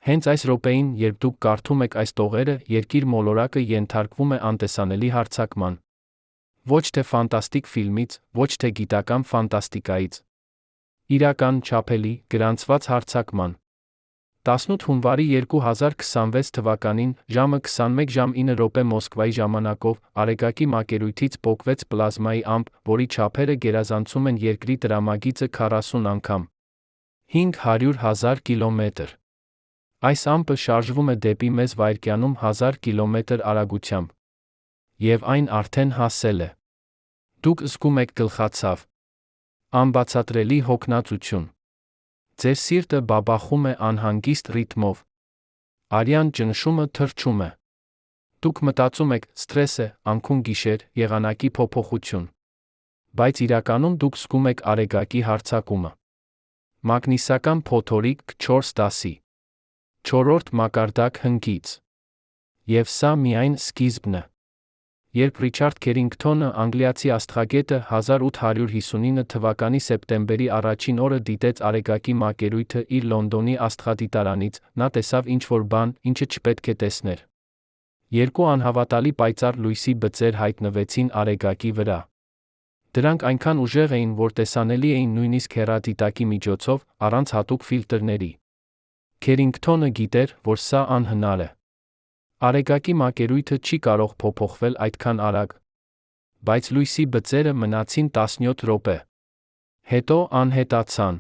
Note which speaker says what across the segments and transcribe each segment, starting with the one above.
Speaker 1: Հենց այս րոպեին, երբ դուք կարդում եք այս տողերը, երկիր մոլորակը ենթարկվում է անտեսանելի հարձակման։ Ոչ թե ֆանտաստիկ ֆիլմից, ոչ թե գիտական ֆանտաստիկայից։ Իրական, չափելի, գրանցված հարձակման։ 18 հունվարի 2026 թվականին, ժամը 21:09 Մոսկվայի ժամանակով, Արեգակի մակերույթից պոկվեց պլազմայի ամպ, որի չափերը գերազանցում են Երկրի տրամագիծը 40 անգամ։ 500,000 կիլոմետր։ Այս ամպը շարժվում է դեպի մեզ վայրկյանում 1000 կիլոմետր արագությամբ։ Եվ այն արդեն հասել է։ Դուք զգում եք գլխացավ։ Անբացատրելի հոգնածություն։ Ձեր սիրտը բաբախում է անհանգիստ ռիթմով։ Արյան ճնշումը թրջում է։ Դուք մտածում եք՝ սթրես է, անքուն գիշեր, եղանակի փոփոխություն։ Բայց իրականում դուք զգում եք Արեգակի հարձակումը։ Մագնիսական փոթորիկ 4 դասի։ 4-րդ մակարդակ հնգից։ Եվ սա միայն սկիզբն է։ Երբ Ռիչարդ Քերինգթոնը, անգլիացի աստղագետը, 1859 թվականի սեպտեմբերի առաջին օրը դիտեց Արեգակի մակերույթը իր Լոնդոնի աստղադիտարանից, նա տեսավ ինչ-որ բան, ինչը չպետք է տեսներ։ Երկու անհավատալի պայծառ լույսի բծեր հայտնվեցին Արեգակի վրա։ Դրանք այնքան ուժեղ էին, որ տեսանելի էին նույնիսկ հեռադիտակի միջոցով, առանց հատուկ ֆիլտրների։ Քերինգթոնը գիտեր, որ սա անհնար է։ Արեգակի մակերույթը չի կարող փոփոխվել այդքան արագ։ Բայց լույսի բծերը մնացին 17 րոպե։ Հետո անհետացան։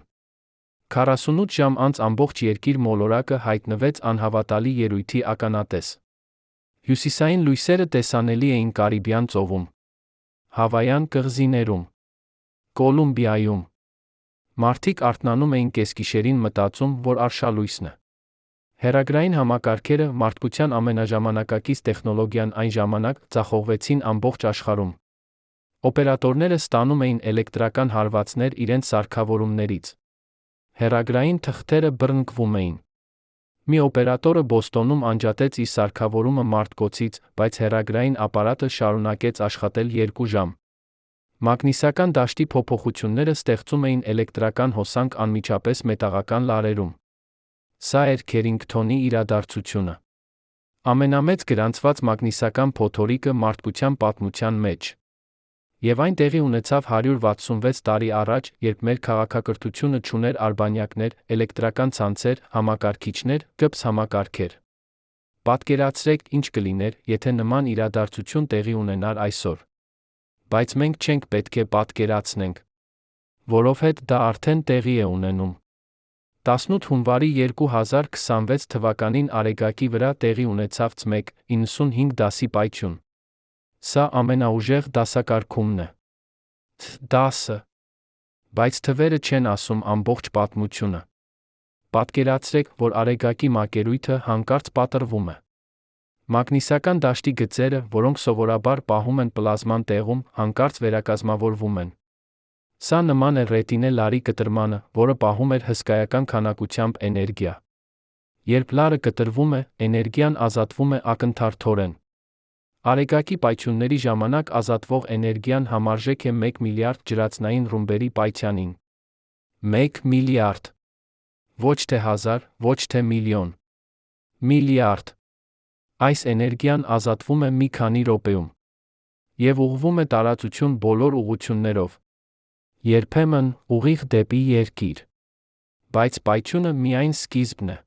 Speaker 1: 48 ժամ անց ամբողջ Երկիր մոլորակը հայտնվեց անհավատալի երևույթի ականատես։ Հյուսիսային լույսերը տեսանելի էին Կարիբյան ծովում, Հավայան կղզիներում, Կոլումբիայում։ Մարդիկ արթնանում էին կեսգիշերին մտածում, որ արշալույսն է։ Հեռագրային համակարգերը, մարդկության ամենաժամանակակից տեխնոլոգիան այն ժամանակ, ձախողվեցին ամբողջ աշխարհում։ Օպերատորները ստանում էին էլեկտրական հարվածներ իրենց սարքավորումներից։ Հեռագրային թղթերը բռնկվում էին։ Մի օպերատորը Բոստոնում անջատեց իր սարքավորումը մարտկոցից, բայց հեռագրային ապարատը շարունակեց աշխատել 2 ժամ։ Մագնիսական դաշտի փոփոխությունները ստեղծում էին էլեկտրական հոսանք անմիջապես մետաղական լարերում։ Սա էր Քերինգթոնի իրադարձությունը։ Ամենամեծ գրանցված մագնիսական փոթորիկը մարդկության պատմության մեջ։ Եվ այն տեղի ունեցավ 166 տարի առաջ, երբ մեր քաղաքակրթությունը չուներ արբանյակներ, էլեկտրական ցանցեր, համակարգիչներ, ԿՊՍ համակարգեր։ Պատկերացրեք, ինչ կլիներ, եթե նման իրադարձություն տեղի ունենար այսօր։ Բայց մենք չենք պետք է պատկերացնենք, որովհետև դա արդեն տեղի է ունենում։ 18 հունվարի 2026 թվականին Արեգակի վրա տեղի ունեցավ C1.95 դասի պայթյուն։ Սա ամենաուժեղ դասակարգումն է։ Դասը։ Բայց թվերը չեն ասում ամբողջ պատմությունը։ Պատկերացրեք, որ Արեգակի մակերույթը հանկարծ պատռվում է։ Մագնիսական դաշտի գծերը, որոնք սովորաբար պահում են պլազման տեղում, հանկարծ վերակազմավորվում են։ Սա նման է ռետինե լարի կտրմանը, որը պահում էր հսկայական քանակությամբ էներգիա։ Երբ լարը կտրվում է, էներգիան ազատվում է ակնթարթորեն։ Արեգակի պայթյունների ժամանակ ազատվող էներգիան համարժեք է 1 միլիարդ ջրածնային ռումբերի պայթյանին։ 1 միլիարդ։ Ոչ թե 1000, ոչ թե միլիոն։ Միլիարդ։ Այս էներգիան ազատվում է մի քանի րոպեում։ Եվ ուղղվում է տարածություն բոլոր ուղղություններով։ Երբեմն ուղիղ դեպի Երկիր։ Բայց պայթյունը միայն սկիզբն է։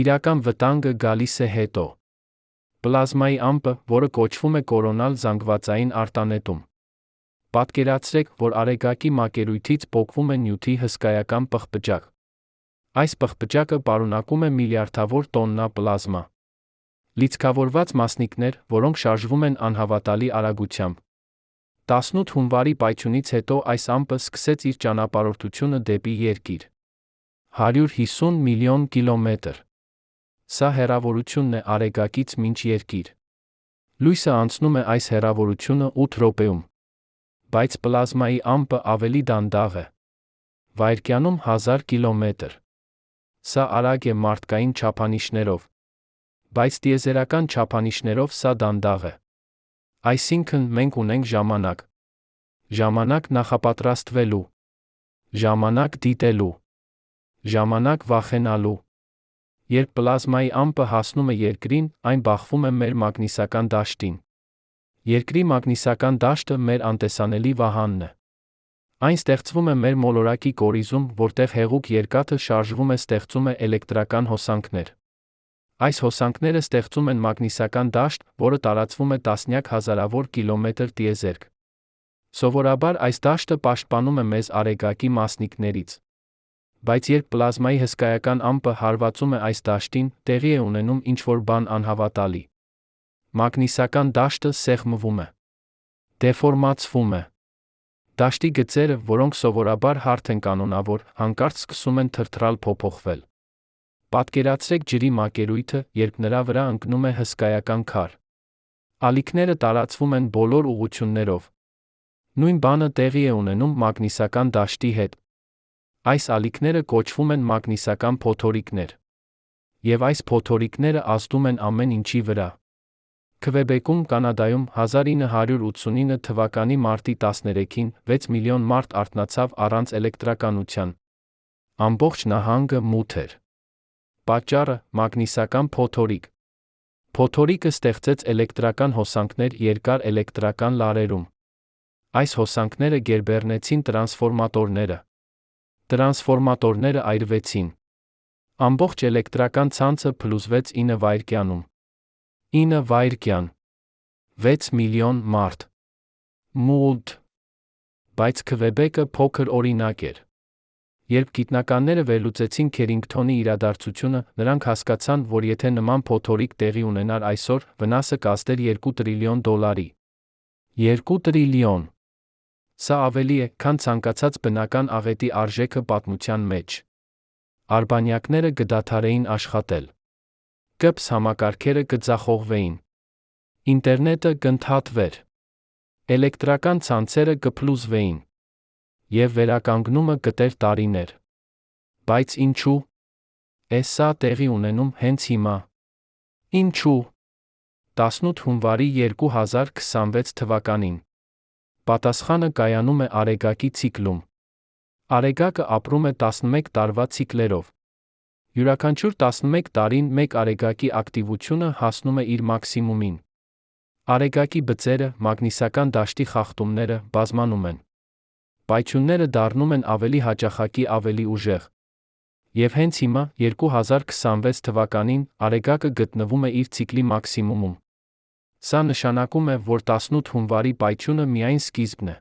Speaker 1: Իրական վտանգը գալիս է հետո։ Պլազմայի ամպը, որը կոչվում է կորոնալ զանգվածային արտանետում։ Պատկերացրեք, որ Արեգակի մակերույթից պոկվում է նյութի հսկայական պղպջակ։ Այս պղպջակը պարունակում է միլիարդավոր տոննա պլազմա։ Լիցքավորված մասնիկներ, որոնք շարժվում են անհավատալի արագությամբ։ 18 հունվարի պայթյունից հետո այս ամպը սկսեց իր ճանապարհորդությունը դեպի Երկիր։ 150 միլիոն կիլոմետր։ Սա հեռավորությունն է Արեգակից մինչ Երկիր։ Լույսը անցնում է այս հեռավորությունը 8 րոպեում։ Բայց պլազմայի ամպը ավելի դանդաղ է։ Վայրկյանում 1000 կիլոմետր։ Սա արագ է մարդկային չափանիշներով։ Բայց տիեզերական չափանիշներով սա դանդաղ է։ Այսինքն, մենք ունենք ժամանակ։ Ժամանակ նախապատրաստվելու։ Ժամանակ դիտելու։ Ժամանակ վախենալու։ Երբ պլազմայի ամպը հասնում է Երկրին, այն բախվում է մեր մագնիսական դաշտին։ Երկրի մագնիսական դաշտը մեր անտեսանելի վահանն է։ Այն ստեղծվում է մեր մոլորակի կորիզում, որտեղ հեղուկ երկաթը շարժվում է, ստեղծում է էլեկտրական հոսանքներ։ Այս հոսանքները ստեղծում են մագնիսական դաշտ, որը տարածվում է տասնյակ հազարավոր կիլոմետր տիեզերք։ Սովորաբար այս դաշտը պաշտպանում է մեզ Արեգակի մասնիկներից։ Բայց երբ պլազմայի հսկայական ամպը հարվածում է այս դաշտին, տեղի է ունենում ինչ-որ բան անհավատալի։ Մագնիսական դաշտը սեղմվում է, դեֆորմացվում է։ Դաշտի գծերը, որոնք սովորաբար հարթ են կանոնավոր, հանկարծ սկսում են թրթռալ, փոփոխվել։ Պատկերացրեք ջրի մակերույթը, երբ նրա վրա ընկնում է հսկայական քար։ Ալիքները տարածվում են բոլոր ուղղություններով։ Նույն բանը տեղի է ունենում մագնիսական դաշտի հետ։ Այս ալիքները կոչվում են մագնիսական փոթորիկներ։ Եվ այս փոթորիկները ազդում են ամեն ինչի վրա։ Քվեբեկում, Կանադայում 1989 թվականի մարտի 13-ին 6 միլիոն մարդ արթնացավ առանց էլեկտրականության։ Ամբողջ նահանգը մութ էր։ Պատճառը՝ մագնիսական փոթորիկ։ Փոթորիկը ստեղծեց էլեկտրական հոսանքներ երկար էլեկտրական լարերում։ Այս հոսանքները գերբեռնեցին տրանսֆորմատորները։ Տրանսֆորմատորները այրվեցին։ Ամբողջ էլեկտրական ցանցը փլուզվեց 9 վայրկյանում։ 9 վայրկյան։ 6 միլիոն մարդ։ Մութ։ Բայց Քվեբեկը փոքր օրինակ էր։ Երբ գիտնականները վերլուծեցին Քերինգթոնի իրադարձությունը, նրանք հասկացան, որ եթե նման փոթորիկ տեղի ունենար այսօր, վնասը կազդեր $2 տրիլիոն։ 2 տրիլիոն։ Սա ավելի է, քան ցանկացած բնական աղետի արժեքը պատմության մեջ։ Արբանյակները կդադարեին աշխատել։ ԿՊՍ համակարգերը կձախողվեին։ Ինտերնետը կընդհատվեր։ Էլեկտրական ցանցերը կփլուզվեին։ Եվ վերականգնումը կտեր տարիներ։ Բայց ինչու՞։ Սա տեղի ունենում հենց հիմա։ Ինչու՞։ 18 հունվարի 2026 թվականին։ Պատասխանը կայանում է Արեգակի ցիկլում։ Արեգակը ապրում է 11 տարվա ցիկլերով։ Յուրաքանչյուր 11 տարին մեկ Արեգակի ակտիվությունը հասնում է իր մաքսիմումին։ Արեգակի բծերը, մագնիսական դաշտի խախտումները, բազմանում են։ Պայթյունները դառնում են ավելի հաճախակի, ավելի ուժեղ։ Եվ հենց հիմա, 2026 թվականին, Արեգակը գտնվում է իր ցիկլի մաքսիմումում։ Սա նշանակում է, որ 18 հունվարի պայթյունը միայն սկիզբն է։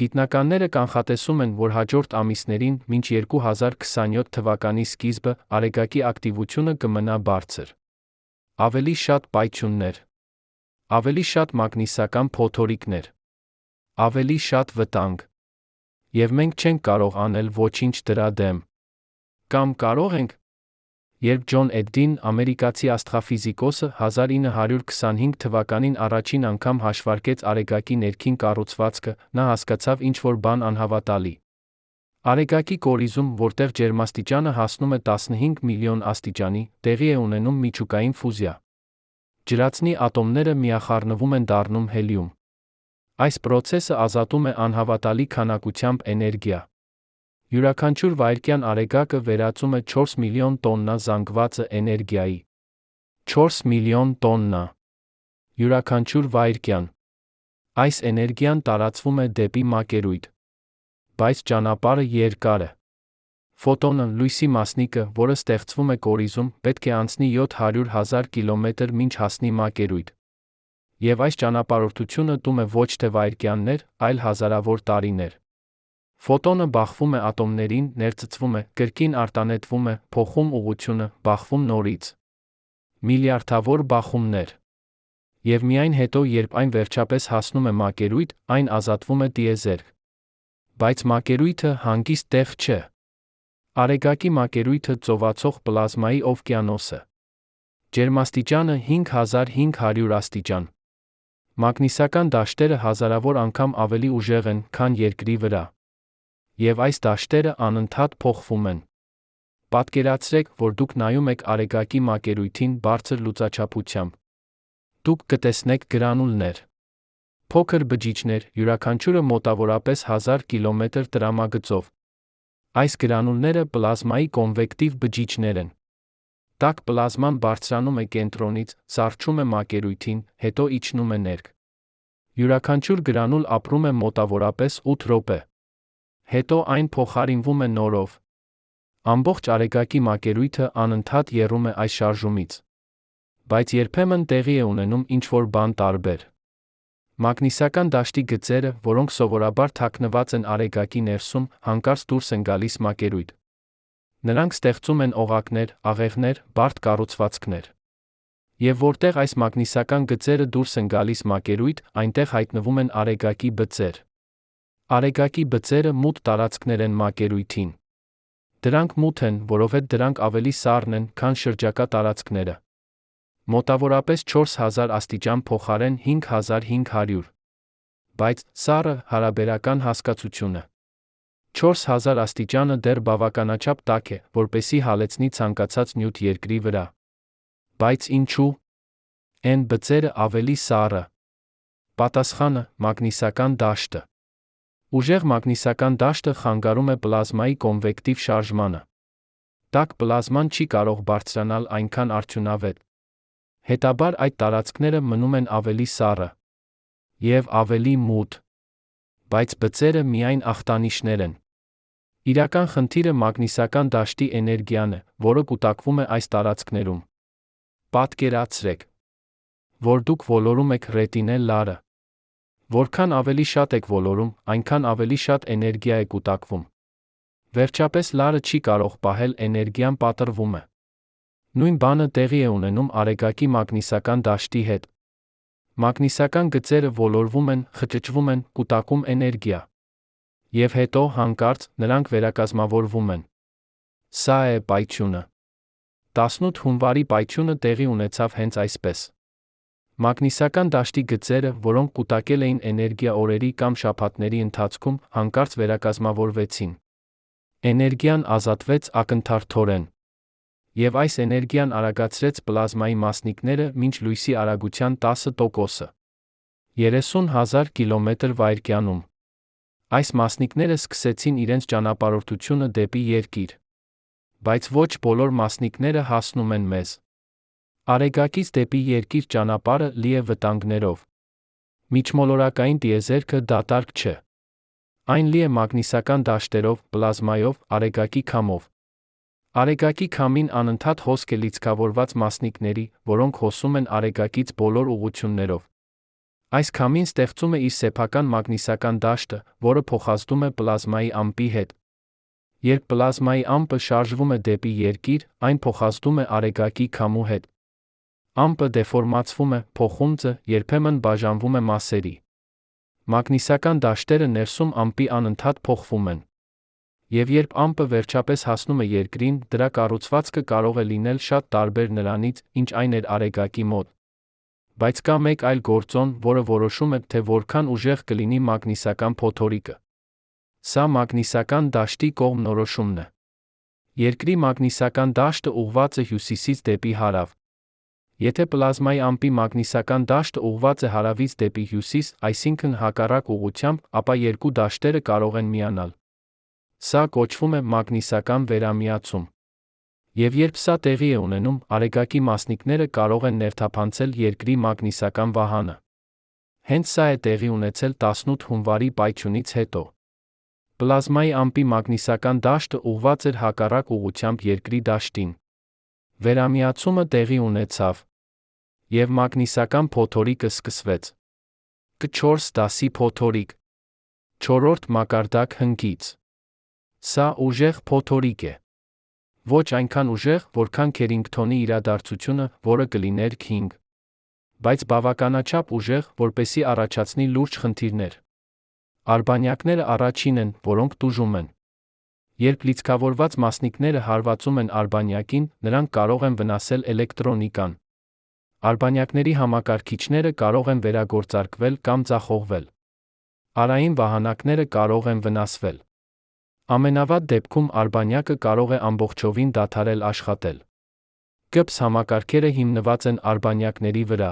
Speaker 1: Գիտնականները կանխատեսում են, որ հաջորդ ամիսներին, մինչ 2027 թվականի սկիզբը, Արեգակի ակտիվությունը կմնա բարձր։ Ավելի շատ պայթյուններ։ Ավելի շատ մագնիսական փոթորիկներ։ Ավելի շատ վտանգ։ Եվ մենք չենք կարող անել ոչինչ դրա դեմ։ Կամ կարող ենք։ Երբ Ջոն Էդդին, ամերիկացի աստղաֆիզիկոսը, 1925 թվականին առաջին անգամ հաշվարկեց Արեգակի ներքին կառուցվածքը, նա հասկացավ ինչ-որ բան անհավատալի։ Արեգակի կորիզում, որտեղ ջերմաստիճանը հասնում է 15 միլիոն աստիճանի, տեղի է ունենում միջուկային ֆուզիա։ Ջրածնի ատոմները միախառնվում են, դառնում հելիում։ Այս պրոցեսը ազատում է անհավատալի քանակությամբ էներգիա։ Յուրաքանչյուր վայրկյան Արեգակը վերածում է 4 միլիոն տոննա զանգվածը էներգիայի։ 4 միլիոն տոննա։ Յուրաքանչյուր վայրկյան։ Այս էներգիան տարածվում է դեպի մակերույթ։ Բայց ճանապարհը երկար է։ Ֆոտոնը, լույսի մասնիկը, որը ստեղծվում է կորիզում, պետք է անցնի 700,000 կիլոմետր մինչ հասնի մակերույթ։ Եվ այս ճանապարհորդությունը տում է ոչ թե վայրկյաններ, այլ հազարավոր տարիներ։ Ֆոտոնը բախվում է ատոմներին, ներծծվում է, կրկին արտանետվում է, փոխում ուղղությունը, բախվում նորից։ Միլիարդավոր բախումներ։ Եվ միայն հետո, երբ այն վերջապես հասնում է մակերույթ, այն ազատվում է տիեզերք։ Բայց մակերույթը հանգիստ տեղ չէ։ Արեգակի մակերույթը ծովացող պլազմայի օվկիանոս է։ Ջերմաստիճանը 5500 աստիճան։ Մագնիսական դաշտերը հազարավոր անգամ ավելի ուժեղ են, քան Երկրի վրա։ Եվ այս դաշտերը անընդհատ փոխվում են։ Պատկերացրեք, որ դուք նայում եք Արեգակի մակերույթին բարձր լուծաչափությամբ։ Դուք կտեսնեք գրանուլներ։ Փոքր բջիջներ, յուրաքանչյուրը մոտավորապես 1000 կիլոմետր տրամագծով։ Այս գրանուլները պլազմայի կոնվեկտիվ բջիջներ են։ Տաք պլազման բարձրանում է կենտրոնից, սառչում է մակերույթին, հետո իջնում է ներք։ Յուրաքանչյուր գրանուլ ապրում է մոտավորապես 8 րոպե։ Հետո այն փոխարինվում է նորով։ Ամբողջ արեգակի մակերույթը անընդհատ եռում է այս շարժումից։ Բայց երբեմն տեղի է ունենում ինչ-որ բան տարբեր։ Մագնիսական դաշտի գծերը, որոնք սովորաբար թաքնված են արեգակի ներսում, հանկարծ դուրս են գալիս մակերույթ։ Նրանք ստեղծում են օղակներ, աղեղներ, բարդ կառուցվածքներ։ Եվ որտեղ այս մագնիսական գծերը դուրս են գալիս մակերույթ, այնտեղ հայտնվում են արեգակի բծեր։ Արեգակի բծերը մութ տարածքներ են մակերույթին։ Դրանք մութ են, որովհետև դրանք ավելի սառն են, քան շրջակա տարածքները։ Մոտավորապես 4000 աստիճան փոխարեն 5500։ Բայց սառը հարաբերական հասկացությունը։ 4000 աստիճանը դեռ բավականաչափ տաք է, որպեսզի հալեցնի ցանկացած նյութ երկրի վրա։ Բայց ինչու՞։ Են բծերը ավելի սառը։ Պատասխանը՝ մագնիսական դաշտը։ Ուժեղ մագնիսական դաշտը խանգարում է պլազմայի կոնվեկտիվ շարժմանը։ Տաք պլազման չի կարող բարձրանալ այնքան արդյունավետ։ Հետաբար այդ տարածքները մնում են ավելի սառը և ավելի մութ։ Բայց բծերը միայն ախտանիշներ են։ Իրական խնդիրը մագնիսական դաշտի էներգիան է, որը կուտակվում է այս տարածքներում։ Պատկերացրեք, որ դուք ոլորում եք ռետինե լարը։ Որքան ավելի շատ եք ոլորում, այնքան ավելի շատ էներգիա է կուտակվում։ Վերջապես լարը չի կարող պահել, էներգիան պատռվում է։ Նույն բանը տեղի է ունենում արեգակի մագնիսական դաշտի հետ։ Մագնիսական գծերը ոլորվում են, խճճվում են, կուտակում էներգիա։ Եվ հետո հանկարծ նրանք վերակազմավորվում են։ Սա է պայթյունը։ 18 հունվարի պայթյունը տեղի ունեցավ հենց այսպես։ Մագնիսական դաշտի գծերը, որոնք կուտակել էին էներգիա օրերի կամ շաբաթների ընթացքում, հանկարծ վերակազմավորվեցին։ Էներգիան ազատվեց ակնթարթորեն։ Եվ այս էներգիան արագացրեց պլազմայի մասնիկները մինչ լույսի արագության 10%-ը։ 30,000 կմ/վ։ Այս մասնիկները սկսեցին իրենց ճանապարհորդությունը դեպի երկիր։ Բայց ոչ բոլոր մասնիկները հասնում են մեզ։ Արեգակից դեպի երկիր ճանապարհը լի է վտանգներով։ Միջմոլորակային տիեզերքը դատարկ չէ։ Այն լի է մագնիսական դաշտերով, պլազմայով, արեգակի քամով։ Արեգակի քամին անընդհատ հոսք է լիցքավորված մասնիկների, որոնք հոսում են արեգակից բոլոր ուղղություններով։ Այս քամին ստեղծում է իր սեփական մագնիսական դաշտը, որը փոխազդում է պլազմայի ամպի հետ։ Երբ պլազմայի ամպը շարժվում է դեպի երկիր, այն փոխազդում է արեգակի քամու հետ։ Ամպը դեֆորմացվում է, փոխումձը երբեմն բաժանվում է մասերի։ Մագնիսական դաշտերը ներսում ամպի անընդհատ փոխվում են։ Եվ երբ ամպը վերջապես հասնում է երկրին, դրա կառուցվածքը կարող է լինել շատ տարբեր նրանից, ինչ այն էր արեգակի մոտ։ Բայց կա մեկ այլ գործոն, որը որոշում է, թե որքան ուժեղ կլինի մագնիսական փոթորիկը։ Սա մագնիսական դաշտի կողմնորոշումն է։ Երկրի մագնիսական դաշտը ուղղված է հյուսիսից դեպի հարավ։ Եթե պլազմայի ամպի մագնիսական դաշտը ուղղված է հարավից դեպի հյուսիս, այսինքն հակառակ ուղղությամբ, ապա երկու դաշտերը կարող են միանալ։ Սա կոչվում է մագնիսական վերամիացում։ Եվ երբ սա տեղի է ունենում, արեգակի մասնիկները կարող են ներթափանցել երկրի մագնիսական վահանը։ Հենց սա է տեղի ունեցել 18 հունվարի պայթյունից հետո։ Պլազմայի ամպի մագնիսական դաշտը ուղղված էր հակառակ ուղղությամբ երկրի դաշտին։ Վերամիացումը տեղի ունեցավ։ Եվ մագնիսական փոթորիկը սկսվեց։ K4 դասի փոթորիկ։ 4-րդ մակարդակ հնգից։ Սա ուժեղ փոթորիկ է։ Ոչ այնքան ուժեղ, որքան Քերինգթոնի իրադարձությունը, որը կլիներ 5, բայց բավականաչափ ուժեղ, որպեսզի առաջացնի լուրջ խնդիրներ։ Արբանյակները առաջին են, որոնք տուժում են։ Երբ լիցքավորված մասնիկները հարվածում են արբանյակին, նրանք կարող են վնասել էլեկտրոնիկան։ Արբանյակների համակարգիչները կարող են վերագործարկվել կամ ձախողվել։ Արային վահանակները կարող են վնասվել։ Ամենավատ դեպքում արբանյակը կարող է ամբողջովին դադարել աշխատել։ GPS համակարգերը հիմնված են արբանյակների վրա։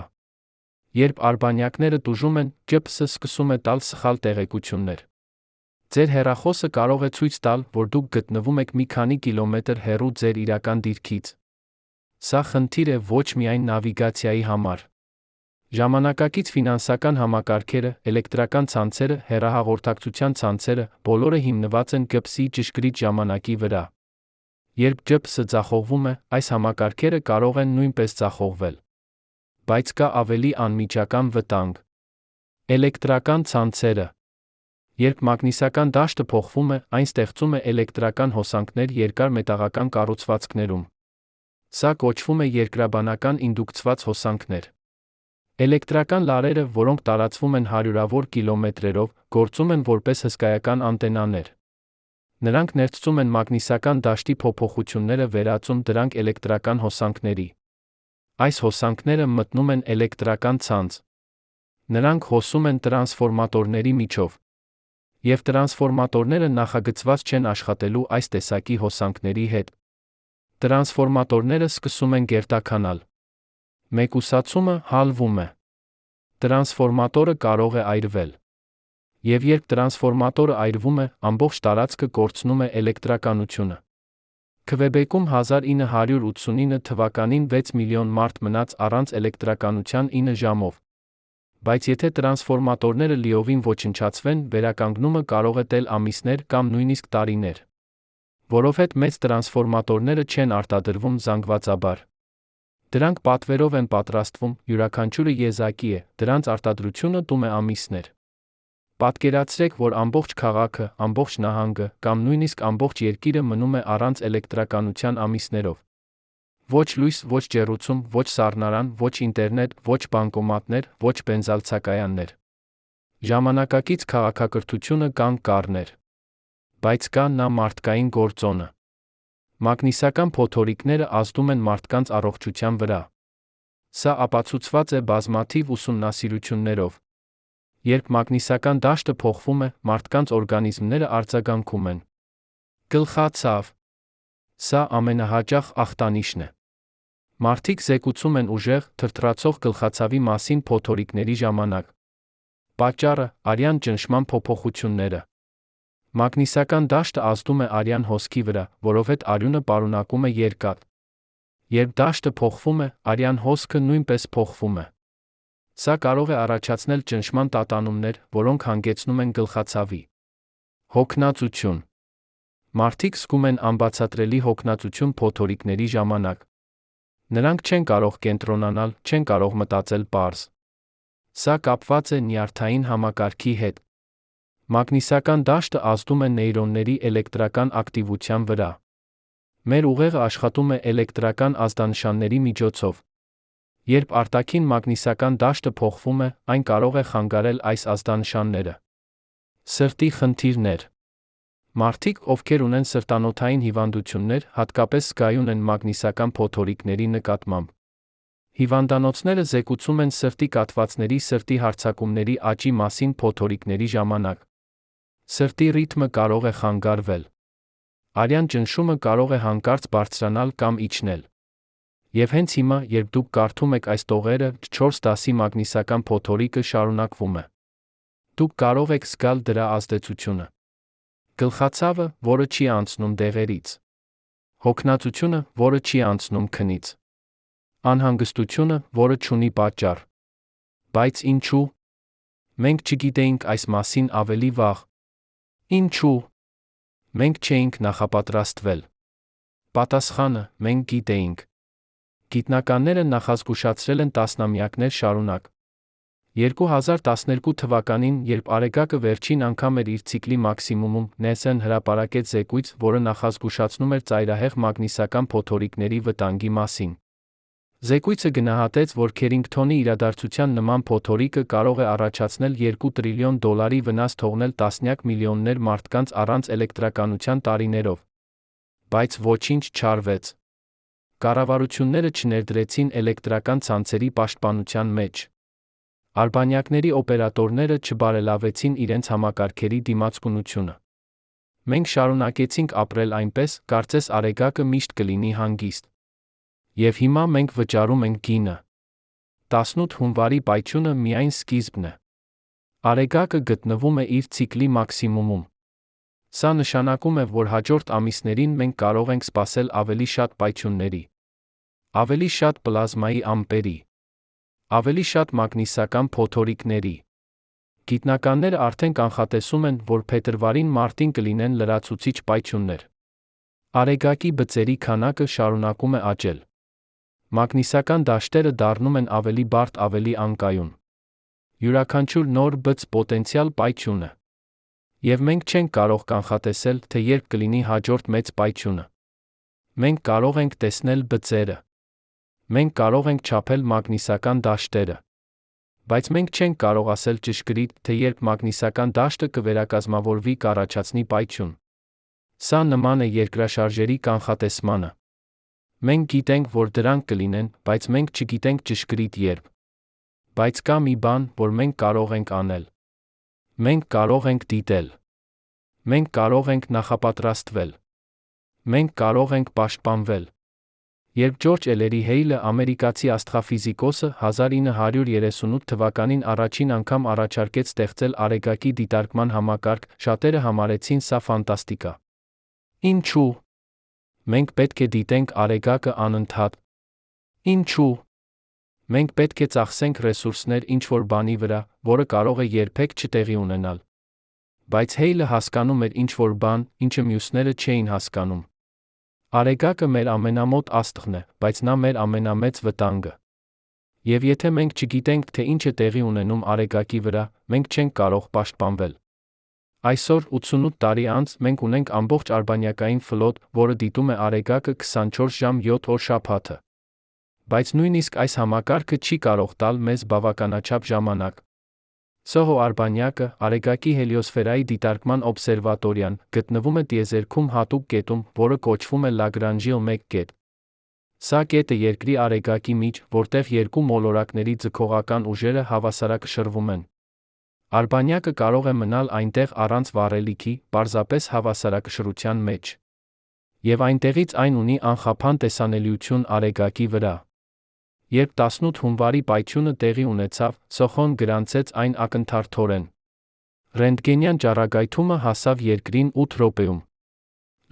Speaker 1: Երբ արբանյակները տուժում են, GPS-ը սկսում է տալ սխալ տեղեկություններ։ Ձեր հեռախոսը կարող է ցույց տալ, որ դուք գտնվում եք մի քանի կիլոմետր հեռու ձեր իրական դիրքից։ Սա խնդիր է ոչ միայն նավիգացիայի համար։ Ժամանակակից ֆինանսական համակարգերը, էլեկտրական ցանցերը, հեռահաղորդակցության ցանցերը, բոլորը հիմնված են GPS-ի ճշգրիտ ժամանակի վրա։ Երբ GPS-ը ձախողվում է, այս համակարգերը կարող են նույնպես ձախողվել։ Բայց կա ավելի անմիջական վտանգ։ Էլեկտրական ցանցերը։ Երբ մագնիսական դաշտը փոխվում է, այն ստեղծում է էլեկտրական հոսանքներ երկար մետաղական կառուցվածքներում։ Սա կոչվում է երկրաբանական ինդուկցված հոսանքներ։ Էլեկտրական լարերը, որոնք տարածվում են հարյուրավոր կիլոմետրերով, գործում են որպես հսկայական անտենաներ։ Նրանք ներծծում են մագնիսական դաշտի փոփոխությունները, վերածում դրանք էլեկտրական հոսանքների։ Այս հոսանքները մտնում են էլեկտրական ցանց։ Նրանք հոսում են տրանսֆորմատորների միջով։ Եվ տրանսֆորմատորները նախագծված չեն աշխատելու այս տեսակի հոսանքների հետ։ Տրանսֆորմատորները սկսում են գերտաքանալ։ Մեկուսացումը հալվում է։ Տրանսֆորմատորը կարող է այրվել։ Եվ երբ տրանսֆորմատորը այրվում է, ամբողջ տարածքը կորցնում է էլեկտրականությունը։ Քվեբեկում 1989 թվականին 6 միլիոն մարդ մնաց առանց էլեկտրականության 9 ժամով։ Բայց եթե տրանսֆորմատորները լիովին ոչնչացվեն, վերականգնումը կարող է տել ամիսներ կամ նույնիսկ տարիներ։ Որովհետև մեծ տրանսֆորմատորները չեն արտադրվում զանգվածաբար։ Դրանք պատվերով են պատրաստվում, յուրաքանչյուրը եզակի է, դրանց արտադրությունը տում է ամիսներ։ Պատկերացրեք, որ ամբողջ քաղաքը, ամբողջ նահանգը կամ նույնիսկ ամբողջ երկիրը մնում է առանց էլեկտրականության ամիսներով։ Ոչ լույս, ոչ ջեռուցում, ոչ սառնարան, ոչ ինտերնետ, ոչ բանկոմատներ, ոչ բենզալցակայաններ։ Ժամանակակից քաղաքակրթությունը կանգ կառներ։ Բայց կա նա մարդկային գործոնը։ Մագնիսական փոթորիկները ազդում են մարդկանց առողջության վրա։ Սա ապացուցված է բազմաթիվ ուսումնասիրություններով։ Երբ մագնիսական դաշտը փոխվում է, մարդկանց օրգանիզմները արձագանքում են։ Գլխացավ։ Սա ամենահաճախ ախտանիշն է։ Մարդիկ զեկուցում են ուժեղ, թրթռացող գլխացավի մասին փոթորիկների ժամանակ։ Պատճառը՝ արյան ճնշման փոփոխությունները։ Մագնիսական դաշտը ազդում է արյան հոսքի վրա, որովհետև արյունը պարունակում է երկաթ։ Երբ դաշտը փոխվում է, արյան հոսքը նույնպես փոխվում է։ Սա կարող է առաջացնել ճնշման տատանումներ, որոնք հանգեցնում են գլխացավի։ Հոգնածություն։ Մարդիկ զգում են անբացատրելի հոգնածություն փոթորիկների ժամանակ։ Նրանք չեն կարող կենտրոնանալ, չեն կարող մտածել պարզ։ Սա կապված է նյարդային համակարգի հետ։ Մագնիսական դաշտը ազդում է նեյրոնների էլեկտրական ակտիվության վրա։ Մեր ուղեղը աշխատում է էլեկտրական ազդանշանների միջոցով։ Երբ արտաքին մագնիսական դաշտը փոխվում է, այն կարող է խանգարել այս ազդանշանները։ Սրտի խնդիրներ։ Մարդիկ, ովքեր ունեն սրտանոթային հիվանդություններ, հատկապես զգայուն են մագնիսական փոթորիկների նկատմամբ։ Հիվանդանոցները զեկուցում են սրտի կաթվածների սրտի հարձակումների աճի մասին փոթորիկների ժամանակ։ Սրտի ռիթմը կարող է խանգարվել։ Արյան ճնշումը կարող է հանկարծ բարձրանալ կամ իջնել։ Եվ հենց հիմա, երբ դուք կարդում եք այս տողերը, 4 դասի մագնիսական փոթորիկը շարունակվում է։ Դուք կարող եք զգալ դրա ազդեցությունը։ Գլխացավը, որը չի անցնում դեղերից։ Հոգնածությունը, որը չի անցնում քնից։ Անհանգստությունը, որը չունի պատճառ։ Բայց ինչու՞։ Մենք չգիտեինք այս մասին ավելի վաղ։ Ինչու՞։ Մենք չէինք նախապատրաստվել։ Պատասխանը՝ մենք գիտեինք։ Գիտնականները նախազգուշացրել են տասնամյակներ շարունակ։ 2012 թվականին, երբ Արեգակը վերջին անգամ էր իր ցիկլի մաքսիմումում, NESN հրապարակեց զեկույց, որը նախազգուշացնում էր ծայրահեղ մագնիսական փոթորիկների վտանգի մասին։ Զեկույցը գնահատեց, որ Քերինգթոնի իրադարձության նման փոթորիկը կարող է առաջացնել $2 տրիլիոն վնաս թողնել տասնյակ միլիոններ մարդկանց առանց էլեկտրականության տարիներով։ Բայց ոչինչ չարվեց։ Կառավարությունները չներդրեցին էլեկտրական ցանցերի պաշտպանության մեջ։ Արբանյակների օպերատորները չբարելավեցին իրենց համակարգերի դիմացկունությունը։ Մենք շարունակեցինք ապրել այնպես, կարծես Արեգակը միշտ կլինի հանգիստ։ Եվ հիմա մենք վճարում ենք գինը։ 18 հունվարի պայթյունը միայն սկիզբն է։ Արեգակը գտնվում է իր ցիկլի մաքսիմումում։ Սա նշանակում է, որ հաջորդ ամիսներին մենք կարող ենք սպասել ավելի շատ պայթյունների։ Ավելի շատ պլազմայի ամպերի, ավելի շատ մագնիսական փոթորիկների։ Գիտնականները արդեն կանխատեսում են, որ փետրվարին մարտին կլինեն լրացուցիչ պայթյուններ։ Արեգակի բծերի քանակը շարունակում է աճել։ Մագնիսական դաշտերը դառնում են ավելի բարդ, ավելի անկայուն։ Յուրաքանչյուր նոր բծ պոտենցիալ պայթյուն է։ Եվ մենք չենք կարող կանխատեսել, թե երբ կլինի հաջորդ մեծ պայթյունը։ Մենք կարող ենք տեսնել բծերը։ Մենք կարող ենք չափել մագնիսական դաշտերը։ Բայց մենք չենք կարող ասել ճշգրիտ, թե երբ մագնիսական դաշտը կվերակազմավորվի կառաջացնի պայթյուն։ Սա նման է երկրաշարժերի կանխատեսմանը։ Մենք գիտենք, որ դրանք կլինեն, բայց մենք չգիտենք ճշգրիտ երբ։ Բայց կա մի բան, որ մենք կարող ենք անել։ Մենք կարող ենք դիտել։ Մենք կարող ենք նախապատրաստվել։ Մենք կարող ենք պաշտպանվել։ Երբ Ջորջ Էլերի Հեյլը, ամերիկացի աստղաֆիզիկոսը, 1938 թվականին առաջին անգամ առաջարկեց ստեղծել արեգակի դիտարկման համակարգ, շատերը համարեցին սա ֆանտաստիկա։ Ինչու՞։ Մենք պետք է դիտենք արեգակը անընդհատ։ Ինչու՞։ Մենք պետք է ծախսենք ռեսուրսներ ինչ-որ բանի վրա, որը կարող է երբեք չտեղի ունենալ։ Բայց Հեյլը հասկանում էր ինչ-որ բան, ինչը մյուսները չէին հասկանում։ Արեգակը մեր ամենամոտ աստղն է, բայց նա մեր ամենամեծ վտանգը։ Եվ եթե մենք չգիտենք, թե ինչ է տեղի ունենում արեգակի վրա, մենք չենք կարող պաշտպանվել։ Այսօր, 88 տարի անց, մենք ունենք ամբողջ արբանյակային ֆլոտ, որը դիտում է արեգակը 24 ժամ 7 օր շաբաթը։ Բայց նույնիսկ այս համակարգը չի կարող տալ մեզ բավականաչափ ժամանակ։ Սոհո արբանյակը, արեգակի հելիոսֆերայի դիտարկման օբսերվատորիան, գտնվում է տիեզերքում հատուկ կետում, որը կոչվում է Լագրանժի 1 կետ։ Սա կետը երկրի արեգակի միջ, որտեղ երկու մոլորակների ձգողական ուժերը հավասարակշռվում են։ Արբանյակը կարող է մնալ այնտեղ առանց վառելիքի, պարզապես հավասարակշռության մեջ։ Եվ այնտեղից այն ունի անխափան տեսանելիություն արեգակի վրա։ Երբ 18 հունվարի պայթյունը տեղի ունեցավ, Սոխոն գրանցեց այն ակնթարթորեն։ Ռենտգենյան ճառագայթումը հասավ երկրին 8 րոպեում։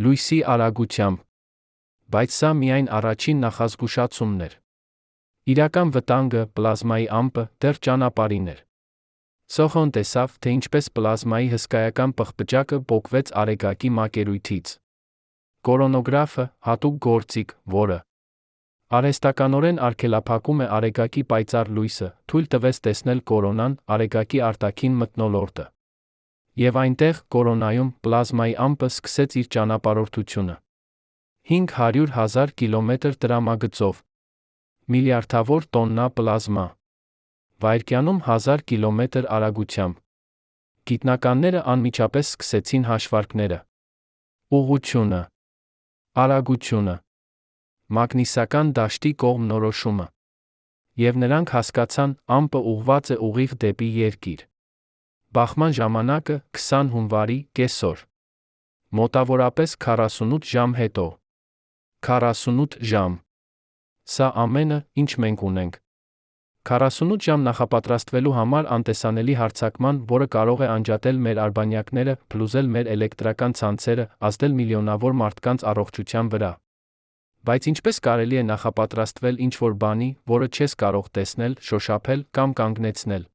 Speaker 1: Լույսի արագությամբ։ Բայց սա միայն առաջին նախազգուշացումն էր։ Իրական վտանգը, պլազմայի ամպը, դեռ ճանապարհին էր։ Սոխոն տեսավ, թե ինչպես պլազմայի հսկայական պղպջակը պոկվեց արեգակի մակերույթից։ Կորոնոգրաֆը, հատուկ գործիք, որը արհեստականորեն արգելափակում է արեգակի պայծառ լույսը, թույլ տվեց տեսնել կորոնան, արեգակի արտաքին մթնոլորտը։ Եվ այնտեղ, կորոնայում, պլազմայի ամպը սկսեց իր ճանապարհորդությունը։ 500,000 կիլոմետր տրամագծով։ Միլիարդավոր տոննա պլազմա։ Վայրկյանում 1000 կիլոմետր արագությամբ։ Գիտնականները անմիջապես սկսեցին հաշվարկները։ Ուղղությունը։ Արագությունը։ Մագնիսական դաշտի կողմնորոշումը։ Եվ նրանք հասկացան, ամպը ուղղված է ուղիղ դեպի երկիր։ Բախման ժամանակը 20 հունվարի կեսօր։ Մոտավորապես 48 ժամ հետո։ 48 ժամ։ Սա ամենը, ինչ մենք ունենք։ 48 ժամ նախապատրաստվելու համար անտեսանելի հարձակման, որը կարող է անջատել մեր արբանյակները, փլուզել մեր էլեկտրական ցանցերը, ազդել միլիոնավոր մարդկանց առողջության վրա։ Բայց ինչպես կարելի է նախապատրաստվել ինչ-որ բանի, որը չես կարող տեսնել, շոշափել կամ կանգնեցնել։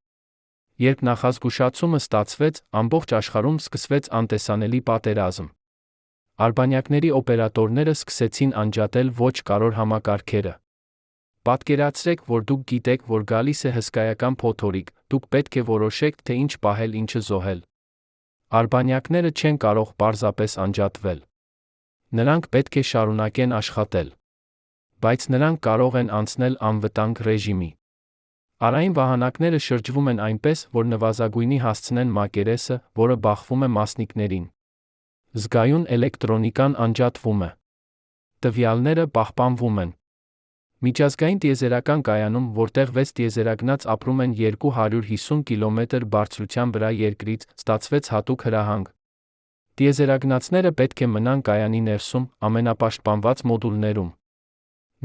Speaker 1: Երբ նախազգուշացումը ստացվեց, ամբողջ աշխարհում սկսվեց անտեսանելի պատերազմ։ Արբանյակների օպերատորները սկսեցին անջատել ոչ կարոր համակարգերը։ Պատկերացրեք, որ դուք գիտեք, որ գալիս է հսկայական փոթորիկ, դուք պետք է որոշեք, թե ինչ պահել, ինչը զոհել։ Արբանյակները չեն կարող պարզապես անջատվել։ Նրանք պետք է շարունակեն աշխատել։ Բայց նրանք կարող են անցնել անվտանգ ռեժիմի։ Արային վահանակները շրջվում են այնպես, որ նվազագույնի հասցնեն մակերեսը, որը բախվում է մասնիկներին։ Զգայուն էլեկտրոնիկան անջատվում է։ Տվյալները պահպանվում են։ Միջազգային տիեզերական կայանում, որտեղ 6 տիեզերագնաց ապրում են 250 կիլոմետր բարձրության վրա երկրից, ստացվեց հատուկ հրահանգ։ Տիեզերագնացները պետք է մնան կայանի ներսում, ամենապաշտպանված մոդուլներում։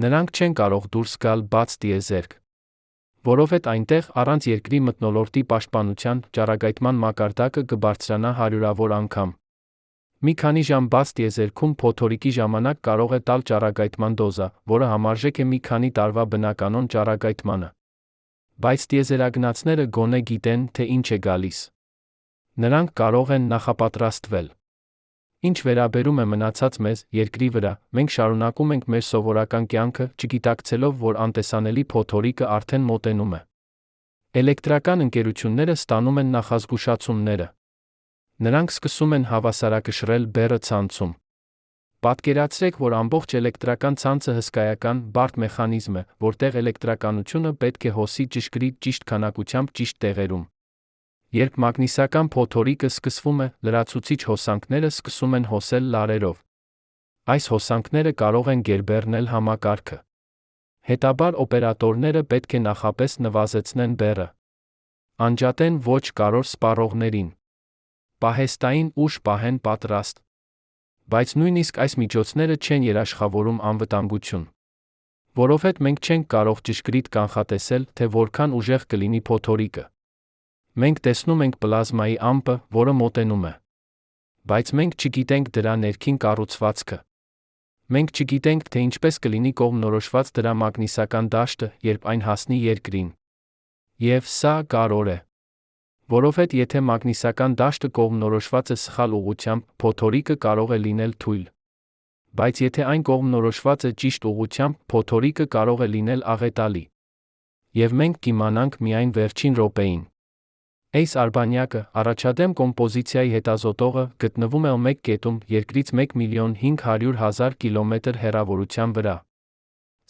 Speaker 1: Նրանք չեն կարող դուրս գալ բաց տիեզերք։ Որովհետև այնտեղ, առանց երկրի մթնոլորտի պաշտպանության, ճառագայթման մակարդակը կբարձրանա հարյուրավոր անգամ։ Մի քանի ժամ բաց տիեզերքում փոթորիկի ժամանակ կարող է տալ ճառագայթման դոզա, որը համարժեք է մի քանի տարվա բնականոն ճառագայթմանը։ Բայց տիեզերագնացները գոնե գիտեն, թե ինչ է գալիս։ Նրանք կարող են նախապատրաստվել։ Ինչ վերաբերում է մնացած մեզ, երկրի վրա, մենք շարունակում ենք մեր սովորական կյանքը, չգիտակցելով, որ անտեսանելի փոթորիկը արդեն մոտենում է։ Էլեկտրական ընկերությունները ստանում են նախազգուշացումները։ Նրանք սկսում են հավասարակշռել բեռը ցանցում։ Պատկերացրեք, որ ամբողջ էլեկտրական ցանցը հսկայական, բարդ մեխանիզմ է, որտեղ էլեկտրականությունը պետք է հոսի ճշգրիտ ճիշտ քանակությամբ ճիշտ տեղերում։ Երբ մագնիսական փոթորիկը սկսվում է, լրացուցիչ հոսանքները սկսում են հոսել լարերով։ Այս հոսանքները կարող են գերբեռնել համակարգը։ Հետաբար օպերատորները պետք է նախապես նվազեցնեն բեռը։ Անջատեն ոչ կարոր սպառողներին։ Պահեստային ուժ պահեն պատրաստ։ Բայց նույնիսկ այս միջոցները չեն երաշխավորում անվտանգություն։ Որովհետև մենք չենք կարող ճշգրիտ կանխատեսել, թե որքան ուժեղ կլինի փոթորիկը։ Մենք տեսնում ենք պլազմայի ամպը, որը մոտենում է։ Բայց մենք չգիտենք դրա ներքին կառուցվածքը։ Մենք չգիտենք, թե ինչպես կլինի կողմնորոշված դրա մագնիսական դաշտը, երբ այն հասնի երկրին։ Եվ սա կարևոր է։ Որովհետև եթե մագնիսական դաշտը կողմնորոշված է սխալ ուղղությամբ, փոթորիկը կարող է լինել թույլ։ Բայց եթե այն կողմնորոշված է ճիշտ ուղղությամբ, փոթորիկը կարող է լինել աղետալի։ Եվ մենք կիմանանք միայն վերջին րոպեին։ Այս արբանյակը, առաջադեմ կոմպոզիցիայի հետազոտողը, գտնվում է Ω1 կետում, երկրից 1.500.000 կիլոմետր հեռավորության վրա։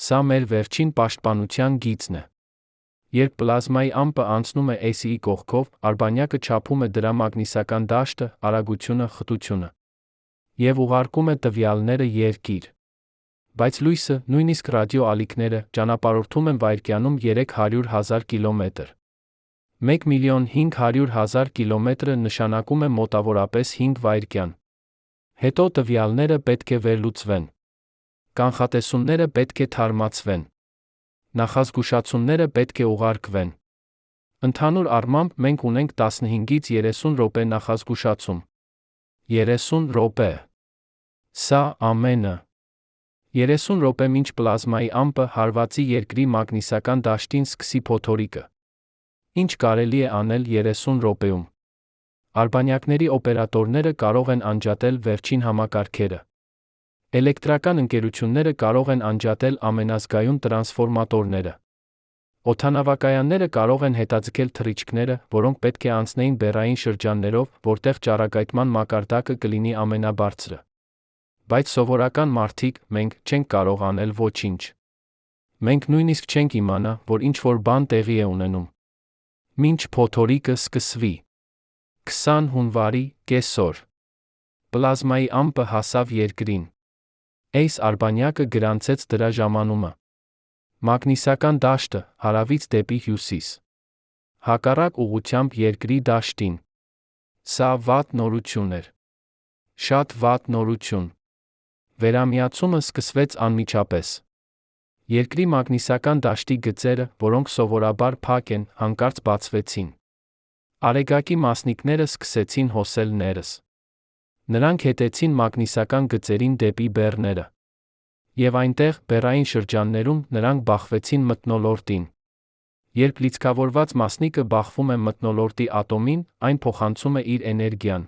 Speaker 1: Սա մեր վերջին պաշտպանության գիծն է։ Երբ պլազմայի ամպը անցնում է S-ի կողքով, արբանյակը չափում է դրա մագնիսական դաշտը, արագությունը, խտությունը և ուղարկում է տվյալները երկիր։ Բայց լույսը, նույնիսկ ռադիոալիքները, ճանապարհորդում են վայրկյանում 300.000 կիլոմետր։ 1.500.000 կիլոմետրը նշանակում է մոտավորապես 5 վայրկյան։ Հետո տվյալները պետք է վերլուծվեն։ Կանխատեսումները պետք է թարմացվեն։ Նախազգուշացումները պետք է ուղարկվեն։ Ընդհանուր առմամբ մենք ունենք 15-ից 30 րոպե նախազգուշացում։ 30 րոպե։ Սա ամենը։ 30 րոպե մինչ պլազմայի ամպը հարվածի երկրի մագնիսական դաշտին սկսի փոթորիկը։ Ինչ կարելի է անել 30 րոպեում։ Արբանյակների օպերատորները կարող են անջատել վերջին համակարգերը։ Էլեկտրական ընկերությունները կարող են անջատել ամենազգայուն տրանսֆորմատորները։ Օդանավակայանները կարող են հետաձգել թռիչքները, որոնք պետք է անցնեին բեռային շրջաններով, որտեղ ճառագայթման մակարդակը կլինի ամենաբարձրը։ Բայց սովորական մարդիկ, մենք, չենք կարող անել ոչինչ։ Մենք նույնիսկ չենք իմանա, որ ինչ-որ բան տեղի է ունենում։ Մինչ փոթորիկը սկսվի։ 20 հունվարի, կեսօր։ Պլազմայի ամպը հասավ երկրին։ Այս արբանյակը գրանցեց դրա ժամանումը։ Մագնիսական դաշտը, հարավից դեպի հյուսիս։ Հակառակ ուղղությամբ երկրի դաշտին։ Սա վատ նորություն էր։ Շատ վատ նորություն։ Վերամիացումը սկսվեց անմիջապես։ Երկրի մագնիսական դաշտի գծերը, որոնք սովորաբար փակ են, հանկարծ բացվեցին։ Արեգակի մասնիկները սկսեցին հոսել ներս։ Նրանք հետեցին մագնիսական գծերին դեպի բեռները։ Եվ այնտեղ, բեռային շրջաններում, նրանք բախվեցին մթնոլորտին։ Երբ լիցքավորված մասնիկը բախվում է մթնոլորտի ատոմին, այն փոխանցում է իր էներգիան։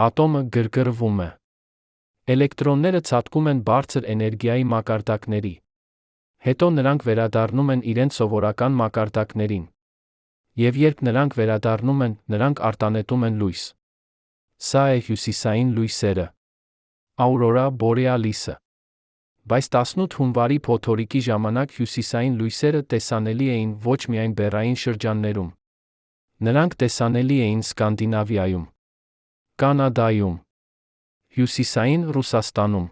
Speaker 1: Ատոմը գրգռվում է։ Էլեկտրոնները ցատկում են բարձր էներգիայի մակարդակների։ Հետո նրանք վերադառնում են իրենց սովորական մակարդակներին։ Եվ երբ նրանք վերադառնում են, նրանք արտանետում են լույս։ Սա է հյուսիսային լույսերը։ Աուրորա բորեալիսը։ Բայց 18 հունվարի փոթորիկի ժամանակ հյուսիսային լույսերը տեսանելի էին ոչ միայն բեռային շրջաններում։ Նրանք տեսանելի էին Սկանդինավիայում, Կանադայում, հյուսիսային Ռուսաստանում։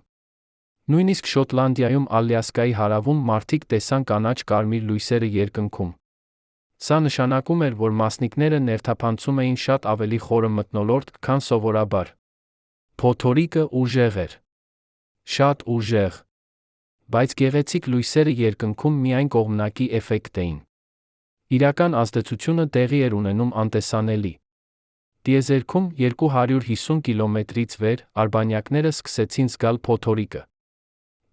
Speaker 1: Նույնիսկ Շոտլանդիայում Ալյասկայի հարավում մարդիկ տեսան կանաչ-կարմիր լույսերը երկնքում։ Սա նշանակում էր, որ մասնիկները ներթափանցում էին շատ ավելի խորը մթնոլորտ, քան սովորաբար։ Փոթորիկը ուժեղ էր։ Շատ ուժեղ։ Բայց գեղեցիկ լույսերը երկնքում միայն կողմնակի էֆեկտ էին։ Իրական ազդեցությունը տեղի էր ունենում անտեսանելի։ Տիեզերքում 250 կիլոմետրից վեր արբանյակները սկսեցին զգալ փոթորիկը։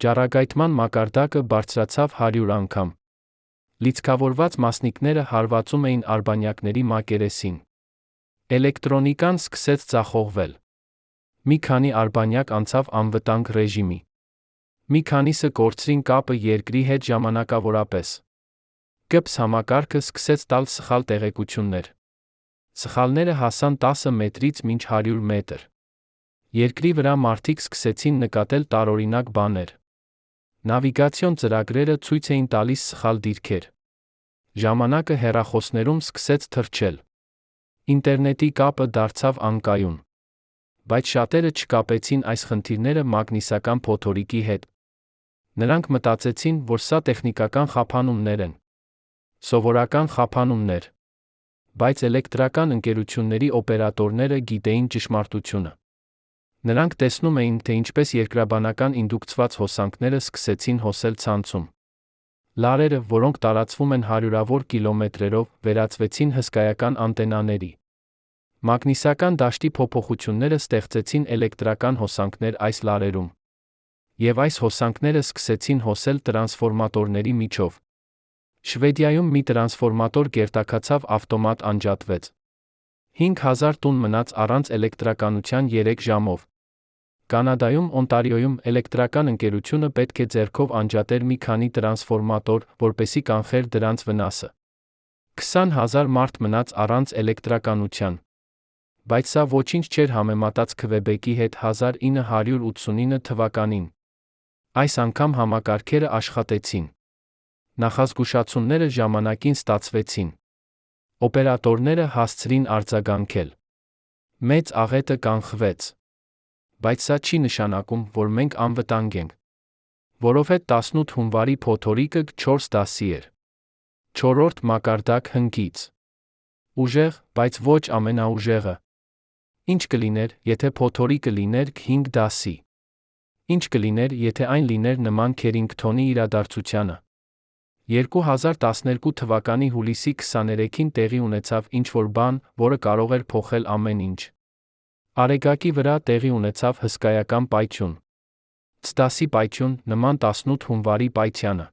Speaker 1: Ճառագայթման մակարդակը բարձրացավ 100 անգամ։ Լիցքավորված մասնիկները հարվածում էին արբանյակների մակերեսին։ Էլեկտրոնիկան սկսեց ձախողվել։ Մի քանի արբանյակ անցավ անվտանգ ռեժիմի։ Մի քանիսը կորցրին կապը երկրի հետ ժամանակավորապես։ GPS համակարգը սկսեց տալ սխալ տեղեկություններ։ Սխալները հասան 10 մետրից մինչ 100 մետր։ Երկրի վրա մարդիկ սկսեցին նկատել տարօրինակ բաներ։ Նավիգացիոն ծրագրերը ցույց էին տալիս սխալ դիրքեր։ Ժամանակը հեռախոսներում սկսեց թռչել։ Ինտերնետի կապը դարձավ անկայուն։ Բայց շատերը չկապեցին այս խնդիրները մագնիսական փոթորիկի հետ։ Նրանք մտածեցին, որ սա տեխնիկական խափանումներ են։ Սովորական խափանումներ։ Բայց էլեկտրական ընկերությունների օպերատորները գիտեին ճշմարտությունը։ Նրանք տեսնում էին, թե ինչպես երկրաբանական ինդուկցված հոսանքները սկսեցին հոսել ցանցում։ Լարերը, որոնք տարածվում են հարյուրավոր կիլոմետրերով, վերածվեցին հսկայական անտենաների։ Մագնիսական դաշտի փոփոխությունները ստեղծեցին էլեկտրական հոսանքներ այս լարերում։ Եվ այս հոսանքները սկսեցին հոսել տրանսֆորմատորների միջով։ Շվեդիայում մի տրանսֆորմատոր գերտաքացավ ավտոմատ անջատվեց։ 5000 տուն մնաց առանց էլեկտրականության 3 ժամով։ Կանադայում, Օնտարիոյում էլեկտրական ընկերությունը պետք է ձեռքով անջատեր մի քանի տրանսֆորմատոր, որպեսզի կանխեր դրանց վնասը։ 20,000 մարդ մնաց առանց էլեկտրականության։ Բայց սա ոչինչ չէր համեմատած Քվեբեկի հետ 1989 թվականին։ Այս անգամ համակարգերը աշխատեցին։ Նախազգուշացումները ժամանակին ստացվեցին։ Օպերատորները հասցրին արձագանքել։ Մեծ աղետը կանխվեց։ Բայց սա չի նշանակում, որ մենք անվտանգ ենք։ Որովհետև 18 հունվարի փոթորիկը 4 դասի էր։ 4-րդ մակարդակ հնգից։ Ուժեղ, բայց ոչ ամենաուժեղը։ Ինչ կլիներ, եթե փոթորիկը լիներ 5 դասի։ Ինչ կլիներ, եթե այն լիներ նման Քերինգթոնի իրադարձությանը։ 2012 թվականի հուլիսի 23-ին տեղի ունեցավ ինչ-որ բան, որը կարող էր փոխել ամեն ինչ։ Արեգակի վրա տեղի ունեցավ հսկայական պայթյուն։ Ց-դասի պայթյուն, նման 18 հունվարի պայթյանը։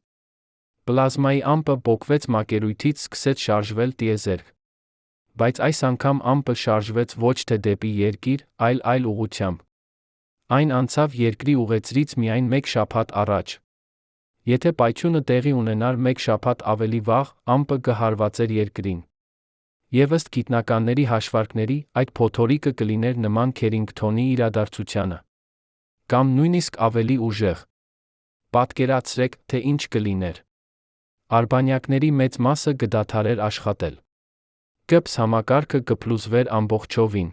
Speaker 1: Պլազմայի ամպը պոկվեց մակերույթից, սկսեց շարժվել տիեզերք։ Բայց այս անգամ ամպը շարժվեց ոչ թե դեպի երկիր, այլ ուղղությամբ։ Այն անցավ երկրի ուղեծրից միայն 1 շաբաթ առաջ։ Եթե պայթյունը տեղի ունենար 1 շաբաթ ավելի վաղ, ամպը կհարվածեր երկրին։ Եվ ըստ գիտնականների հաշվարկների, այդ փոթորիկը կլիներ նման Քերինգթոնի իրադարձությանը։ Կամ նույնիսկ ավելի ուժեղ։ Պատկերացրեք, թե ինչ կլիներ։ Արբանյակների մեծ մասը կդադարեր աշխատել։ GPS համակարգը կփլուզվեր ամբողջովին։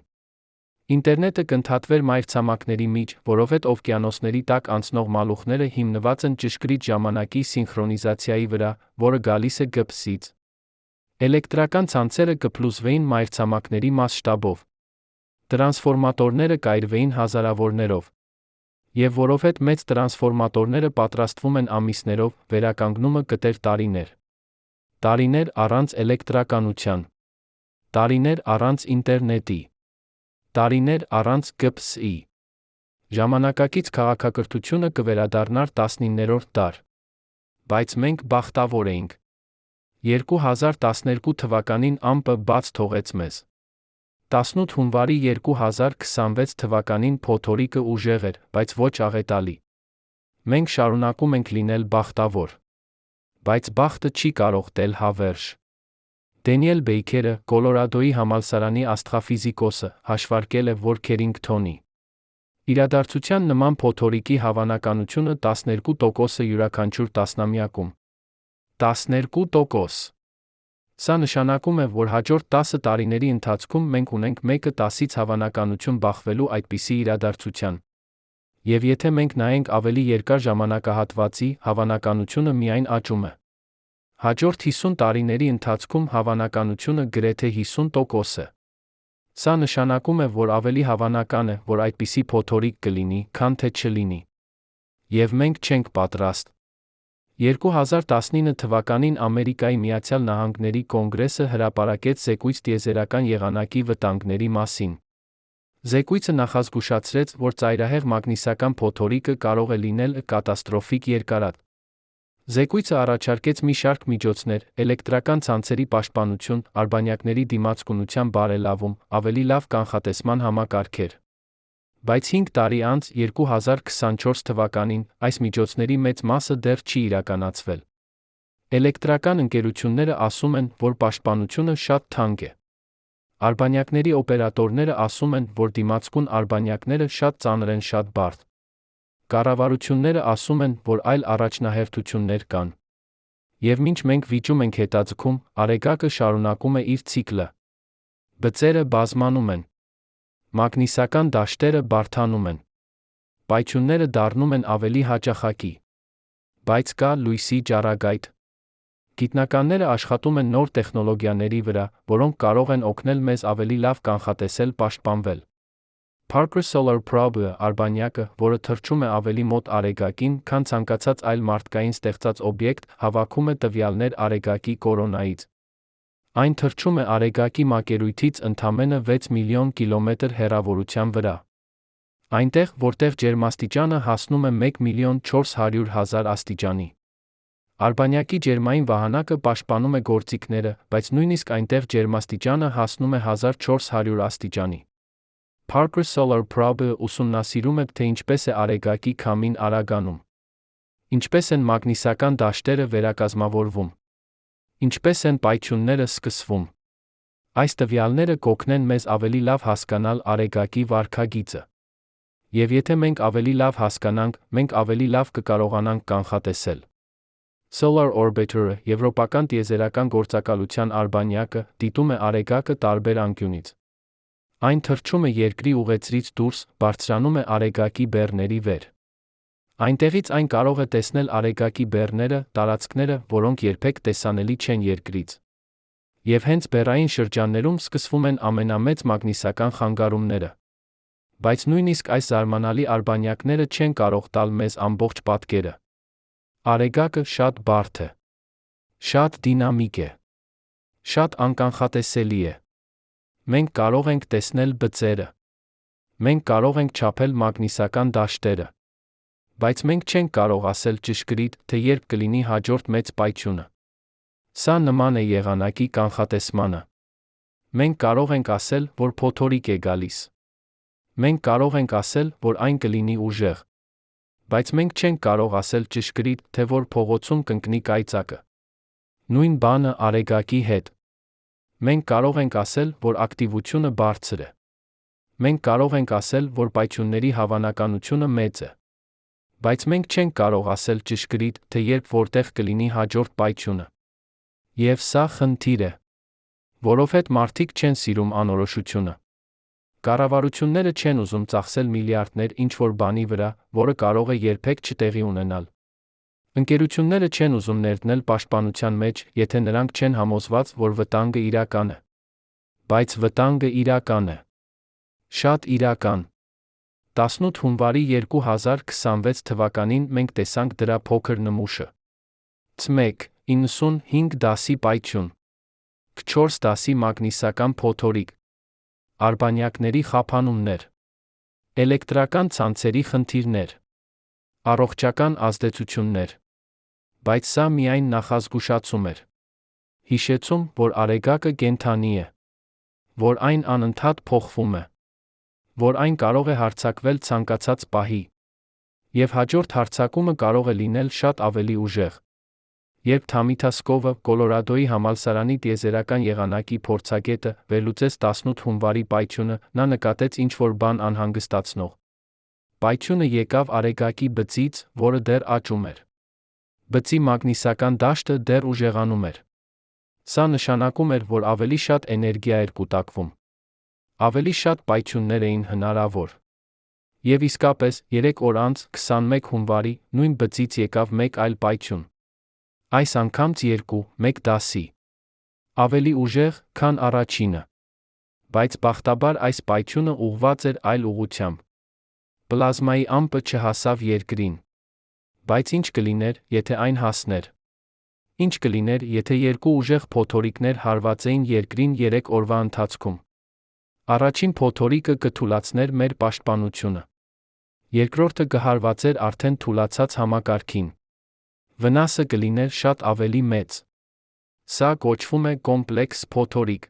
Speaker 1: Ինտերնետը կընդհատվեր մայրցամաքների միջ, որովհետև օվկիանոսների տակ անցնող մալուխները հիմնված են ճշգրիտ ժամանակի սինխրոնիզացիայի վրա, որը գալիս է GPS-ից։ Էլեկտրական ցանցերը կփլուզվեին մայրցամաքների մասշտաբով։ Տրանսֆորմատորները կայրվեին հազարավորներով։ Եվ որովհետև մեծ տրանսֆորմատորները պատրաստվում են ամիսներով, վերականգնումը կտեր տարիներ։ Տարիներ առանց էլեկտրականության։ Տարիներ առանց ինտերնետի։ Տարիներ առանց GPS-ի։ Ժամանակակից քաղաքակրթությունը կվերադառնար 19-րդ դար։ Բայց մենք բախտավոր էինք։ 2012 թվականին ամպը բաց թողեց մեզ։ 18 հունվարի 2026 թվականին փոթորիկը ուժեղ էր, բայց ոչ աղետալի։ Մենք շարունակում ենք լինել բախտավոր։ Բայց բախտը չի կարող տել հավերժ։ Դենիել Բեյքերը, Կոլորադոյի համալսարանի աստղաֆիզիկոսը, հաշվարկել է, որ Քերինգթոնի իրադարձության նման փոթորիկի հավանականությունը 12% յուրաքանչյուր տասնամյակում։ 12%։ Սա նշանակում է, որ հաջորդ 10 տարիների ընթացքում մենք ունենք 1/10-ից հավանականություն բախվելու այդպիսի իրադարձության։ Եվ եթե մենք նայենք ավելի երկար ժամանակահատվածի, հավանականությունը միայն աճում է։ Հաջորդ 50 տարիների ընթացքում հավանականությունը գրեթե 50% է։ Սա նշանակում է, որ ավելի հավանական է, որ այդպիսի փոթորիկ կլինի, քան թե չլինի։ Եվ մենք չենք պատրաստ։ 2019 թվականին Ամերիկայի Միացյալ Նահանգների Կոնգրեսը հրապարակեց զեկույց տիեզերական եղանակի վտանգների մասին։ Զեկույցը նախազգուշացրեց, որ ծայրահեղ մագնիսական փոթորիկը կարող է լինել կատաստրոֆիկ երկարատ։ Զեկույցը առաջարկեց մի շարք միջոցներ՝ էլեկտրական ցանցերի պաշտպանություն, արբանյակների դիմացկունության բարելավում, ավելի լավ կանխատեսման համակարգեր։ Բայց 5 տարի անց, 2024 թվականին, այս միջոցների մեծ մասը դեռ չի իրականացվել։ Էլեկտրական ընկերությունները ասում են, որ պաշտպանությունը շատ թանկ է։ Արբանյակների օպերատորները ասում են, որ դիմացկուն արբանյակները շատ ծանր են, շատ բարդ։ Կառավարությունները ասում են, որ այլ առաջնահերթություններ կան։ Եվ մինչ մենք վիճում ենք հետաձգում, Արեգակը շարունակում է իր ցիկլը։ Բծերը բազմանում են։ Մագնիսական դաշտերը բարդանում են։ Պայթյունները դառնում են ավելի հաճախակի։ Բայց կա լույսի ճառագայթ։ Գիտնականները աշխատում են նոր տեխնոլոգիաների վրա, որոնք կարող են օգնել մեզ ավելի լավ կանխատեսել, պաշտպանվել։ Parker Solar Probe արբանյակը, որը թռչում է ավելի մոտ Արեգակին, քան ցանկացած այլ մարդկային ստեղծած օբյեկտ, հավաքում է տվյալներ Արեգակի կորոնայից։ Այն թռչում է Արեգակի մակերույթից ընդամենը 6 միլիոն կիլոմետր հեռավորության վրա։ Այնտեղ, որտեղ ջերմաստիճանը հասնում է 1.4 միլիոն աստիճանի։ Արբանյակի ջերմային վահանակը պաշտպանում է գործիքները, բայց նույնիսկ այնտեղ ջերմաստիճանը հասնում է 1400 աստիճանի։ Parker Solar Probe-ը ուսումնասիրում է, թե ինչպես է Արեգակի քամին արագանում։ Ինչպես են մագնիսական դաշտերը վերակազմավորվում։ Ինչպես են պայթյունները սկսվում։ Այս տվյալները կօգնեն մեզ ավելի լավ հասկանալ Արեգակի վարքագիծը։ Եվ եթե մենք ավելի լավ հասկանանք, մենք ավելի լավ կկարողանանք կանխատեսել։ Solar Orbiter-ը, եվրոպական տիեզերական գործակալության արբանյակը, դիտում է Արեգակը տարբեր անկյունից։ Այն թռչում է Երկրի ուղեծրից դուրս, բարձրանում է Արեգակի բեռների վեր։ Այնտեղից այն կարող է տեսնել Արեգակի բեռները, տարածքները, որոնք երբեք տեսանելի չեն Երկրից։ Եվ հենց բեռային շրջաններում սկսվում են ամենամեծ մագնիսական խանգարումները։ Բայց նույնիսկ այս զարմանալի արբանյակները չեն կարող տալ մեզ ամբողջ պատկերը։ Արեգակը շատ բարդ է։ Շատ դինամիկ է։ Շատ անկանխատեսելի է։ Մենք կարող ենք տեսնել բծերը։ Մենք կարող ենք չափել մագնիսական դաշտերը։ Բայց մենք չենք կարող ասել ճշգրիտ, թե երբ կլինի հաջորդ մեծ պայթյունը։ Սա նման է եղանակի կանխատեսմանը։ Մենք կարող ենք ասել, որ փոթորիկ է գալիս։ Մենք կարող ենք ասել, որ այն կլինի ուժեղ։ Բայց մենք չենք կարող ասել ճշգրիտ, թե որ փողոցում կընկնի կայծակը։ Նույն բանը Արեգակի հետ։ Մենք կարող ենք ասել, որ ակտիվությունը բարձր է։ Մենք կարող ենք ասել, որ պայթյունների հավանականությունը մեծ է։ Բայց մենք չենք կարող ասել ճշգրիտ, թե երբ որտեղ կլինի հաջորդ պայթյունը։ Եվ սա խնդիր է։ Որովհետև մարդիկ չեն սիրում անորոշությունը։ Կառավարությունները չեն ուզում ծախսել միլիարդներ ինչ-որ բանի վրա, որը կարող է երբեք չտեղի ունենալ։ Ընկերությունները չեն ուզում ներդնել պաշտպանության մեջ, եթե նրանք չեն համոզված, որ վտանգը իրական է։ Բայց վտանգը իրական է։ Շատ իրական։ 18 հունվարի 2026 թվականին մենք տեսանք դրա փոքր նմուշը։ C1 95 դասի պայթյուն։ K4 դասի մագնիսական փոթորիկ։ Արբանյակների խափանումներ։ Էլեկտրական ցանցերի խնդիրներ։ Առողջական ազդեցություններ։ Բայց սա միայն նախազգուշացում էր։ Հիշեցում, որ Արեգակը կենդանի է։ Որ այն անընդհատ փոխվում է։ Որ այն կարող է հարձակվել ցանկացած պահի։ Եվ հաջորդ հարձակումը կարող է լինել շատ ավելի ուժեղ։ Երբ Թամիթասկովը, Կոլորադոյի համալսարանի տիեզերական եղանակի փորձագետը, վերլուծեց 18 հունվարի պայթյունը, նա նկատեց ինչ-որ բան անհանգստացնող։ Պայթյունը եկավ Արեգակի բծից, որը դեռ աճում էր։ Բծի մագնիսական դաշտը դեռ ուժեղանում էր։ Սա նշանակում էր, որ ավելի շատ էներգիա էր կուտակվում։ Ավելի շատ պայթյուններ էին հնարավոր։ Եվ իսկապես, 3 օր անց, 21 հունվարի, նույն բծից եկավ մեկ այլ պայթյուն։ Այս անգամ C2, 1 դասի։ Ավելի ուժեղ, քան առաջինը։ Բայց բախտաբար այս պայթյունը ուղղված էր այլ ուղղությամբ։ Պլազմայի ամպը չհասավ Երկրին։ Բայց ինչ կլիներ, եթե այն հասներ։ Ինչ կլիներ, եթե երկու ուժեղ փոթորիկներ հարվածեին երկրին 3 օրվա ընթացքում։ Առաջին փոթորիկը կթուլացներ մեր պաշտպանությունը։ Երկրորդը կհարվածեր արդեն թուլացած համակարգին։ Վնասը կլիներ շատ ավելի մեծ։ Սա կոչվում է կոմպլեքս փոթորիկ։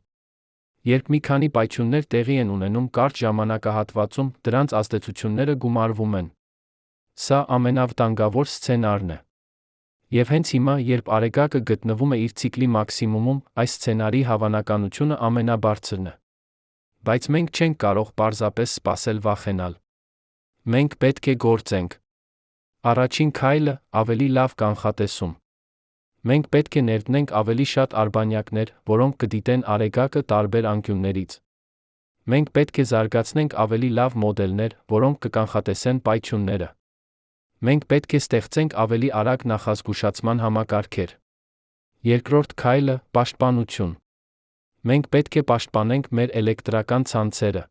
Speaker 1: Երբ մի քանի պայթյուններ տեղի են ունենում կարճ ժամանակահատվածում, դրանց ազդեցությունները գումարվում են։ Սա ամենավտանգավոր սցենարն է։ Եվ հենց հիմա, երբ Արեգակը գտնվում է իր ցիկլի մաքսիմումում, այս սցենարի հավանականությունը ամենաբարձրն է։ Բայց մենք չենք կարող պարզապես սպասել վախենալ։ Մենք պետք է գործենք։ Առաջին քայլը՝ ավելի լավ կանխատեսում։ Մենք պետք է ներդնենք ավելի շատ արբանյակներ, որոնք կդիտեն Արեգակը տարբեր անկյուններից։ Մենք պետք է զարգացնենք ավելի լավ մոդելներ, որոնք կկանխատեսեն պայթյունները։ Մենք պետք է ստեղծենք ավելի արագ նախազգուշացման համակարգեր։ Երկրորդ քայլը՝ պաշտպանություն։ Մենք պետք է պաշտպանենք մեր էլեկտրական ցանցերը։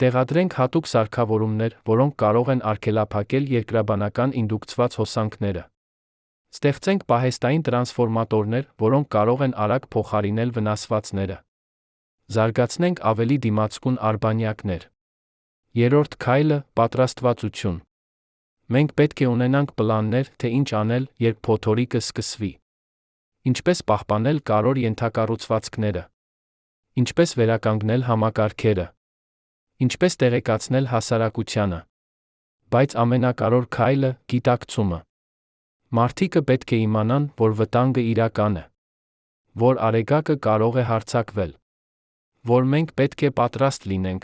Speaker 1: Տեղադրենք հատուկ սարքավորումներ, որոնք կարող են արգելափակել երկրաբանական ինդուկցված հոսանքները։ Ստեղծենք պահեստային տրանսֆորմատորներ, որոնք կարող են արագ փոխարինել վնասվածները։ Զարգացնենք ավելի դիմացկուն արբանյակներ։ Երրորդ քայլը՝ պատրաստվածություն։ Մենք պետք է ունենանք պլաններ, թե ինչ անել, երբ փոթորիկը սկսվի։ Ինչպես պահպանել կարևոր ենթակառուցվածքները։ Ինչպես վերականգնել համակարգերը։ Ինչպես տեղեկացնել հասարակությանը։ Բայց ամենակարևոր քայլը՝ գիտակցումը։ Մարդիկը պետք է իմանան, որ վտանգը իրական է։ Որ Արեգակը կարող է հարձակվել։ Որ մենք պետք է պատրաստ լինենք։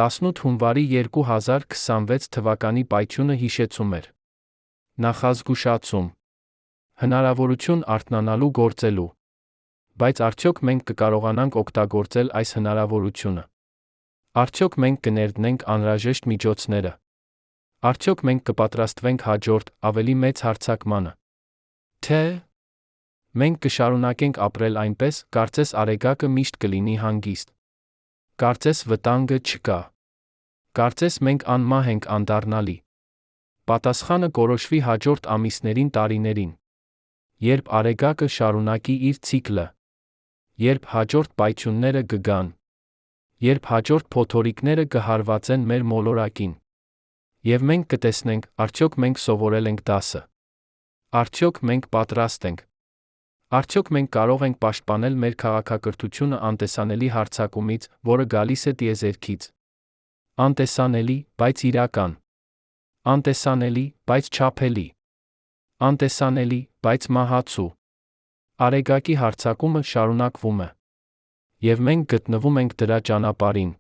Speaker 1: 18 հունվարի 2026 թվականի պայթյունը հիշեցում էր։ Նախազգուշացում։ Հնարավորություն արթնանալու գործելու։ Բայց արդյոք մենք կկարողանանք օգտագործել այս հնարավորությունը։ Արդյոք մենք կներդնենք անհրաժեշտ միջոցները։ Արդյոք մենք կպատրաստվենք հաջորդ, ավելի մեծ հարձակմանը։ Թե մենք կշարունակենք ապրել այնպես, կարծես Արեգակը միշտ կլինի հանգիստ։ Կարծես վտանգը չկա։ Կարծես մենք անմահ ենք անդառնալի։ Պատասխանը կորոշվի հաջորդ ամիսներին, տարիներին։ Երբ Արեգակը շարունակի իր ցիկլը։ Երբ հաջորդ պայթյունները կգան։ Երբ հաջորդ փոթորիկները կհարվածեն մեր մոլորակին։ Եվ մենք կտեսնենք, արդյոք մենք սովորել ենք դասը։ Արդյոք մենք պատրաստ ենք։ Արդյոք մենք կարող ենք պաշտպանել մեր քաղաքակրթությունը անտեսանելի հարձակումից, որը գալիս է տիեզերքից։ Անտեսանելի, բայց իրական։ Անտեսանելի, բայց չափելի։ Անտեսանելի, բայց մահացու։ Արեգակի հարձակումը շարունակվում է։ Եվ մենք գտնվում ենք դրա ճանապարհին։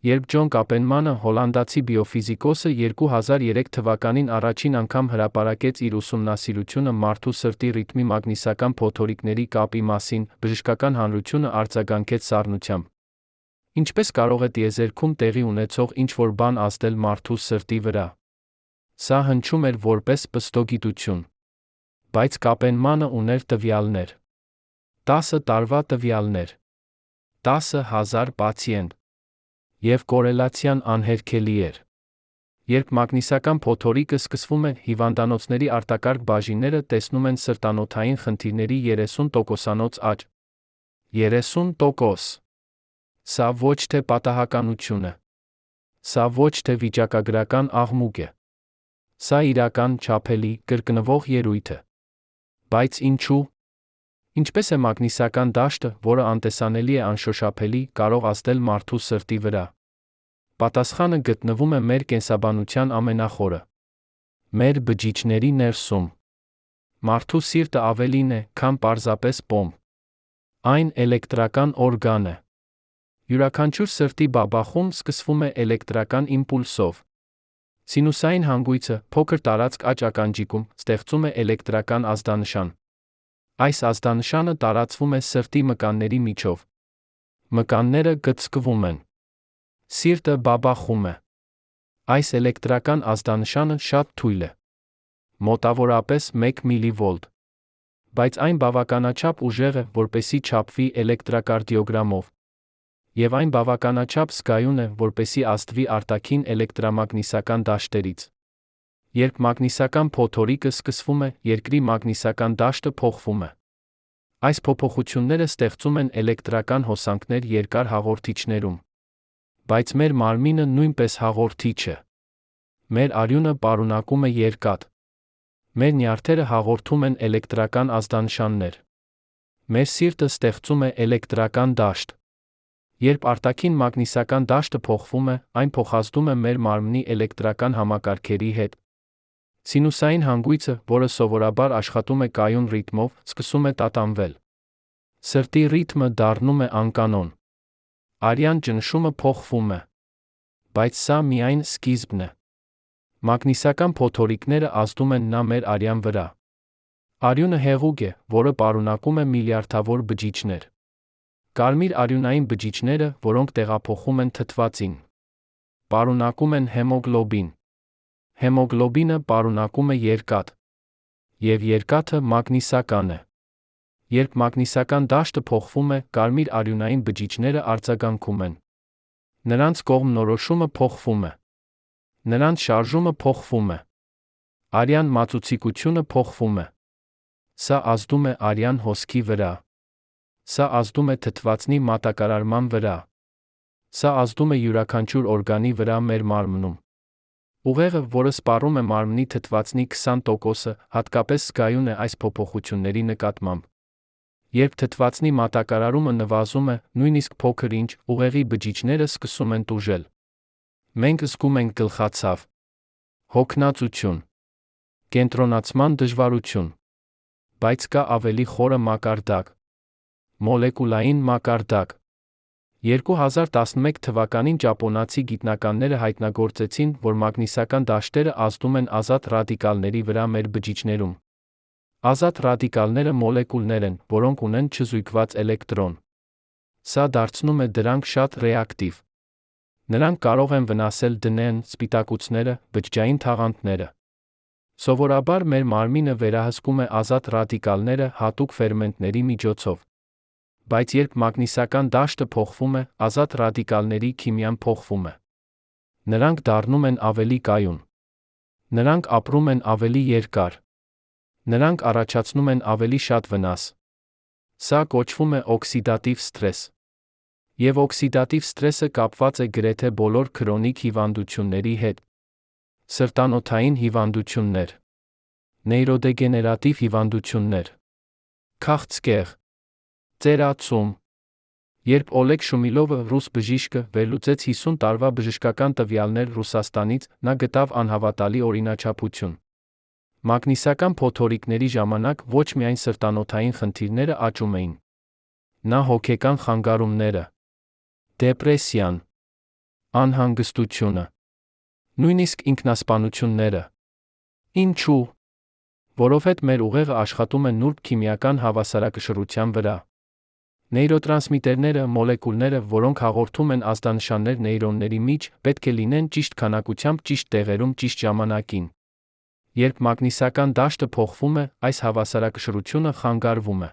Speaker 1: Երբ Ջոն Կապենմանը, հոլանդացի բիոֆիզիկոսը 2003 թվականին առաջին անգամ հրապարակեց իր ուսումնասիրությունը մարդու սրտի ռիթմի մագնիսական փոթորիկների կապի մասին, բժշկական հանրությունը արձագանքեց սառնությամբ։ Ինչպես կարող է տիեզերքում տեղի ունեցող ինչ-որ բան ազդել մարդու սրտի վրա։ Սա հնչում էր որպես պստոգիտություն։ Բայց Կապենմանը ուներ տվյալներ։ 10 տարվա տվյալներ։ 10,000 պացիենտ։ Եվ կորելացիան անհերքելի էր։ Երբ մագնիսական փոթորիկը սկսվում է, հիվանդանոցների արտակարգ բաժինները տեսնում են սրտանոթային խնդիրների 30%-անոց աճ։ 30%։ Սա ոչ թե պատահականություն է։ Սա ոչ թե վիճակագրական աղմուկ է։ Սա իրական, չափելի, կրկնվող երևույթ է։ Բայց ինչու՞։ Ինչպես է մագնիսական դաշտը, որը անտեսանելի է անշոշափելի, կարող ազդել մարդու սրտի վրա։ Պատասխանը գտնվում է մեր կենսաբանության ամենախորը։ Մեր բջիջների ներսում։ Մարդու սիրտը ավելին է, քան պարզապես պոմպ։ Այն էլեկտրական օրգան է։ Յուրաքանչյուր սրտի բաբախում սկսվում է էլեկտրական իմպուլսով։ Սինուսային հանգույցը, փոքր տարածք աջ ականջիկում, ստեղծում է էլեկտրական ազդանշան։ Այս ազդանշանը տարածվում է սրտի մկանների միջով։ Մկանները գծկվում են։ Սիրտը բաբախում է։ Այս էլեկտրական ազդանշանը շատ թույլ է։ Մոտավորապես 1 միլիվոլտ։ Բայց այն բավականաչափ ուժեղ է, որպեսզի չափվի էլեկտրակարդիոգրամով։ Եվ այն բավականաչափ զգայուն է, որպեսզի ազդվի արտաքին էլեկտրամագնիսական դաշտերից։ Երբ մագնիսական փոթորիկը սկսվում է, երկրի մագնիսական դաշտը փոխվում է։ Այս փոփոխությունները ստեղծում են էլեկտրական հոսանքներ երկար հաղորդիչներում։ Բայց մեր մարմինը նույնպես հաղորդիչ է։ Մեր արյունը պարունակում է երկաթ։ Մեր նյարդերը հաղորդում են էլեկտրական ազդանշաններ։ Մեր սիրտը ստեղծում է էլեկտրական դաշտ։ Երբ արտաքին մագնիսական դաշտը փոխվում է, այն փոխազդում է մեր մարմնի էլեկտրական համակարգերի հետ։ Սինուսային հանգույցը, որը սովորաբար աշխատում է կայուն ռիթմով, սկսում է տատանվել։ Սրտի ռիթմը դառնում է անկանոն։ Արյան ճնշումը փոխվում է։ Բայց սա միայն սկիզբն է։ Մագնիսական փոթորիկները ազդում են նաև մեր արյան վրա։ Արյունը հեղուկ է, որը պարունակում է միլիարդավոր բջիջներ։ Կարմիր արյունային բջիջները, որոնք տեղափոխում են թթվածին, պարունակում են հեմոգլոբին։ Հեմոգլոբինը պարունակում է երկաթ։ Եվ երկաթը մագնիսական է։ Երբ մագնիսական դաշտը փոխվում է, կարմիր արյունային բջիջները արձագանքում են։ Նրանց կողմնորոշումը փոխվում է։ Նրանց շարժումը փոխվում է։ Արյան մածուցիկությունը փոխվում է։ Սա ազդում է արյան հոսքի վրա։ Սա ազդում է թթվածնի մատակարարման վրա։ Սա ազդում է յուրաքանչյուր օրգանի վրա մեր մարմնում։ Ուղեղը, որը սպառում է մարմնի թթվածնի 20%-ը, հատկապես զգայուն է այս փոփոխությունների նկատմամբ։ Երբ թթվածնի մատակարարումը նվազում է, նույնիսկ փոքր ինչ, ուղեղի բջիջները սկսում են տուժել։ Մենք զգում ենք գլխացավ, հոգնածություն, կենտրոնացման դժվարություն։ Բայց կա ավելի խորը մակարդակ՝ մոլեկուլային մակարդակ։ 2011 թվականին ճապոնացի գիտնականները հայտնագործեցին, որ մագնիսական դաշտերը ազդում են ազատ ռադիկալների վրա մեր բջիջներում։ Ազատ ռադիկալները մոլեկուլներ են, որոնք ունեն չզույգված էլեկտրոն։ Սա դարձնում է դրանք շատ ռեակտիվ։ Նրանք կարող են վնասել ԴՆԷ-ն, սպիտակուցները, բջջային թաղանթները։ Սովորաբար մեր մարմինը վերահսկում է ազատ ռադիկալները հատուկ ֆերմենտների միջոցով։ Բայց երբ մագնիսական դաշտը փոխվում է, ազատ ռադիկալների քիմիան փոխվում է։ Նրանք դառնում են ավելի կայուն։ Նրանք ապրում են ավելի երկար։ Նրանք առաջացնում են ավելի շատ վնաս։ Սա կոչվում է օքսիդատիվ սթրես։ Եվ օքսիդատիվ սթրեսը կապված է գրեթե բոլոր քրոնիկ հիվանդությունների հետ։ Սրտանոթային հիվանդություններ, նեյրոդեգեներատիվ հիվանդություններ, քաղցկեղ, ծերացում։ Երբ Օլեգ Շումիլովը, ռուս բժիշկը, վերլուծեց 50 տարվա բժշկական տվյալներ Ռուսաստանից, նա գտավ անհավատալի օրինաչափություն։ Մագնիսական փոթորիկների ժամանակ ոչ միայն սրտանոթային խնդիրները աճում էին։ Նա հոգեկան խանգարումները, դեպրեսիան, անհանգստությունը, նույնիսկ ինքնասպանությունները։ Ինչու՞։ Որովհետև մեր ուղեղը աշխատում է նուրբ քիմիական հավասարակշռության վրա։ Նեյրոտրանսմիտերները, մոլեկուլները, որոնք հաղորդում են ազդանշաններ նեյրոնների մեջ, պետք է լինեն ճիշտ քանակությամբ ճիշտ տեղերում ճիշտ ժամանակին։ Երբ մագնիսական դաշտը փոխվում է, այս հավասարակշռությունը խանգարվում է։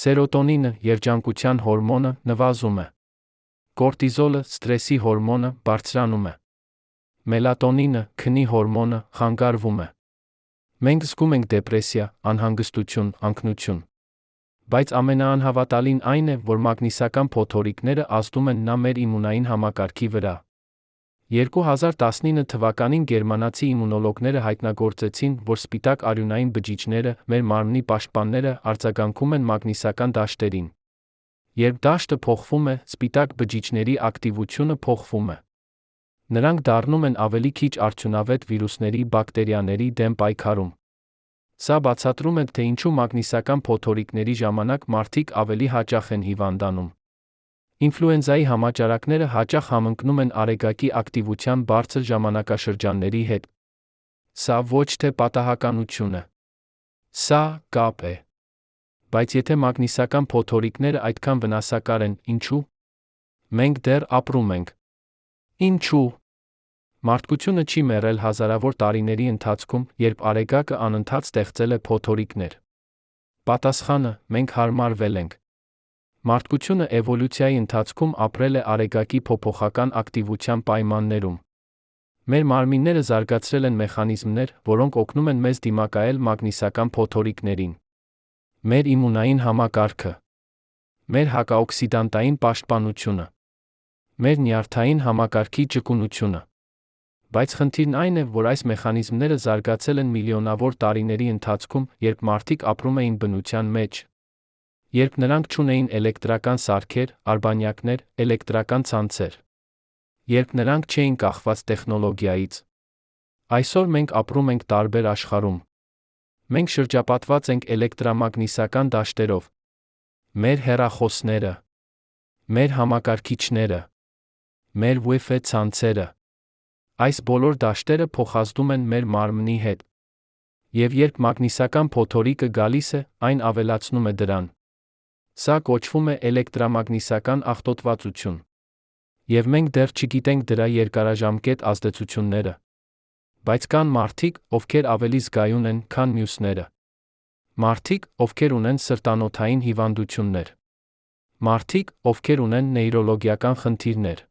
Speaker 1: Սերոտոնինը, երջանկության հորմոնը, նվազում է։ Կորտիզոլը, սթրեսի հորմոնը, բարձրանում է։ Մելատոնինը, քնի հորմոնը, խանգարվում է։ Մենք զգում ենք դեպրեսիա, անհանգստություն, անքնություն։ Բայց ամենաանհավատալին այն է, որ մագնիսական փոթորիկները ազդում են նաև մեր իմունային համակարգի վրա։ 2019 թվականին գերմանացի իմունոլոգները հայտնագործեցին, որ սպիտակ արյունային բջիջները, մեր մարմնի պաշտպանները, արձագանքում են մագնիսական դաշտերին։ Երբ դաշտը փոխվում է, սպիտակ բջիջների ակտիվությունը փոխվում է։ Նրանք դառնում են ավելի քիչ արդյունավետ վիրուսների, բակտերիաների դեմ պայքարում։ Սա բացատրում է, թե ինչու մագնիսական փոթորիկների ժամանակ մարդիկ ավելի հաճախ են հիվանդանում։ Ինֆլուենզայի համաճարակները հաճախ համընկնում են արեգակի ակտիվության բարձր ժամանակաշրջանների հետ։ Սա ոչ թե պատահականություն է։ Սա կապ է։ Բայց եթե մագնիսական փոթորիկները այդքան վնասակար են, ինչու՞։ Մենք դեռ ապրում ենք։ Ինչու՞։ Մարդկությունը չի մեռել հազարավոր տարիների ընթացքում, երբ արեգակը անընդհատ ստեղծել է փոթորիկներ։ Պատասխանը՝ մենք հարմարվել ենք։ Մարդկությունը էվոլյուցիայի ընթացքում ապրել է արեգակի փոփոխական ակտիվության պայմաններում։ Մեր մարմինները զարգացրել են մեխանիզմներ, որոնք օգնում են մեզ դիմակայել մագնիսական փոթորիկներին։ Մեր իմունային համակարգը, մեր հակաօքսիդանտային պաշտպանությունը, մեր նյարդային համակարգի ճկունությունը։ Բայց խնդիրն այն է, որ այս մեխանիզմները զարգացել են միլիոնավոր տարիների ընթացքում, երբ մարդիկ ապրում էին բնության մեջ։ Երբ նրանք չունեին էլեկտրական սարքեր, արբանյակներ, էլեկտրական ցանցեր։ Երբ նրանք չէին կախված տեխնոլոգիայից։ Այսօր մենք ապրում ենք տարբեր աշխարհում։ Մենք շրջապատված ենք էլեկտրամագնիսական դաշտերով։ Մեր հեռախոսները, մեր համակարգիչները, մեր Wi-Fi ցանցերը։ Այս բոլոր դաշտերը փոխազդում են մեր մարմնի հետ։ Եվ երբ մագնիսական փոթորիկը գալիս է, այն ավելացնում է դրան։ Սա կոչվում է էլեկտրամագնիսական աղտոտվածություն։ Եվ մենք դեռ չգիտենք դրա երկարաժամկետ ազդեցությունները։ Բայց կան մարդիկ, ովքեր ավելի զգայուն են, քան մյուսները։ Մարդիկ, ովքեր ունեն սրտանոթային հիվանդություններ։ Մարդիկ, ովքեր ունեն նեյրոլոգիական խնդիրներ։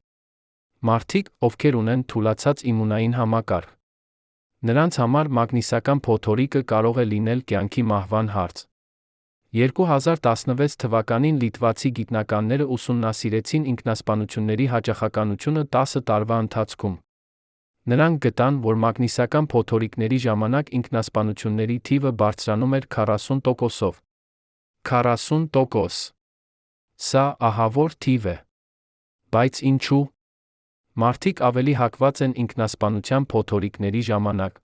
Speaker 1: Մարդիկ, ովքեր ունեն թուլացած իմունային համակարգ։ Նրանց համար մագնիսական փոթորիկը կարող է լինել կյանքի մահվան հարց։ 2016 թվականին լիտվացի գիտնականները ուսումնասիրեցին ինքնասպանությունների հաճախականությունը 10 տարվա ընթացքում։ Նրանք գտան, որ մագնիսական փոթորիկների ժամանակ ինքնասպանությունների թիվը բարձրանում էր 40%-ով։ 40%։ Սա ահավոր թիվ է։ Բայց ինչու՞։ Մարդիկ ավելի հակված են ինքնասպանության փոթորիկների ժամանակ։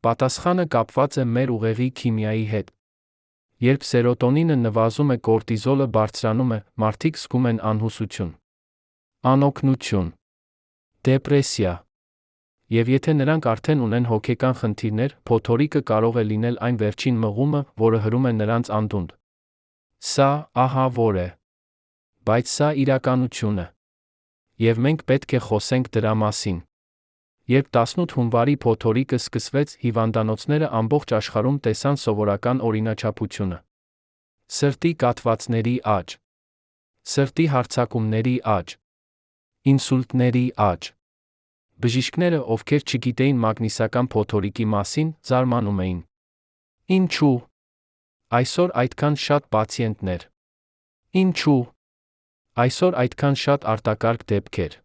Speaker 1: Պատասխանը կապված է մեր ուղեղի քիմիայի հետ։ Երբ սերոտոնինը նվազում է, կորտիզոլը բարձրանում է, մարդիկ զգում են անհուսություն, անօգնություն, դեպրեսիա։ Եվ եթե նրանք արդեն ունեն հոգեկան խնդիրներ, փոթորիկը կարող է լինել այն վերջին մղումը, որը հրում է նրանց անդունդ։ Սա ահավոր է։ Բայց սա իրականություն է։ Եվ մենք պետք է խոսենք դրա մասին։ Երբ 18 հունվարի փոթորիկը սկսվեց, հիվանդանոցները ամբողջ աշխարհում տեսան սովորական օրինաչափությունը։ Սրտի կաթվածների աճ, սրտի հարձակումների աճ, ինսուլտների աճ։ Բժիշկները, ովքեր չգիտեին մագնիսական փոթորիկի մասին, զարմանում էին։ Ինչու՞։ Այսօր այդքան շատ պացիենտներ։ Ինչու՞։ Այսօր այդքան շատ արտակարգ դեպքեր։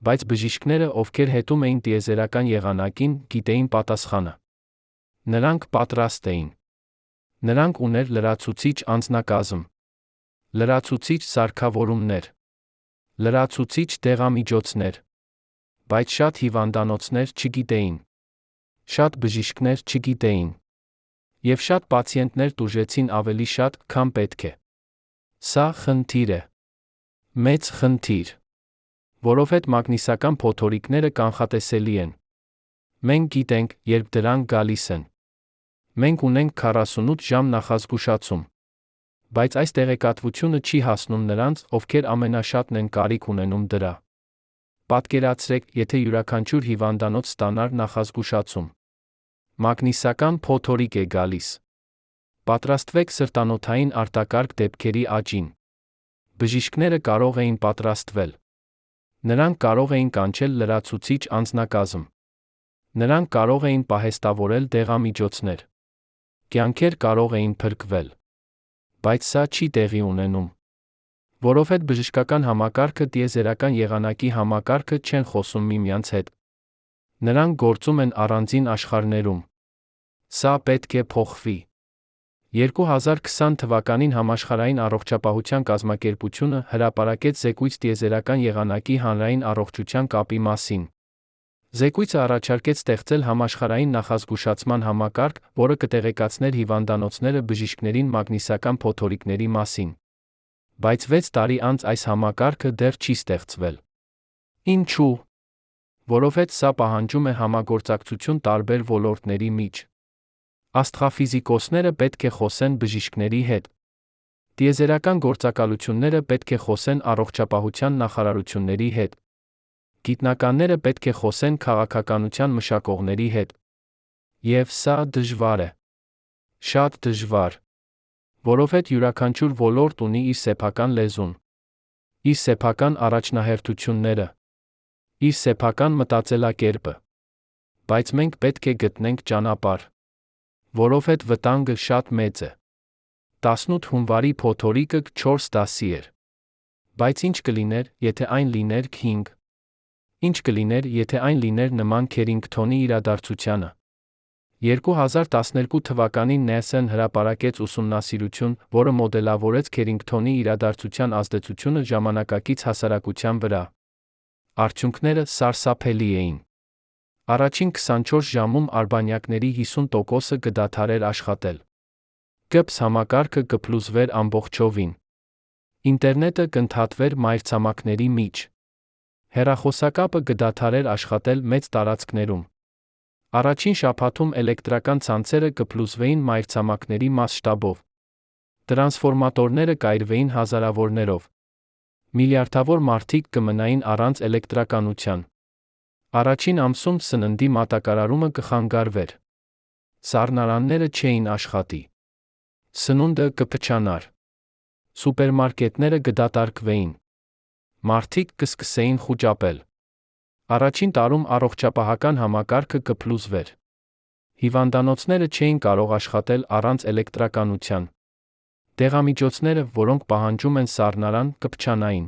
Speaker 1: Բայց բժիշկները, ովքեր հետում էին տիեզերական եղանակին, գիտեին պատասխանը։ Նրանք պատրաստ էին։ Նրանք ուներ լրացուցիչ անձնակազմ, լրացուցիչ սարքավորումներ, լրացուցիչ դեղամիջոցներ։ Բայց շատ հիվանդանոցներ չգիտեին։ Շատ բժիշկներ չգիտեին։ Եվ շատ պացիենտներ տուժեցին ավելի շատ, քան պետք է։ Սա խնդիր է։ Մեծ խնդիր։ Որովհետև մագնիսական փոթորիկները կանխատեսելի են։ Մենք գիտենք, երբ դրանք գալիս են։ Մենք ունենք 48 ժամ նախազգուշացում։ Բայց այս տեղեկատվությունը չի հասնում նրանց, ովքեր ամենաշատն են կարիք ունենում դրա։ Պատկերացրեք, եթե յուրաքանչյուր հիվանդանոց ստանար նախազգուշացում։ Մագնիսական փոթորիկ է գալիս։ Պատրաստվեք սրտանոթային արտակարգ դեպքերի աճին։ Բժիշկները կարող էին պատրաստվել։ Նրանք կարող էին կանչել լրացուցիչ անձնակազմ։ Նրանք կարող էին պահեստավորել դեղամիջոցներ։ Կյանքեր կարող էին փրկվել։ Բայց սա չի տեղի ունենում։ Որովհետև բժշկական համակարգը տիեզերական եղանակի համակարգը չեն խոսում միմյանց հետ։ Նրանք գործում են առանձին աշխարհներում։ Սա պետք է փոխվի։ 2020 թվականին Համաշխարհային առողջապահության կազմակերպությունը հրապարակեց զեկույց տիեզերական եղանակի հանրային առողջության կապի մասին։ Զեկույցը առաջարկեց ստեղծել համաշխարհային նախազգուշացման համակարգ, որը կտեղեկացներ հիվանդանոցները բժիշկներին մագնիսական փոթորիկների մասին։ Բայց 6 տարի անց այս համակարգը դեռ չի ստեղծվել։ Ինչու՞։ Որովհետև սա պահանջում է համագործակցություն տարբեր ոլորտների միջ։ Աստղաֆիզիկոսները պետք է խոսեն բժիշկների հետ։ Տիեզերական գործակալությունները պետք է խոսեն առողջապահության նախարարությունների հետ։ Գիտնականները պետք է խոսեն քաղաքականության մշակողների հետ։ Եվ սա դժվար է։ Շատ դժվար։ Որովհետև յուրաքանչյուր ոլորտ ունի իր սեփական լեզուն, իր սեփական առաջնահերթությունները, իր սեփական մտածելակերպը։ Բայց մենք պետք է գտնենք ճանապարհ, որովհետև վտանգը շատ մեծ է։ 18 հունվարի փոթորիկը 4 դասի էր։ Բայց ինչ կլիներ, եթե այն լիներ 5։ Ինչ կլիներ, եթե այն լիներ նման Քերինգթոնի իրադարձությանը։ 2012 թվականին NASA-ն հրապարակեց ուսումնասիրություն, որը մոդելավորեց Քերինգթոնի իրադարձության ազդեցությունը ժամանակակից հասարակության վրա։ Արդյունքները սարսափելի էին։ Առաջին 24 ժամում արբանյակների 50%-ը կդադարեր աշխատել։ ԿՊՍ համակարգը կփլուզվեր ամբողջովին։ Ինտերնետը կընդհատվեր մայրցամաքների միջ։ Հեռախոսակապը կդադարեր աշխատել մեծ տարածքներում։ Առաջին շաբաթում էլեկտրական ցանցերը կփլուզվեին մայրցամաքների մասշտաբով։ Տրանսֆորմատորները կայրվեին հազարավորներով։ Միլիարդավոր մարդիկ կմնային առանց էլեկտրականության։ Առաջին ամսում սննդի մատակարարումը կխանգարվեր։ Սառնարանները չէին աշխատի։ Սնունդը կփչանար։ Սուպերմարկետները կդատարկվեին։ Մարդիկ կսկսեին խուճապել։ Առաջին տարում առողջապահական համակարգը կփլուզվեր։ Հիվանդանոցները չէին կարող աշխատել առանց էլեկտրականության։ Դեղամիջոցները, որոնք պահանջում են սառնարան, կփչանային։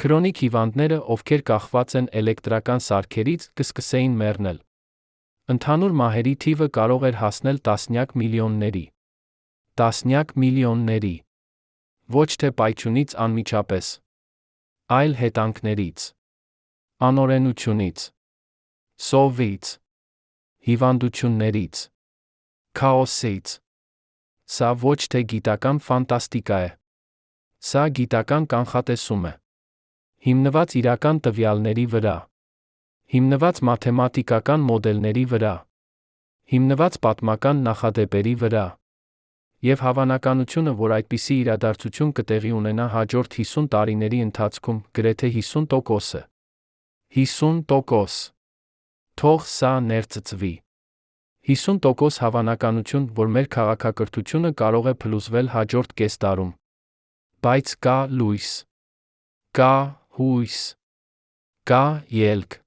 Speaker 1: Քրոնիկ հիվանդները, ովքեր կախված են էլեկտրական սարքերից, կսկսեին մեռնել։ Ընդհանուր մահերի թիվը կարող էր հասնել տասնյակ միլիոնների։ Տասնյակ միլիոնների։ Ոչ թե պայթյունից անմիջապես, այլ հետանքներից, անօրենությունից, սովից, հիվանդություններից, քաոսից։ Սա ոչ թե գիտական ֆանտաստիկա է։ Սա գիտական կանխատեսում է։ Հիմնված իրական տվյալների վրա։ Հիմնված մաթեմատիկական մոդելների վրա։ Հիմնված պատմական նախադեպերի վրա։ Եվ հավանականությունը, որ այդպիսի իրադարձություն կտեղի ունենա հաջորդ 50 տարիների ընթացքում, գրեթե 50%։ 50%։ Թող սա ներծծվի։ 50% հավանականություն, որ մեր քաղաքակրթությունը կարող է փլուզվել հաջորդ կեսդարում։ Բայց կա լույս։ Կա հույս։ Կա ելք։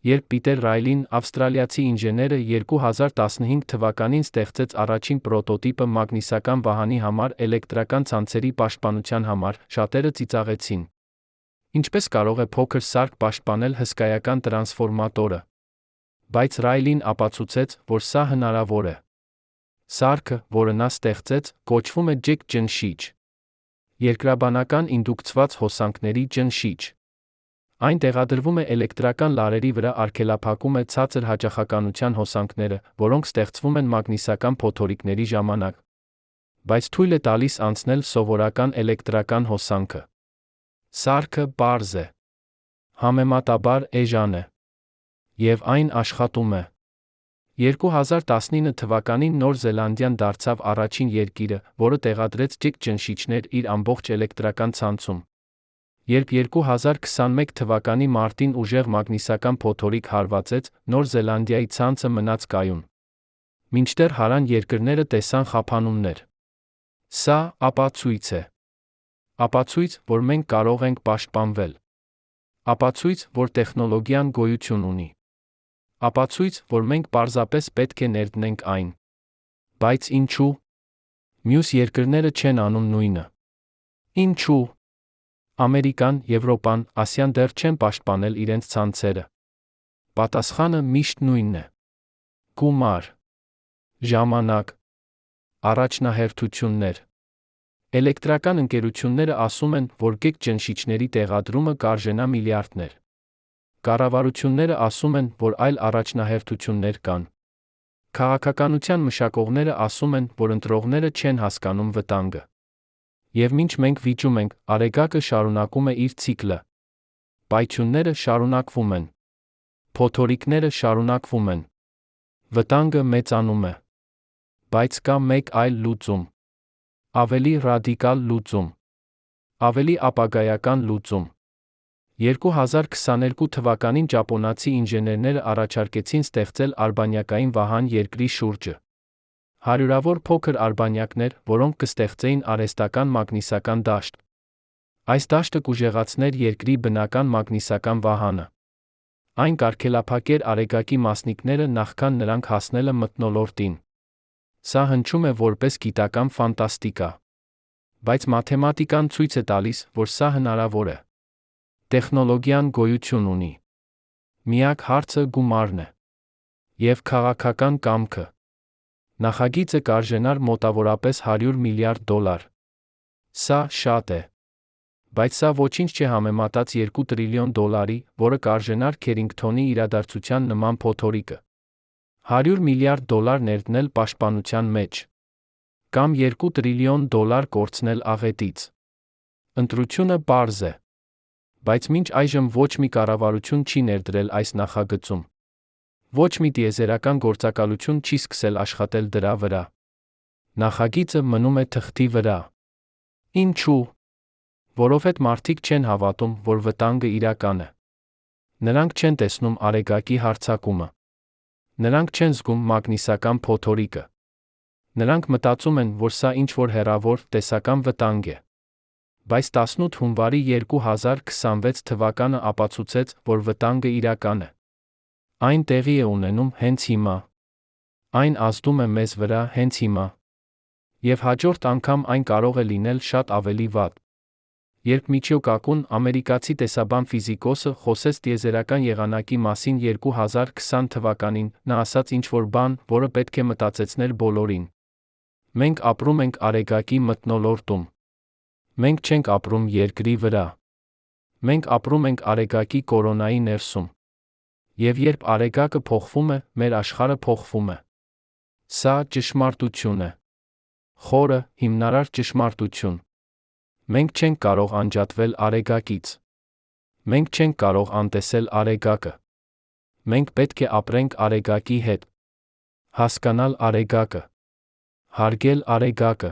Speaker 1: Երբ Պիտեր Ռայլին, ավստրալիացի ինժեները 2015 թվականին ստեղծեց առաջին պրոտոտիպը մագնիսական վահանի համար էլեկտրական ցանցերի պաշտպանության համար, շատերը ծիծաղեցին։ Ինչպես կարող է փոքր սարք պաշտպանել հսկայական տրանսֆորմատորը։ Բայց Ռայլին ապացուցեց, որ սա հնարավոր է։ Սարքը, որը նա ստեղծեց, կոչվում է ջեք ճնշիչ։ Երկրաբանական ինդուկցված հոսանքների ճնշիչ։ Այն տեղադրվում է էլեկտրական լարերի վրա, արգելափակում է ցածր հաճախականության հոսանքները, որոնք ստեղծվում են մագնիսական փոթորիկների ժամանակ, բայց թույլ է տալիս անցնել սովորական էլեկտրական հոսանքը։ Սարքը պարզ է։ Համեմատաբար էժան է։ Եվ այն աշխատում է։ 2019 թվականին Նոր Զելանդիան դարձավ առաջին երկիրը, որը տեղադրեց ջեք ճնշիչներ իր ամբողջ էլեկտրական ցանցում։ Երբ 2021 թվականի մարտին ուժեղ մագնիսական փոթորիկ հարվածեց, Նոր Զելանդիայի ցանցը մնաց կայուն։ Մինչդեռ հարան երկրները տեսան խափանումներ։ Սա ապացույց է։ Ապացույց, որ մենք կարող ենք պաշտպանվել։ Ապացույց, որ տեխնոլոգիան գոյություն ունի։ Ապացույց, որ մենք պարզապես պետք է ներդնենք այն։ Բայց ինչու՞։ Մյուս երկրները չեն անում նույնը։ Ինչու՞։ Ամերիկան, Եվրոպան, Ասիան դեռ չեն պաշտպանել իրենց ցանցերը։ Պատասխանը միշտ նույնն է։ Գումար, ժամանակ, առաջնահերթություններ։ Էլեկտրական ընկերությունները ասում են, որ ջեք ճնշիչների տեղադրումը կարժենա միլիարդներ։ Կառավարությունները ասում են, որ այլ առաջնահերթություններ կան։ Քաղաքականության մշակողները ասում են, որ ընտրողները չեն հասկանում վտանգը։ Եվ մինչ մենք վիճում ենք, Արեգակը շարունակում է իր ցիկլը։ Պայթյունները շարունակվում են։ Փոթորիկները շարունակվում են։ Վտանգը մեծանում է։ Բայց կա մեկ այլ լուծում։ Ավելի ռադիկալ լուծում։ Ավելի ապագայական լուծում։ 2022 թվականին ճապոնացի ինժեներները առաջարկեցին ստեղծել արբանյակային վահան երկրի շուրջը։ Հարյուրավոր փոքր արբանյակներ, որոնք կստեղծեին արհեստական մագնիսական դաշտ։ Այս դաշտը կուժեղացներ երկրի բնական մագնիսական վահանը։ Այն կարգելափակեր Արեգակի մասնիկները նախքան նրանք հասնելը մթնոլորտին։ Սա հնչում է որպես գիտական ֆանտաստիկա։ Բայց մաթեմատիկան ցույց է տալիս, որ սա հնարավոր է։ Տեխնոլոգիան գոյություն ունի։ Միակ հարցը գումարն է։ Եվ քաղաքական կամքը։ Նախագիծը կարժենար մոտավորապես $100 միլիարդ։ Սա շատ է։ Բայց սա ոչինչ չէ համեմատած $2 տրիլիոն, որը կարժենար Քերինգթոնի իրադարձության նման փոթորիկը։ $100 միլիարդ ներդնել պաշտպանության մեջ։ Կամ $2 տրիլիոն կորցնել աղետից։ Ընտրությունը պարզ է։ Բայց մինչ այժմ ոչ մի կառավարություն չի ներդրել այս նախագծում։ Ոչ մի տիեզերական գործակալություն չի սկսել աշխատել դրա վրա։ Նախագիծը մնում է թղթի վրա։ Ինչու՞։ Որովհետև մարդիկ չեն հավատում, որ վտանգը իրական է։ Նրանք չեն տեսնում Արեգակի հարձակումը։ Նրանք չեն զգում մագնիսական փոթորիկը։ Նրանք մտածում են, որ սա ինչ-որ հեռավոր, տեսական վտանգ է։ Բայց 18 հունվարի 2026 թվականը ապացուցեց, որ վտանգը իրական է։ Այն տեղի է ունենում հենց հիմա։ Այն ազդում է մեզ վրա հենց հիմա։ Եվ հաջորդ անգամ այն կարող է լինել շատ ավելի վատ։ Երբ Միչիո Կակուն, ամերիկացի տեսաբան ֆիզիկոսը, խոսեց տիեզերական եղանակի մասին 2020 թվականին, նա ասաց ինչ-որ բան, որը պետք է մտածեցնել բոլորին։ Մենք ապրում ենք Արեգակի մթնոլորտում։ Մենք չենք ապրում երկրի վրա։ Մենք ապրում ենք Արեգակի կորոնայի ներսում։ Եվ երբ Արեգակը փոխվում է, մեր աշխարհը փոխվում է։ Սա ճշմարտություն է։ Խորը, հիմնարար ճշմարտություն։ Մենք չենք կարող անջատվել Արեգակից։ Մենք չենք կարող անտեսել Արեգակը։ Մենք պետք է ապրենք Արեգակի հետ։ Հասկանալ Արեգակը։ Հարգել Արեգակը։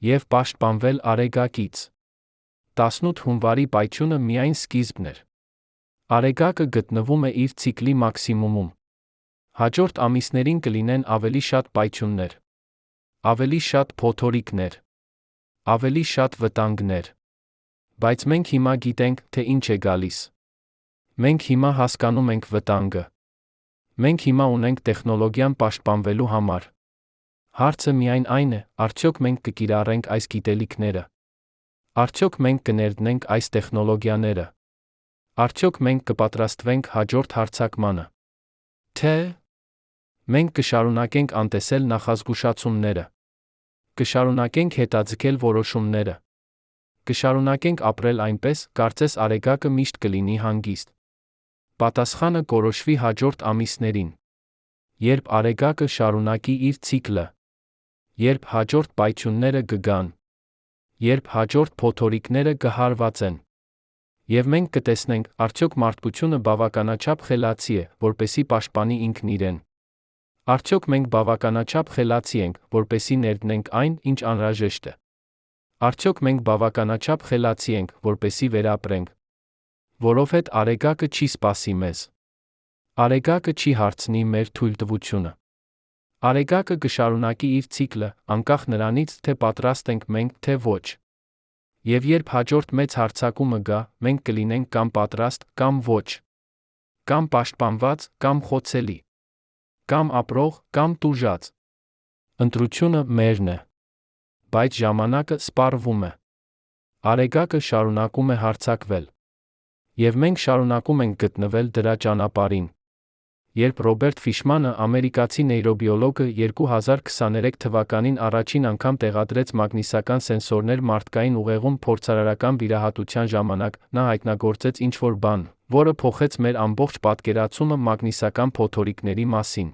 Speaker 1: Եվ պաշտպանվել Արեգակից։ 18 հունվարի պայթյունը միայն սկիզբն էր։ Արեգակը գտնվում է իր ցիկլի մաքսիմումում։ Հաջորդ ամիսներին կլինեն ավելի շատ պայթյուններ։ Ավելի շատ փոթորիկներ։ Ավելի շատ վտանգներ։ Բայց մենք հիմա գիտենք, թե ինչ է գալիս։ Մենք հիմա հասկանում ենք վտանգը։ Մենք հիմա ունենք տեխնոլոգիան պաշտպանվելու համար։ Հարցը միայն այն է, արդյոք մենք կկիրառենք այս գիտելիքները։ Արդյոք մենք կներդնենք այս տեխնոլոգիաները։ Արդյոք մենք կպատրաստվենք հաջորդ հարձակմանը։ Թե մենք կշարունակենք անտեսել նախազգուշացումները։ Կշարունակենք հետաձգել որոշումները։ Կշարունակենք ապրել այնպես, կարծես Արեգակը միշտ կլինի հանգիստ։ Պատասխանը կորոշվի հաջորդ ամիսներին։ Երբ Արեգակը շարունակի իր ցիկլը։ Երբ հաջորդ պայթյունները կգան։ Երբ հաջորդ փոթորիկները կհարվածեն։ Եվ մենք կտեսնենք, արդյոք մարդկությունը բավականաչափ խելացի է, որպեսզի պաշտպանի ինքն իրեն։ Արդյոք մենք բավականաչափ խելացի ենք, որպեսզի ներդնենք այն, ինչ անհրաժեշտ է։ Արդյոք մենք բավականաչափ խելացի ենք, որպեսզի վերապրենք։ Որովհետև Արեգակը չի սպասի մեզ։ Արեգակը չի հարցնի մեր թույլտվությունը։ Արեգակը կշարունակի իր ցիկլը, անկախ նրանից, թե պատրաստ ենք մենք, թե ոչ։ Եվ երբ հաջորդ մեծ հարձակումը գա, մենք կլինենք կամ պատրաստ, կամ ոչ։ Կամ պաշտպանված, կամ խոցելի։ Կամ ապրող, կամ տուժած։ Ընտրությունը մերն է։ Բայց ժամանակը սպառվում է։ Արեգակը շարունակում է հարձակվել։ Եվ մենք շարունակում ենք գտնվել դրա ճանապարհին։ Երբ Ռոբերտ Ֆիշմանը, ամերիկացի նեյրոբիոլոգը, 2023 թվականին առաջին անգամ տեղադրեց մագնիսական սենսորներ մարդկային ուղեղում փորձարարական վիրահատության ժամանակ, նա հայտնագործեց ինչ-որ բան, որը փոխեց մեր ամբողջ պատկերացումը մագնիսական փոթորիկների մասին։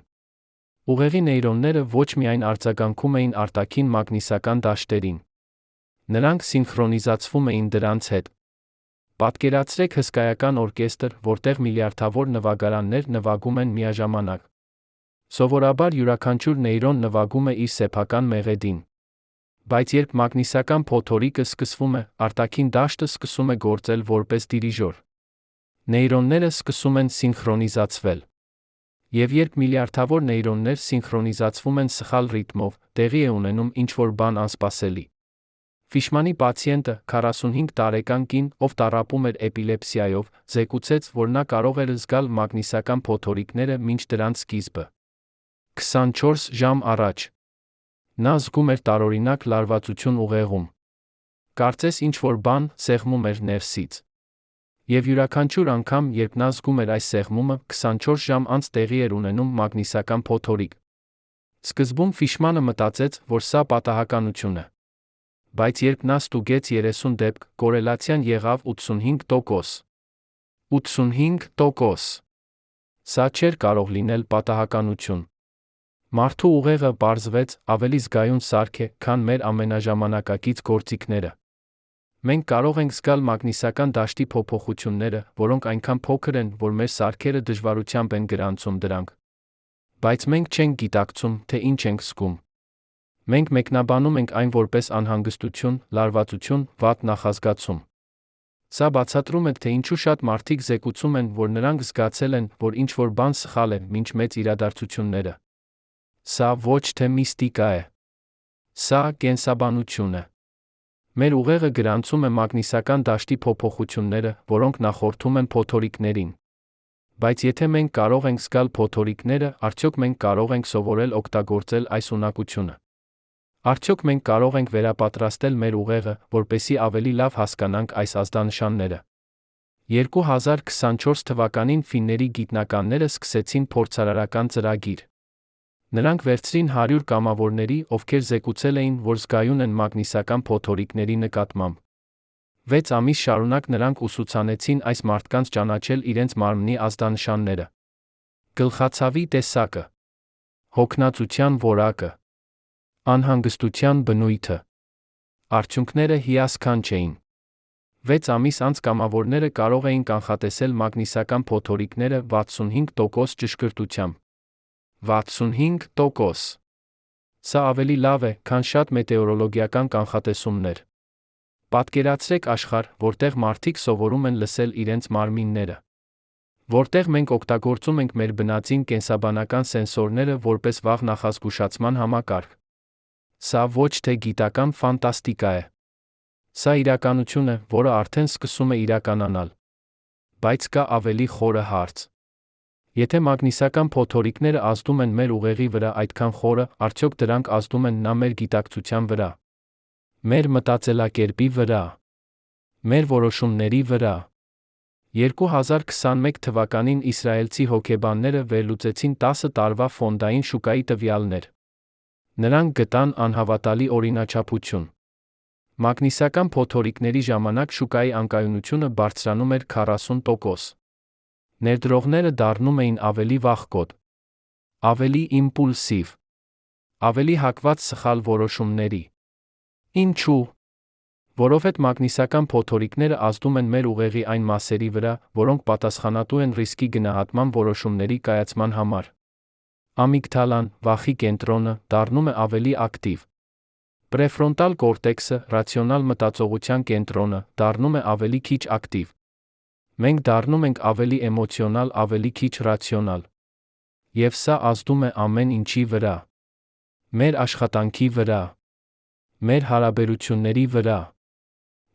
Speaker 1: Ուղեղի նեյրոնները ոչ միայն արձագանքում էին արտաքին մագնիսական դաշտերին։ Նրանք սինխրոնիզացվում էին դրանց հետ։ Պատկերացրեք հսկայական օրկեստր, որտեղ միլիարդավոր նվագարաններ նվագում են միաժամանակ։ Սովորաբար յուրաքանչյուր նեյրոն նվագում է իր սեփական մեղեդին։ Բայց երբ մագնիսական փոթորիկը սկսվում է, արտաքին դաշտը սկսում է գործել որպես դիրիժոր։ Նեյրոնները սկսում են սինխրոնիզացվել։ Եվ երբ միլիարդավոր նեյրոններ սինխրոնիզացվում են սխալ ռիթմով, տեղի է ունենում ինչ-որ բան անսպասելի։ Ֆիշմանի պացիենտը, 45 տարեկան կին, ով տառապում էր էպիլեպսիայով, զեկուցեց, որ նա կարող էր զգալ մագնիսական փոթորիկները մինչ դրանց սկիզբը։ 24 ժամ առաջ նա զգում էր տարօրինակ լարվածություն ուղեղում։ Կարծես ինչ-որ բան սեղմում էր ներսից։ Եվ յուրաքանչյուր անգամ, երբ նա զգում էր այս սեղմումը, 24 ժամ անց տեղի էր ունենում մագնիսական փոթորիկ։ Սկզբում Ֆիշմանը մտածեց, որ սա պատահականություն է։ Բայց երբ նա ստուգեց 30 դեպք, կորելացիան եղավ 85%։ 85%։ Սա չէր կարող լինել պատահականություն։ Մարդու ուղեղը, պարզվեց, ավելի զգայուն սարք է, քան մեր ամենաժամանակակից գործիքները։ Մենք կարող ենք զգալ մագնիսական դաշտի փոփոխությունները, որոնք այնքան փոքր են, որ մեր սարքերը դժվարությամբ են գրանցում դրանք։ Բայց մենք չենք գիտակցում, թե ինչ ենք զգում։ Մենք մեկնաբանում ենք այն որպես անհանգստություն, լարվածություն, վատ նախազգացում։ Սա բացատրում է, թե ինչու շատ մարդիկ զեկուցում են, որ նրանք զգացել են, որ ինչ-որ բան սխալ է, մինչ մեծ իրադարձությունները։ Սա ոչ թե միստիկա է։ Սա կենսաբանություն է։ Մեր ուղեղը գրանցում է մագնիսական դաշտի փոփոխությունները, որոնք նախորդում են փոթորիկներին։ Բայց եթե մենք կարող ենք զգալ փոթորիկները, արդյոք մենք կարող ենք սովորել օգտագործել այս ունակությունը։ Արդյոք մենք կարող ենք վերապատրաստել մեր ուղեղը, որպեսզի ավելի լավ հասկանանք այս ազդանշանները։ 2024 թվականին ֆինների գիտնականները սկսեցին փորձարարական ծրագիր։ Նրանք վերցրին 100 կամավորների, ովքեր զեկուցել էին, որ զգայուն են մագնիսական փոթորիկների նկատմամբ։ 6 ամիս շարունակ նրանք ուսուցանեցին այս մարդկանց ճանաչել իրենց մարմնի ազդանշանները։ Գլխացավի տեսակը, հոգնածության որակը, անհանգստության բնույթը։ Արդյունքները հիասքանչ էին։ 6 ամիս անց կամավորները կարող էին կանխատեսել մագնիսական փոթորիկները 65% ճշգրտությամբ։ 65%։ Սա ավելի լավ է, քան շատ մետեորոլոգիական կանխատեսումներ։ Պատկերացրեք աշխարհ, որտեղ մարդիկ սովորում են լսել իրենց մարմինները։ Որտեղ մենք օգտագործում ենք մեր բնածին կենսաբանական սենսորները որպես վաղ նախազգուշացման համակարգ։ Սա ոչ թե գիտական ֆանտաստիկա է։ Սա իրականություն է, որը արդեն սկսում է իրականանալ։ Բայց կա ավելի խորը հարց։ Եթե մագնիսական փոթորիկները ազդում են մեր ուղեղի վրա այդքան խորը, արդյոք դրանք ազդում են նա մեր գիտակցության վրա, մեր մտածելակերպի վրա, մեր որոշումների վրա։ 2021 թվականին իսրայելցի հոգեբանները վերլուծեցին 10 տարվա ֆոնդային շուկայի տվյալներ։ Նրանք գտան անհավատալի օրինաչափություն։ Մագնիսական փոթորիկների ժամանակ շուկայի անկայունությունը բարձրանում էր 40%։ Ներդրողները դառնում էին ավելի վախկոտ, ավելի իմպուլսիվ, ավելի հակված սխալ որոշումների։ Ինչու՞։ Որովհետև մագնիսական փոթորիկները ազդում են մեր ուղեղի այն մասերի վրա, որոնք պատասխանատու են ռիսկի գնահատման որոշումների կայացման համար։ Ամիգդալան, վախի կենտրոնը, դառնում է ավելի ակտիվ։ Պրեֆրոնտալ կորտեքսը, ռացիոնալ մտածողության կենտրոնը, դառնում է ավելի քիչ ակտիվ։ Մենք դառնում ենք ավելի էմոցիոնալ, ավելի քիչ ռացիոնալ։ Եվ սա ազդում է ամեն ինչի վրա։ Մեր աշխատանքի վրա, մեր հարաբերությունների վրա,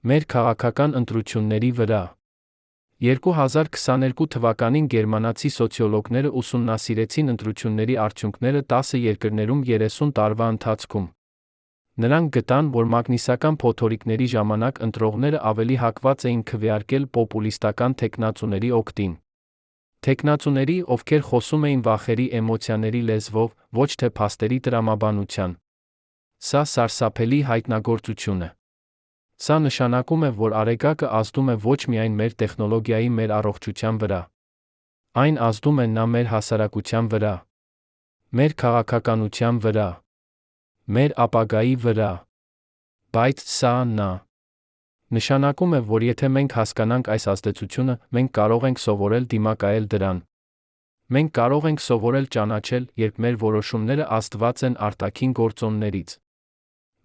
Speaker 1: մեր քաղաքական ընտրությունների վրա։ 2022 թվականին գերմանացի սոցիոլոգները ուսումնասիրեցին ընտրությունների արդյունքները 10 երկրներում 30 տարվա ընթացքում։ Նրանք գտան, որ մագնիսական փոթորիկների ժամանակ ընտրողները ավելի հակված էին քվեարկել պոպուլիստական թեկնածուների օգտին։ Թեկնածուների, ովքեր խոսում էին վախերի էմոցիաների լեզվով, ոչ թե փաստերի տրամաբանության։ Սա սարսափելի հայտնագործություն է։ Սա նշանակում է, որ արեգակը ազդում է ոչ միայն մեր տեխնոլոգիայի մեր առողջության վրա։ Այն ազդում է նա մեր հասարակության վրա, մեր քաղաքականության վրա, մեր ապագայի վրա։ Բայց սա նշանակում է, որ եթե մենք հասկանանք այս ազդեցությունը, մենք կարող ենք սովորել դիմակայել դրան։ Մենք կարող ենք սովորել ճանաչել, երբ մեր որոշումները ազդված են արտաքին գործոններից։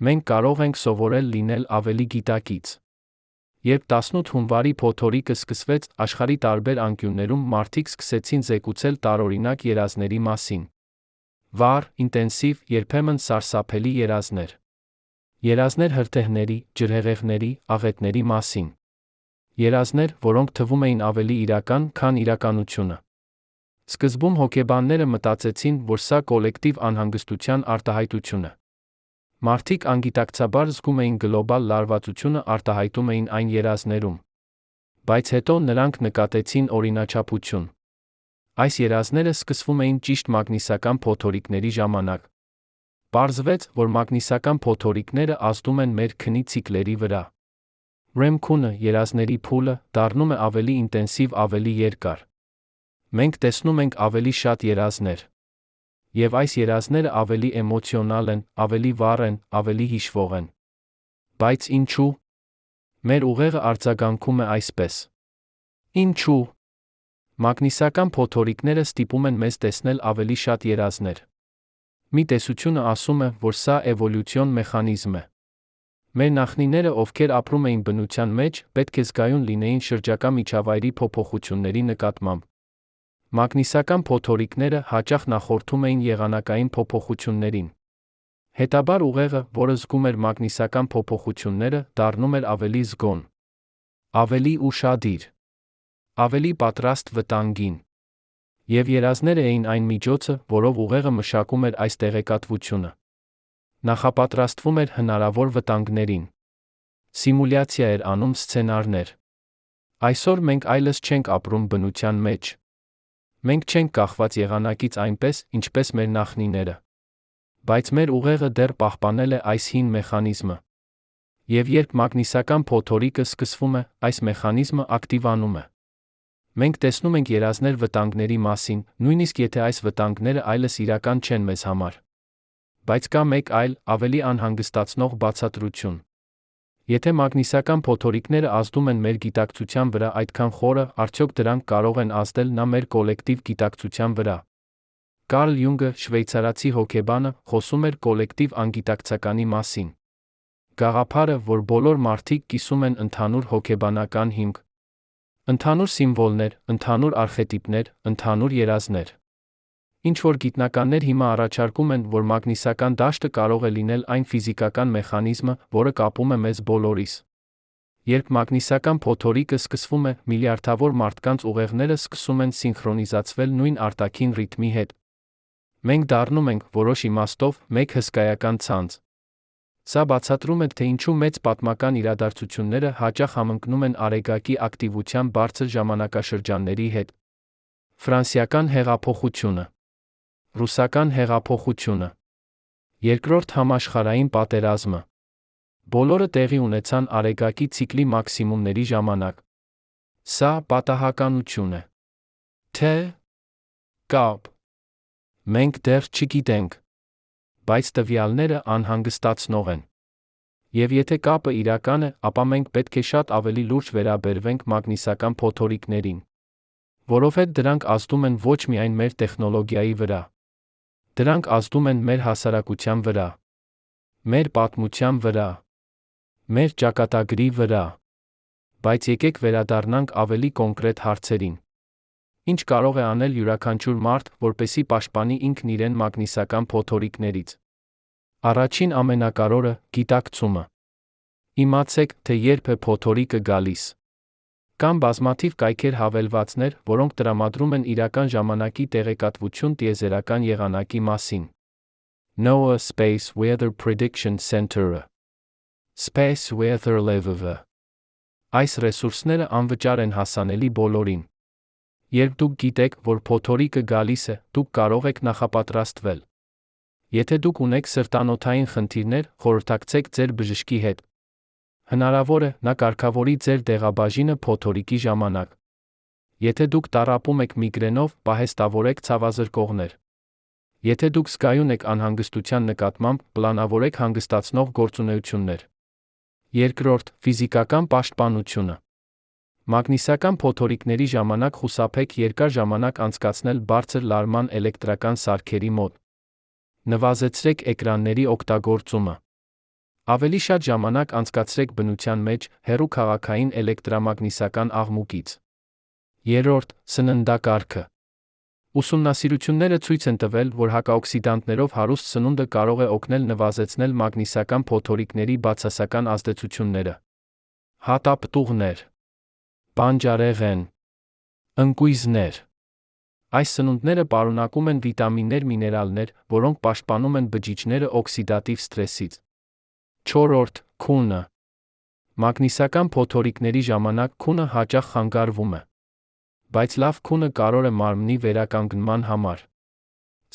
Speaker 1: Մենք կարող ենք սովորել լինել ավելի գիտակից։ Երբ 18 հունվարի փոթորիկը սկսվեց, աշխարհի տարբեր անկյուններում մարդիկ սկսեցին զեկուցել տարօրինակ երազների մասին։ Վառ, ինտենսիվ, երբեմն սարսափելի երազներ։ Երազներ հրթեհների, ջրհեղեղների, աղետների մասին։ Երազներ, որոնք թվում էին ավելի իրական, քան իրականությունը։ Սկզբում հոգեբանները մտածեցին, որ սա կոլեկտիվ անհանգստության արտահայտություն է։ Մարդիկ անգիտակցաբար զգում էին գլոբալ լարվածությունը արտահայտում էին այն երազներում։ Բայց հետո նրանք նկատեցին օրինաչափություն։ Այս երազները սկսվում էին ճիշտ մագնիսական փոթորիկների ժամանակ։ Պարզվեց, որ մագնիսական փոթորիկները ազդում են մեր քնի ցիկլերի վրա։ REM քունը, երազների փուլը, դառնում է ավելի ինտենսիվ, ավելի երկար։ Մենք տեսնում ենք ավելի շատ երազներ։ Եվ այս երազները ավելի էմոցիոնալ են, ավելի վառ են, ավելի հիշվող են։ Բայց ինչու՞։ Մեր ուղեղը արձագանքում է այսպես։ Ինչու՞։ Մագնիսական փոթորիկները ստիպում են մեզ տեսնել ավելի շատ երազներ։ Մի տեսությունը ասում է, որ սա էվոլյուցիոն մեխանիզմ է։ Մեր նախնիները, ովքեր ապրում էին բնության մեջ, պետք է զգայուն լինեին շրջակա միջավայրի փոփոխությունների նկատմամբ։ Մագնիսական փոթորիկները հաճախ նախորդում էին եղանակային փոփոխություններին։ Հետաբար ուղեղը, որը զգում էր մագնիսական փոփոխությունները, դառնում էր ավելի զգոն, ավելի ուշադիր, ավելի պատրաստ վտանգին։ Եվ երազները էին այն միջոցը, որով ուղեղը մշակում էր այս տեղեկատվությունը։ Նախապատրաստվում էր հնարավոր վտանգներին։ Սիմուլյացիա էր անում սցենարներ։ Այսօր մենք այլս չենք ապրում բնության մեջ։ Մենք չենք կախված եղանակից այնպես, ինչպես մեր նախնիները։ Բայց մեր ուղեղը դեռ պահպանել է այս հին մեխանիզմը։ Եվ երբ մագնիսական փոթորիկը սկսվում է, այս մեխանիզմը ակտիվանում է։ Մենք տեսնում ենք երազներ վտանգների մասին, նույնիսկ եթե այս վտանգները այլս իրական չեն մեզ համար։ Բայց կա մեկ այլ, ավելի անհանգստացնող բացատրություն։ Եթե մագնիսական փոթորիկները ազդում են մեր գիտակցության վրա այդքան խորը, արդյոք դրանք կարող են ազդել նա մեր կոլեկտիվ գիտակցության վրա։ Կարլ Յունգը, շվեյցարացի հոգեբանը, խոսում էր կոլեկտիվ անգիտակցականի մասին։ Գաղափարը, որ բոլոր մարդիկ կիսում են ընդհանուր հոգեբանական հիմք։ Ընդհանուր սիմվոլներ, ընդհանուր արխետիպներ, ընդհանուր երազներ։ Ինչ-որ գիտնականներ հիմա առաջարկում են, որ մագնիսական դաշտը կարող է լինել այն ֆիզիկական մեխանիզմը, որը կապում է մեզ բոլորիս։ Երբ մագնիսական փոթորիկը սկսվում է, միլիարդավոր մարդկանց ուղեղները սկսում են սինխրոնիզացվել նույն արտաքին ռիթմի հետ։ Մենք դառնում ենք, որոշ իմաստով, մեկ հսկայական ցանց։ Սա բացատրում է, թե ինչու մեծ պատմական իրադարձությունները հաճախ համընկնում են արեգակի ակտիվության բարձր ժամանակաշրջանների հետ։ Ֆրանսիական հեղափոխությունը, ռուսական հեղափոխությունը, Երկրորդ համաշխարհային պատերազմը։ Բոլորը տեղի ունեցան արեգակի ցիկլի մաքսիմումների ժամանակ։ Սա պատահականություն է։ Թե կապ։ Մենք դեռ չգիտենք։ Բայց տվյալները անհանգստացնող են։ Եվ եթե կապը իրական է, ապա մենք պետք է շատ ավելի լուրջ վերաբերվենք մագնիսական փոթորիկներին։ Որովհետև դրանք ազդում են ոչ միայն մեր տեխնոլոգիայի վրա։ Դրանք ազդում են մեր հասարակության վրա, մեր պատմության վրա, մեր ճակատագրի վրա։ Բայց եկեք վերադառնանք ավելի կոնկրետ հարցերին։ Ինչ կարող է անել յուրաքանչյուր մարդ, որպեսզի պաշտպանի ինքն իրեն մագնիսական փոթորիկներից։ Առաջին ամենակարևորը՝ գիտակցումը։ Իմացեք, թե երբ է փոթորիկը գալիս։ Կան բազմաթիվ կայքեր հավելվածներ, որոնք տրամադրում են իրական ժամանակի տեղեկատվություն տիեզերական եղանակի մասին։ NOAA Space Weather Prediction Center-ը, Space Weather Lab-ը։ Այս ռեսուրսները անվճար են հասանելի բոլորին։ Երբ դուք գիտեք, որ փոթորիկը գալիս է, դուք կարող եք նախապատրաստվել։ Եթե դուք ունեք սրտանոթային խնդիրներ, խորհրդակցեք ձեր բժշկի հետ։ Հնարավոր է, նա կարգավորի ձեր դեղաբաժինը փոթորիկի ժամանակ։ Եթե դուք տառապում եք միգրենով, պահեստավորեք ցավազրկողներ։ Եթե դուք զգայուն եք անհանգստության նկատմամբ, պլանավորեք հանգստացնող գործունեություններ։ Երկրորդ, ֆիզիկական պաշտպանությունը։ Մագնիսական փոթորիկների ժամանակ խուսափեք երկար ժամանակ անցկացնել բարձր լարման էլեկտրական սարքերի մոտ։ Նվազեցրեք էկրանների օգտագործումը։ Ավելի շատ ժամանակ անցկացրեք բնության մեջ, հեռու քաղաքային էլեկտրամագնիսական աղմուկից։ Երրորդ, սննդակարգը։ Ուսումնասիրությունները ցույց են տվել, որ հակաօքսիդանտներով հարուստ սնունդը կարող է օգնել նվազեցնել մագնիսական փոթորիկների բացասական ազդեցությունները։ Հատապտուղներ, բանջարեղեն, ընկույզներ։ Այս սնունդները պարունակում են վիտամիններ, միներալներ, որոնք պաշտպանում են բջիջները օքսիդատիվ սթրեսից։ 4. Քունը։ Մագնիսական փոթորիկների ժամանակ քունը հաճախ խանգարվում է։ Բայց լավ քունը կարող է մարմնի վերականգնման համար։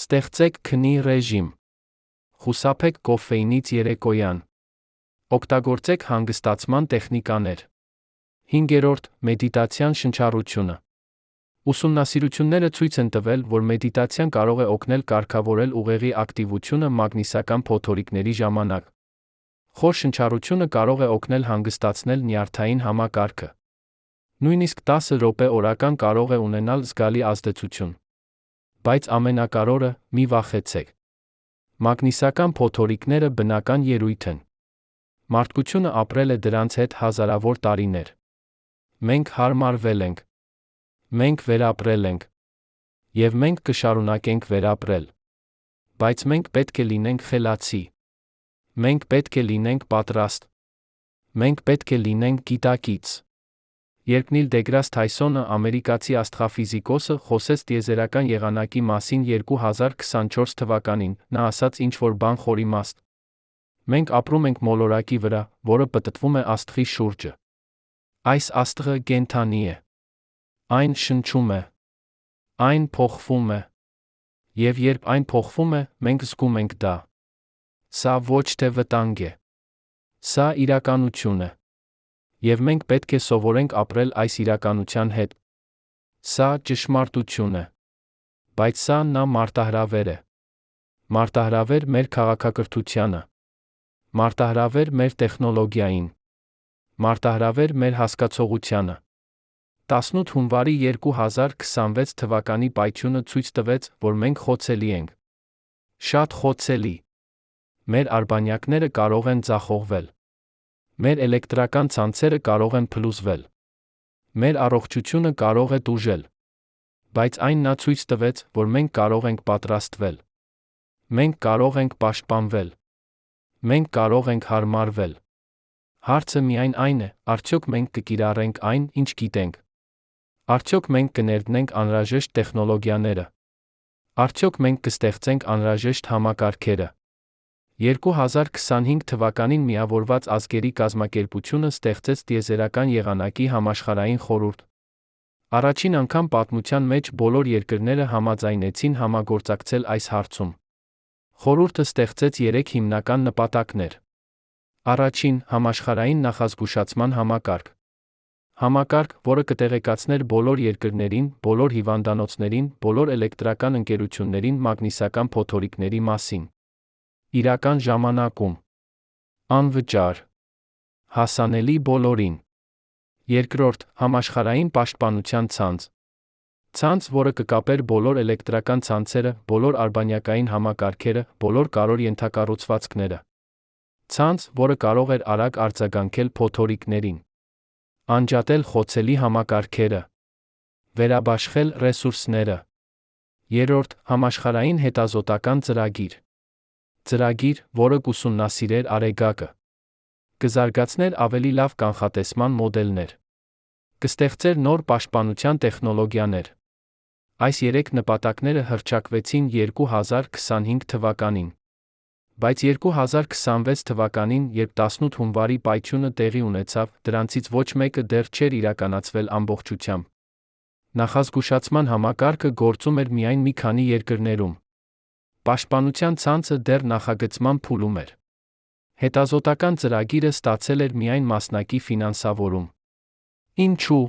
Speaker 1: Ստեղծեք քնի ռեժիմ։ Խուսափեք կոֆեինից երեկոյան։ Օգտագործեք հանգստացման տեխնիկաներ։ 5. Մեդիտացիան շնչառությունը։ Ուսումնասիրությունները ցույց են տվել, որ մեդիտացիան կարող է օգնել կարգավորել ուղեղի ակտիվությունը մագնիսական փոթորիկների ժամանակ։ Խոր շնչառությունը կարող է օգնել հանգստացնել նյարդային համակարգը։ Նույնիսկ 10 րոպե օրական կարող է ունենալ զգալի ազդեցություն։ Բայց ամենակարևորը՝ մի վախեցեք։ Մագնիսական փոթորիկները բնական ելույթ են։ Մարդկությունը ապրել է դրանց հետ հազարավոր տարիներ։ Մենք հարմարվել ենք։ Մենք վերապրել ենք։ Եվ մենք կշարունակենք վերապրել։ Բայց մենք պետք է լինենք խելացի։ Մենք պետք է լինենք պատրաստ։ Մենք պետք է լինենք գիտակից։ Երբ Նիլ դեգրաս Թայսոնը, ամերիկացի աստղաֆիզիկոսը, խոսեց տիեզերական եղանակի մասին 2024 թվականին, նա ասաց ինչ-որ բան խորիմաստ. Մենք ապրում ենք մոլորակի վրա, որը պտտվում է աստղի շուրջը։ Այս աստղը կենդանի է։ Այն շնչում է։ Այն փոխվում է։ Եվ երբ այն փոխվում է, մենք զգում ենք դա։ Սա ոչ թե վտանգ է։ Սա իրականություն է։ Եվ մենք պետք է սովորենք ապրել այս իրականության հետ։ Սա ճշմարտություն է։ Բայց սա նա մարտահրավեր է։ Մարտահրավեր մեր քաղաքակրթությանը։ Մարտահրավեր մեր տեխնոլոգիային։ Մարտահրավեր մեր հասկացողությանը։ 18 հունվարի 2026 թվականի պայթյունը ցույց տվեց, որ մենք խոցելի ենք։ Շատ խոցելի։ Մեր արբանյակները կարող են ձախողվել։ Մեր էլեկտրական ցանցերը կարող են փլուզվել։ Մեր առողջությունը կարող է տուժել։ Բայց այն նա ցույց տվեց, որ մենք կարող ենք պատրաստվել։ Մենք կարող ենք պաշտպանվել։ Մենք կարող ենք հարմարվել։ Հարցը միայն այն է, արդյոք մենք կկիրառենք այն, ինչ գիտենք։ Արդյոք մենք կներդնենք անհրաժեշտ տեխնոլոգիաները։ Արդյոք մենք կստեղծենք անհրաժեշտ համակարգերը։ 2025 թվականին Միավորված ազգերի կազմակերպությունը ստեղծեց տիեզերական եղանակի համաշխարհային խորհուրդ։ Առաջին անգամ պատմության մեջ բոլոր երկրները համաձայնեցին համագործակցել այս հարցում։ Խորհուրդը ստեղծեց 3 հիմնական նպատակներ։ Առաջին՝ համաշխարհային նախազգուշացման համակարգ։ Համակարգ, որը կտեղեկացներ բոլոր երկրներին, բոլոր հիվանդանոցներին, բոլոր էլեկտրական ընկերություններին մագնիսական փոթորիկների մասին։ Իրական ժամանակում։ Անվճար։ Հասանելի բոլորին։ Երկրորդ՝ համաշխարհային պաշտպանության ցանց։ Ցանց, որը կկապեր բոլոր էլեկտրական ցանցերը, բոլոր արբանյակային համակարգերը, բոլոր կարևոր ենթակառուցվածքները։ Ցանց, որը կարող էր արագ արձագանքել փոթորիկներին։ Անջատել խոցելի համակարգերը։ Վերաբաշխել ռեսուրսները։ Երրորդ՝ համաշխարհային հետազոտական ծրագիր։ Ծրագիր, որը կուսումնասիրեր արեգակը։ Կզարգացներ ավելի լավ կանխատեսման մոդելներ։ Կստեղծեր նոր պաշտպանության տեխնոլոգիաներ։ Այս 3 նպատակները հռչակվեցին 2025 թվականին։ Բայց 2026 թվականին, երբ 18 հունվարի պայթյունը տեղի ունեցավ, դրանցից ոչ մեկը դեռ չէր իրականացվել ամբողջությամբ։ Նախազգուշացման համակարգը գործում էր միայն մի քանի երկրներում։ Պաշտպանության ցանցը դեռ նախագծման փուլում էր։ Հետազոտական ծրագիրը ստացել էր միայն մասնակի ֆինանսավորում։ Ինչու՞։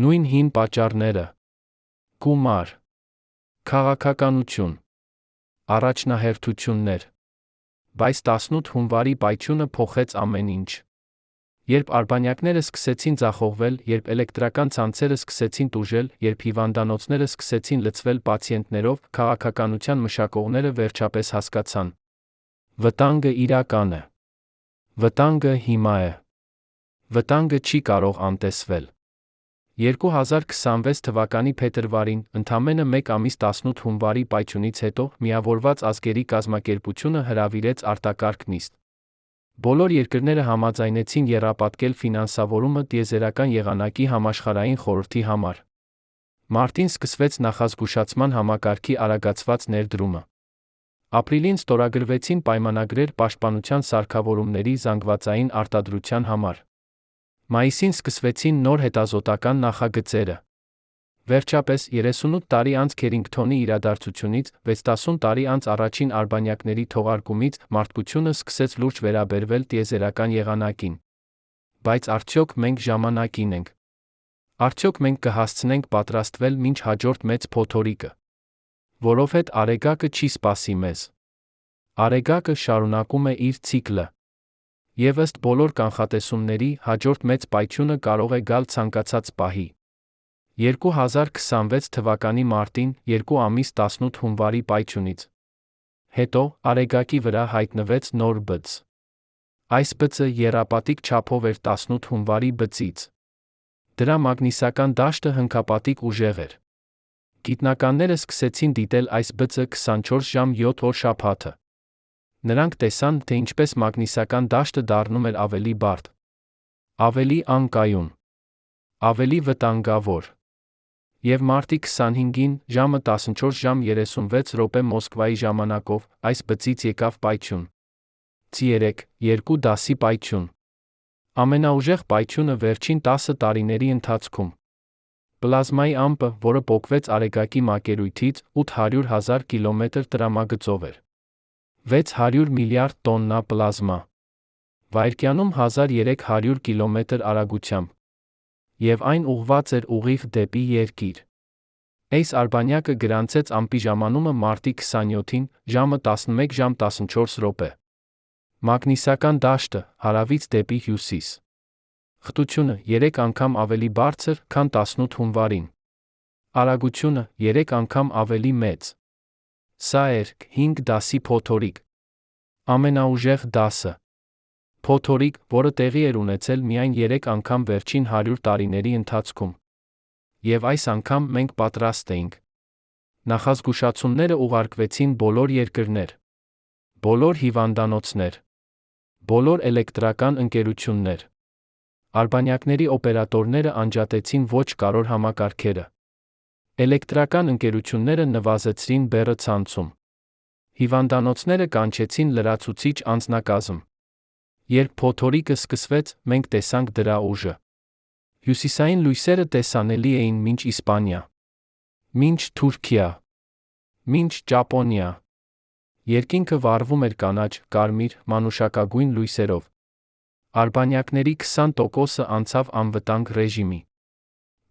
Speaker 1: Նույն հին պատճառները։ Գումար։ Քաղաքականություն։ Առաջնահերթություններ։ Բայց 18 հունվարի պայթյունը փոխեց ամեն ինչ։ Երբ արբանյակները սկսեցին ձախողվել, երբ էլեկտրական ցանցերը սկսեցին տուժել, երբ հիվանդանոցները սկսեցին լցվել պացիենտներով, քաղաքականության մշակողները վերջապես հասկացան. վտանգը իրական է։ Վտանգը հիմա է։ Վտանգը չի կարող անտեսվել։ 2026 թվականի փետրվարին, ընդամենը 1 ամիս 18 հունվարի պայթյունից հետո, Միավորված ազգերի կազմակերպությունը հրավիրեց արտակարգ նիստ։ Բոլոր երկրները համաձայնեցին եռապատկել ֆինանսավորումը տիեզերական եղանակի համաշխարհային խորհրդի համար։ Մարտին սկսվեց նախազգուշացման համակարգի արագացված ներդրումը։ Ապրիլին ստորագրվեցին պայմանագրեր պաշտպանության սարքավորումների զանգվածային արտադրության համար։ Մայիսին սկսվեցին նոր հետազոտական նախագծերը։ Վերջապես, 38 տարի անց Քերինգթոնի իրադարձությունից, 60 տարի անց առաջին արբանյակների թողարկումից, մարդկությունը սկսեց լուրջ վերաբերվել տիեզերական եղանակին։ Բայց արդյոք մենք ժամանակին ենք։ Արդյոք մենք կհասցնենք պատրաստվել մինչ հաջորդ մեծ փոթորիկը։ Որովհետև Արեգակը չի սպասի մեզ։ Արեգակը շարունակում է իր ցիկլը։ Եվ ըստ բոլոր կանխատեսումների, հաջորդ մեծ պայթյունը կարող է գալ ցանկացած պահի։ 2026 թվականի մարտին, 2 ամիս 18 հունվարի պայթյունից հետո, Արեգակի վրա հայտնվեց նոր բծ։ Այս բծը եռապատիկ չափով էր 18 հունվարի բծից։ Դրա մագնիսական դաշտը հնգապատիկ ուժեղ էր։ Գիտնականները սկսեցին դիտել այս բծը 24 ժամ 7 օր շաբաթը։ Նրանք տեսան, թե ինչպես մագնիսական դաշտը դառնում էր ավելի բարդ, ավելի անկայուն, ավելի վտանգավոր։ Եվ մարտի 25-ին, ժամը 14 ժամ 36 րոպե Մոսկվայի ժամանակով, այս բծից եկավ պայթյուն։ C3, 2 դասի պայթյուն։ Ամենաուժեղ պայթյունը վերջին 10 տարիների ընթացքում։ Պլազմայի ամպը, որը պոկվեց Արեգակի մակերույթից, 800,000 կիլոմետր տրամագծով էր։ 600 միլիարդ տոննա պլազմա։ Վայրկյանում 1300 կիլոմետր արագությամբ։ Եվ այն ուղղված էր ուղիղ դեպի երկիր։ Այս արբանյակը գրանցեց ամպի ժամանումը մարտի 27-ին, ժամը 11 ժամ 14 րոպե։ Մագնիսական դաշտը, հարավից դեպի հյուսիս։ Խտությունը 3 անգամ ավելի բարձր, քան 18 հունվարին։ Արագությունը 3 անգամ ավելի մեծ։ Սա էր 5 դասի փոթորիկ։ Ամենաուժեղ դասը։ Փոթորիկ, որը տեղի էր ունեցել միայն 3 անգամ վերջին 100 տարիների ընթացքում։ Եվ այս անգամ մենք պատրաստ էինք։ Նախազգուշացումները ուղարկվեցին բոլոր երկրներ, բոլոր հիվանդանոցներ, բոլոր էլեկտրական ընկերություններ։ Արբանյակների օպերատորները անջատեցին ոչ կարևոր համակարգերը։ Էլեկտրական ընկերությունները նվազեցրին բեռը ցանցում։ Հիվանդանոցները կանչեցին լրացուցիչ անձնակազմ։ Երբ փոթորիկը սկսվեց, մենք տեսանք դրա ուժը։ Հյուսիսային լույսերը տեսանելի էին մինչ Իսպանիա, մինչ Թուրքիա, մինչ Ճապոնիա։ Երկինքը վառվում էր կանաչ, կարմիր, մանուշակագույն լույսերով։ Արբանյակների 20%-ը անցավ անվտանգ ռեժիմի։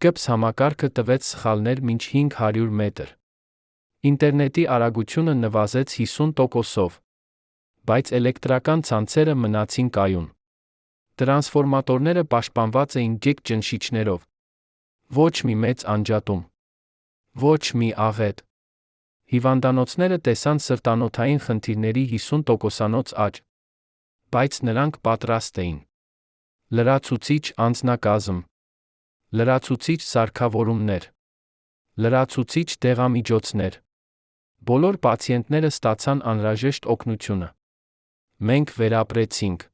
Speaker 1: Կպս համակարգը տվեց սխալներ մինչ 500 մետր։ Ինտերնետի արագությունը նվազեց 50%-ով, բայց էլեկտրական ցանցերը մնացին կայուն։ Տրանսֆորմատորները պաշտպանված էին ջեք ճնշիչներով։ Ոչ մի մեծ անջատում։ Ոչ մի աղետ։ Հիվանդանոցները տեսան սրտանոթային խնդիրների 50%-անոց աճ։ Բայց նրանք պատրաստ էին։ Լրացուցիչ անձնակազմ։ Լրացուցիչ սարքավորումներ։ Լրացուցիչ դեղամիջոցներ։ Բոլոր պացիենտները ստացան անհրաժեշտ օգնությունը։ Մենք վերապրեցինք։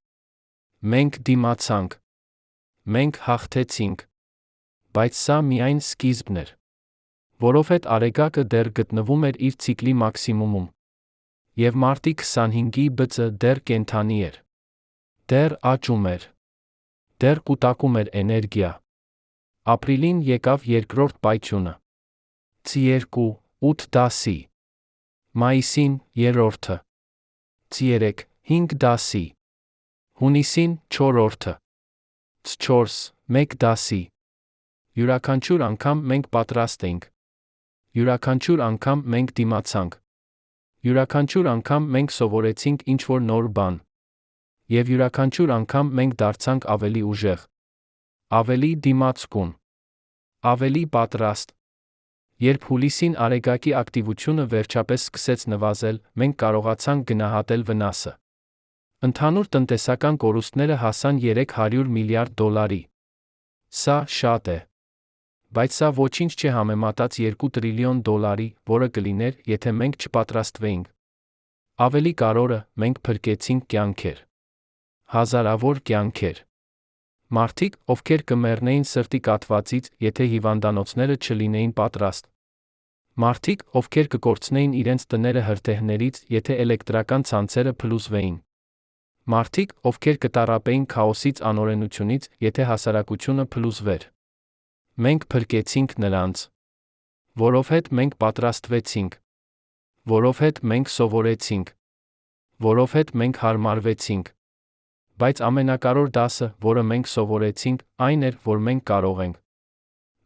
Speaker 1: Մենք դիմացանք։ Մենք հաղթեցինք։ Բայց սա միայն սկիզբն էր։ Որովհետև Արեգակը դեռ գտնվում էր իր ցիկլի մաքսիմումում։ Եվ մարտի 25-ի բծը դեռ կենդանի էր։ Դեռ աճում էր։ Դեռ կուտակում էր էներգիա։ Ապրիլին եկավ երկրորդ պայթյունը։ C2, 8 դասի։ Մայիսին, երրորդը։ C3, 5 դասի։ Հունիսին, չորրորդը։ C4, 1 դասի։ Յուրաքանչյուր անգամ մենք պատրաստ էինք։ Յուրաքանչյուր անգամ մենք դիմացանք։ Յուրաքանչյուր անգամ մենք սովորեցինք ինչ-որ նոր բան։ Եվ յուրաքանչյուր անգամ մենք դարձանք ավելի ուժեղ, ավելի դիմացկուն, ավելի պատրաստ։ Երբ հուլիսին Արեգակի ակտիվությունը վերջապես սկսեց նվազել, մենք կարողացանք գնահատել վնասը։ Ընդհանուր տնտեսական կորուստները հասան $300 միլիարդ։ Սա շատ է։ Բայց սա ոչինչ չէ համեմատած 2 տրիլիոն դոլարի, որը կլիներ, եթե մենք չպատրաստվեինք։ Ավելի կարևորը, մենք փրկեցինք կյանքեր։ Հազարավոր կյանքեր։ Մարդիկ, ովքեր կմեռնեին սրտի կաթվածից, եթե հիվանդանոցները չլինեին պատրաստ։ Մարդիկ, ովքեր կկորցնեին իրենց տները հրթեհներից, եթե էլեկտրական ցանցերը փլուզվեին։ Մարդիկ, ովքեր կտառապեին քաոսից անօրենությունից, եթե հասարակությունը փլուզվեր։ Մենք փրկեցինք նրանց։ Որովհետև մենք պատրաստվեցինք։ Որովհետև մենք սովորեցինք։ Որովհետև մենք հարմարվեցինք։ Բայց ամենակարևոր դասը, որը մենք սովորեցինք, այն էր, որ մենք կարող ենք։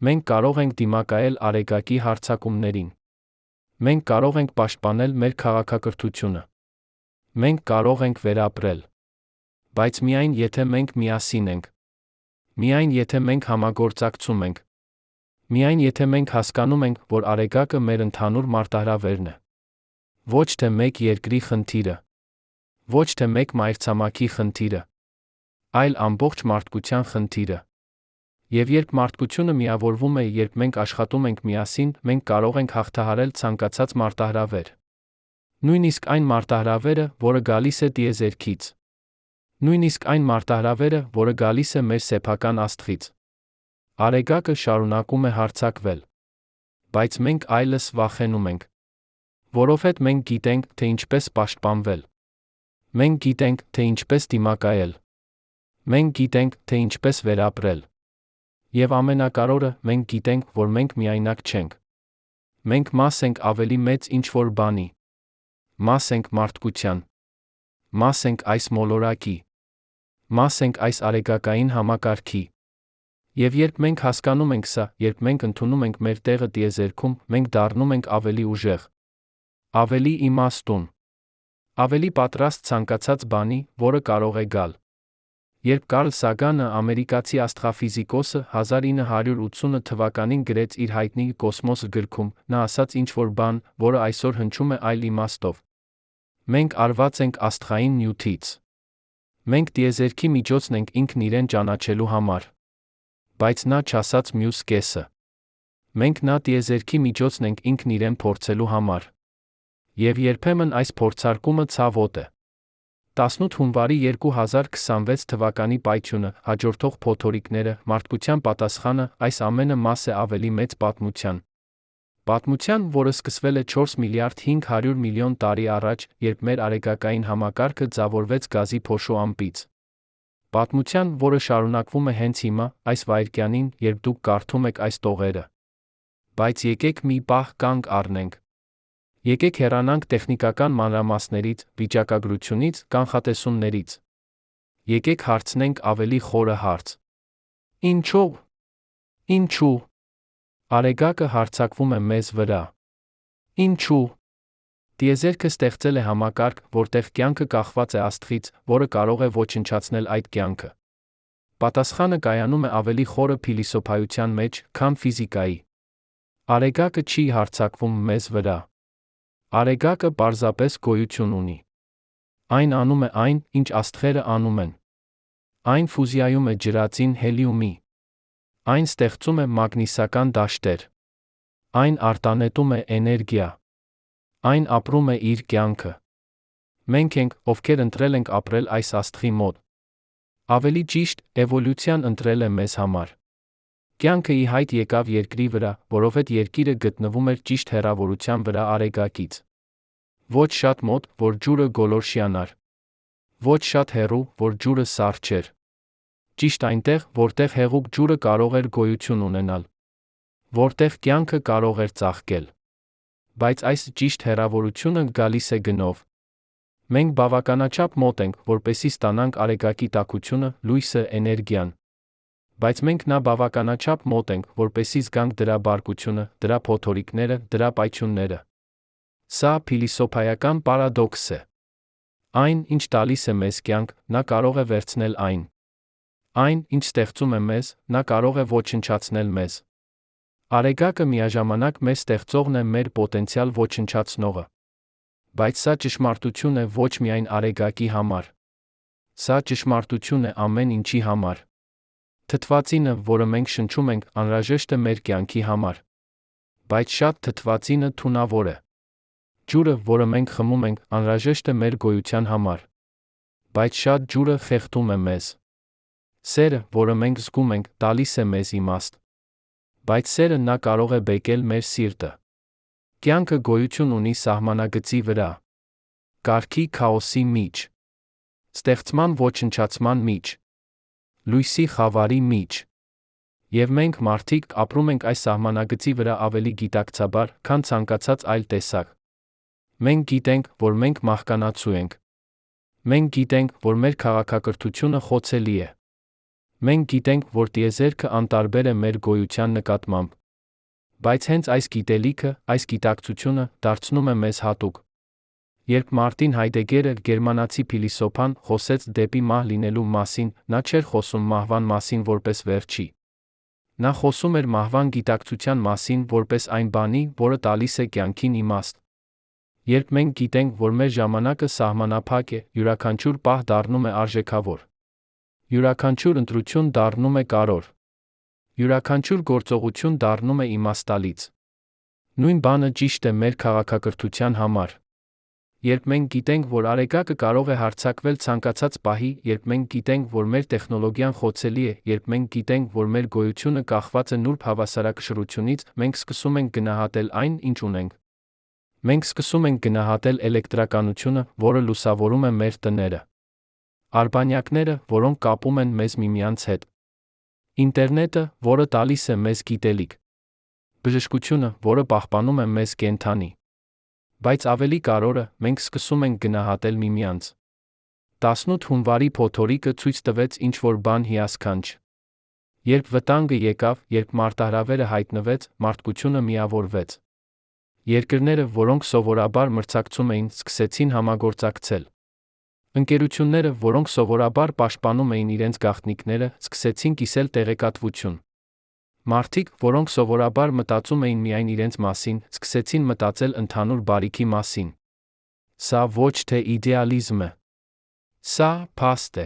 Speaker 1: Մենք կարող ենք դիմակայել արեգակի հարձակումներին։ Մենք կարող ենք պաշտպանել մեր քաղաքակրթությունը։ Մենք կարող ենք վերապրել։ Բայց միայն եթե մենք միասին ենք։ Միայն եթե մենք համագործակցում ենք։ Միայն եթե մենք հասկանում ենք, որ արեգակը մեր ընդհանուր մարտահրավերն է։ Ոչ թե մեկ երկրի խնդիրը։ Ոչ թե մեկ մայրցամաքի խնդիրը, այլ ամբողջ մարդկության խնդիրը։ Եվ երբ մարդկությունը միավորվում է, երբ մենք աշխատում ենք միասին, մենք կարող ենք հաղթահարել ցանկացած մարտահրավեր։ Նույնիսկ այն մարտահրավերը, որը գալիս է տիեզերքից։ Նույնիսկ այն մարտահրավերը, որը գալիս է մեր սեփական աստղից։ Արեգակը շարունակում է հարձակվել։ Բայց մենք այլս վախենում ենք։ Որովհետև մենք գիտենք, թե ինչպես պաշտպանվել։ Մենք գիտենք, թե ինչպես դիմակայել։ Մենք գիտենք, թե ինչպես վերապրել։ Եվ ամենակարևորը, մենք գիտենք, որ մենք միայնակ չենք։ Մենք մաս ենք ավելի մեծ ինչ-որ բանի։ Մաս ենք մարդկության։ Մաս ենք այս մոլորակի։ Մաս ենք այս արեգակային համակարգի։ Եվ երբ մենք հասկանում ենք սա, երբ մենք ընդունում ենք մեր տեղը տիեզերքում, մենք դառնում ենք ավելի ուժեղ, ավելի իմաստուն, ավելի պատրաստ ցանկացած բանի, որը կարող է գալ։ Երբ Կարլ Սագանը, ամերիկացի աստղաֆիզիկոսը, 1980 թվականին գրեց իր հայտնի «Կոսմոս» գրքում, նա ասաց ինչ-որ բան, որը այսօր հնչում է այլ իմաստով. մենք արված ենք աստղային նյութից։ Մենք տիեզերքի միջոցն ենք ինքն իրեն ճանաչելու համար։ Բայց նա չասաց մյուս կեսը։ Մենք նա տիեզերքի միջոցն ենք ինքն իրեն փորձելու համար։ Եվ երբեմն այս փորձարկումը ցավոտ է։ 18 հունվարի 2026 թվականի պայթյունը, հաջորդող փոթորիկները, մարդկության պատասխանը, այս ամենը մաս է ավելի մեծ պատմության։ Պատմության, որը սկսվել է 4 միլիարդ 500 միլիոն տարի առաջ, երբ մեր արեգակային համակարգը ձևավորվեց գազի փոշու ամպից։ Պատմության, որը շարունակվում է հենց հիմա, այս վայրկյանին, երբ դուք կարդում եք այս տողերը։ Բայց եկեք մի պահ կանգ առնենք։ Եկեք հեռանանք տեխնիկական մանրամասներից, վիճակագրությունից, կանխատեսումներից։ Եկեք հարցնենք ավելի խորը հարց։ Ինչո՞վ։ Ինչու։ Արեգակը հարձակվում է մեզ վրա։ Ինչու։ Տիեզերքը ստեղծել է համակարգ, որտեղ կյանքը կախված է աստղից, որը կարող է ոչնչացնել այդ կյանքը։ Պատասխանը կայանում է ավելի խորը փիլիսոփայության մեջ, քան ֆիզիկայի։ Արեգակը չի հարձակվում մեզ վրա։ Արեգակը պարզապես գոյություն ունի։ Այն անում է այն, ինչ աստղերը անում են։ Այն ֆուզիայում է ջրածին հելիումի։ Այն ստեղծում է մագնիսական դաշտեր։ Այն արտանետում է էներգիա։ Այն ապրում է իր կյանքը։ Մենք ենք, ովքեր ընտրել ենք ապրել այս աստղի մոտ։ Ավելի ճիշտ, էվոլյուցիան ընտրել է մեզ համար։ Կյանքը ի հայտ եկավ երկրի վրա, որովհետև երկիրը գտնվում էր ճիշտ հեռավորության վրա արեգակից։ Ոչ շատ մոտ, որ ջուրը գոլորշիանար։ Ոչ շատ հեռու, որ ջուրը սառը չէր։ Ճիշտ այնտեղ, որտեղ հեղուկ ջուրը կարող էր գոյություն ունենալ։ Որտեղ կյանքը կարող էր ծաղկել։ Բայց այս ճիշտ հեռավորությունը գալիս է գնով։ Մենք բավականաչափ մոտ ենք, որպեսզի ստանանք արեգակի տաքությունը, լույսը, էներգիան։ Բայց մենք նա բավականաչափ մոտ ենք, որպեսզի զգանք դրա բարկությունը, դրա փոթորիկները, դրա պայթյունները։ Սա փիլիսոփայական պարադոքս է։ Այն, ինչ տալիս է մեզ կյանք, նա կարող է վերցնել այն։ Այն, ինչ ստեղծում է մեզ, նա կարող է ոչնչացնել մեզ։ Արեգակը միաժամանակ մեր ստեղծողն է, մեր պոտենցիալ ոչնչացնողը։ Բայց սա ճշմարտություն է ոչ միայն արեգակի համար։ Սա ճշմարտություն է ամեն ինչի համար։ Թթվածինը, որը մենք շնչում ենք, անհրաժեշտ է մեր կյանքի համար։ Բայց շատ թթվածինը թունավոր է։ Ջուրը, որը մենք խմում ենք, անհրաժեշտ է մեր գոյության համար։ Բայց շատ ջուրը խեղդում է մեզ։ Սերը, որը մենք զգում ենք, տալիս է մեզ իմաստ։ Բայց սերը նա կարող է բեկել մեր սիրտը։ Կյանքը գոյություն ունի սահմանագծի վրա։ Կարգի քաոսի միջ։ Ստեղծման ոչնչացման միջ։ Լույսի խավարի միջ։ Եվ մենք մարդիկ ապրում ենք այս սահմանագծի վրա ավելի գիտակցաբար, քան ցանկացած այլ տեսակ։ Մենք գիտենք, որ մենք մահկանացու ենք։ Մենք գիտենք, որ մեր քաղաքակրթությունը խոցելի է։ Մենք գիտենք, որ տիեզերքը անտարբեր է մեր գոյության նկատմամբ։ Բայց հենց այս գիտելիքը, այս գիտակցությունը դարձնում է մեզ հատուկ։ Երբ Մարտին Հայդեգերը, գերմանացի փիլիսոփան, խոսեց դեպի մահ լինելու մասին, նա չէր խոսում մահվան մասին որպես վերջի։ Նա խոսում էր մահվան գիտակցության մասին որպես այն բանի, որը տալիս է կյանքին իմաստ։ Երբ մենք գիտենք, որ մեր ժամանակը սահմանափակ է, յուրաքանչյուր պահ դառնում է արժեքավոր։ Յուրաքանչյուր ընտրություն դառնում է կարևոր։ Յուրաքանչյուր գործողություն դառնում է իմաստալից։ Նույն բանը ճիշտ է մեր քաղաքակրթության համար։ Երբ մենք գիտենք, որ արեգակը կարող է հարձակվել ցանկացած պահի, երբ մենք գիտենք, որ մեր տեխնոլոգիան խոցելի է, երբ մենք գիտենք, որ մեր գոյությունը կախված է նուրբ հավասարակշռությունից, մենք սկսում ենք գնահատել այն, ինչ ունենք։ Մենք սկսում ենք գնահատել էլեկտրականությունը, որը լուսավորում է մեր տները։ Արբանյակները, որոնք կապում են մեզ միմյանց հետ։ Ինտերնետը, որը տալիս է մեզ գիտելիք։ Բժշկությունը, որը պահպանում է մեզ կենդանի։ Բայց ավելի կարևորը, մենք սկսում ենք գնահատել միմյանց։ 18 հունվարի փոթորիկը ցույց տվեց ինչ-որ բան հիասքանչ։ Երբ վտանգը եկավ, երբ մարտահրավերը հայտնվեց, մարդկությունը միավորվեց։ Երկրները, որոնք սովորաբար մրցակցում էին, սկսեցին համագործակցել։ Ընկերությունները, որոնք սովորաբար պաշտպանում էին իրենց գաղտնիքները, սկսեցին կիսել տեղեկատվություն։ Մարդիկ, որոնք սովորաբար մտածում էին միայն իրենց մասին, սկսեցին մտածել ընդհանուր բարիքի մասին։ Սա ոչ թե իդեալիզմ է։ Սա փաստ է։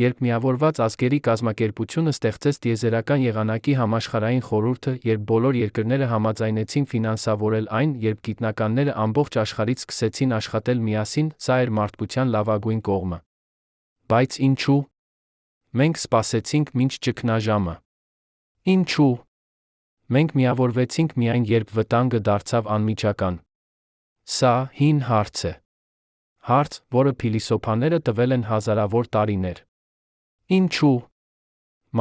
Speaker 1: Երբ Միավորված ազգերի կազմակերպությունը ստեղծեց տիեզերական եղանակի համաշխարհային խորհուրդը, երբ բոլոր երկրները համաձայնեցին ֆինանսավորել այն, երբ գիտնականները ամբողջ աշխարհից սկսեցին աշխատել միասին, սա էր մարդկության լավագույն կողմը։ Բայց ինչու՞։ Մենք սպասեցինք մինչ ճգնաժամը։ Ինչու՞։ Մենք միավորվեցինք միայն երբ վտանգը դարձավ անմիջական։ Սա հին հարց է։ Հարց, որը փիլիսոփաները տվել են հազարավոր տարիներ։ Ինչու՞։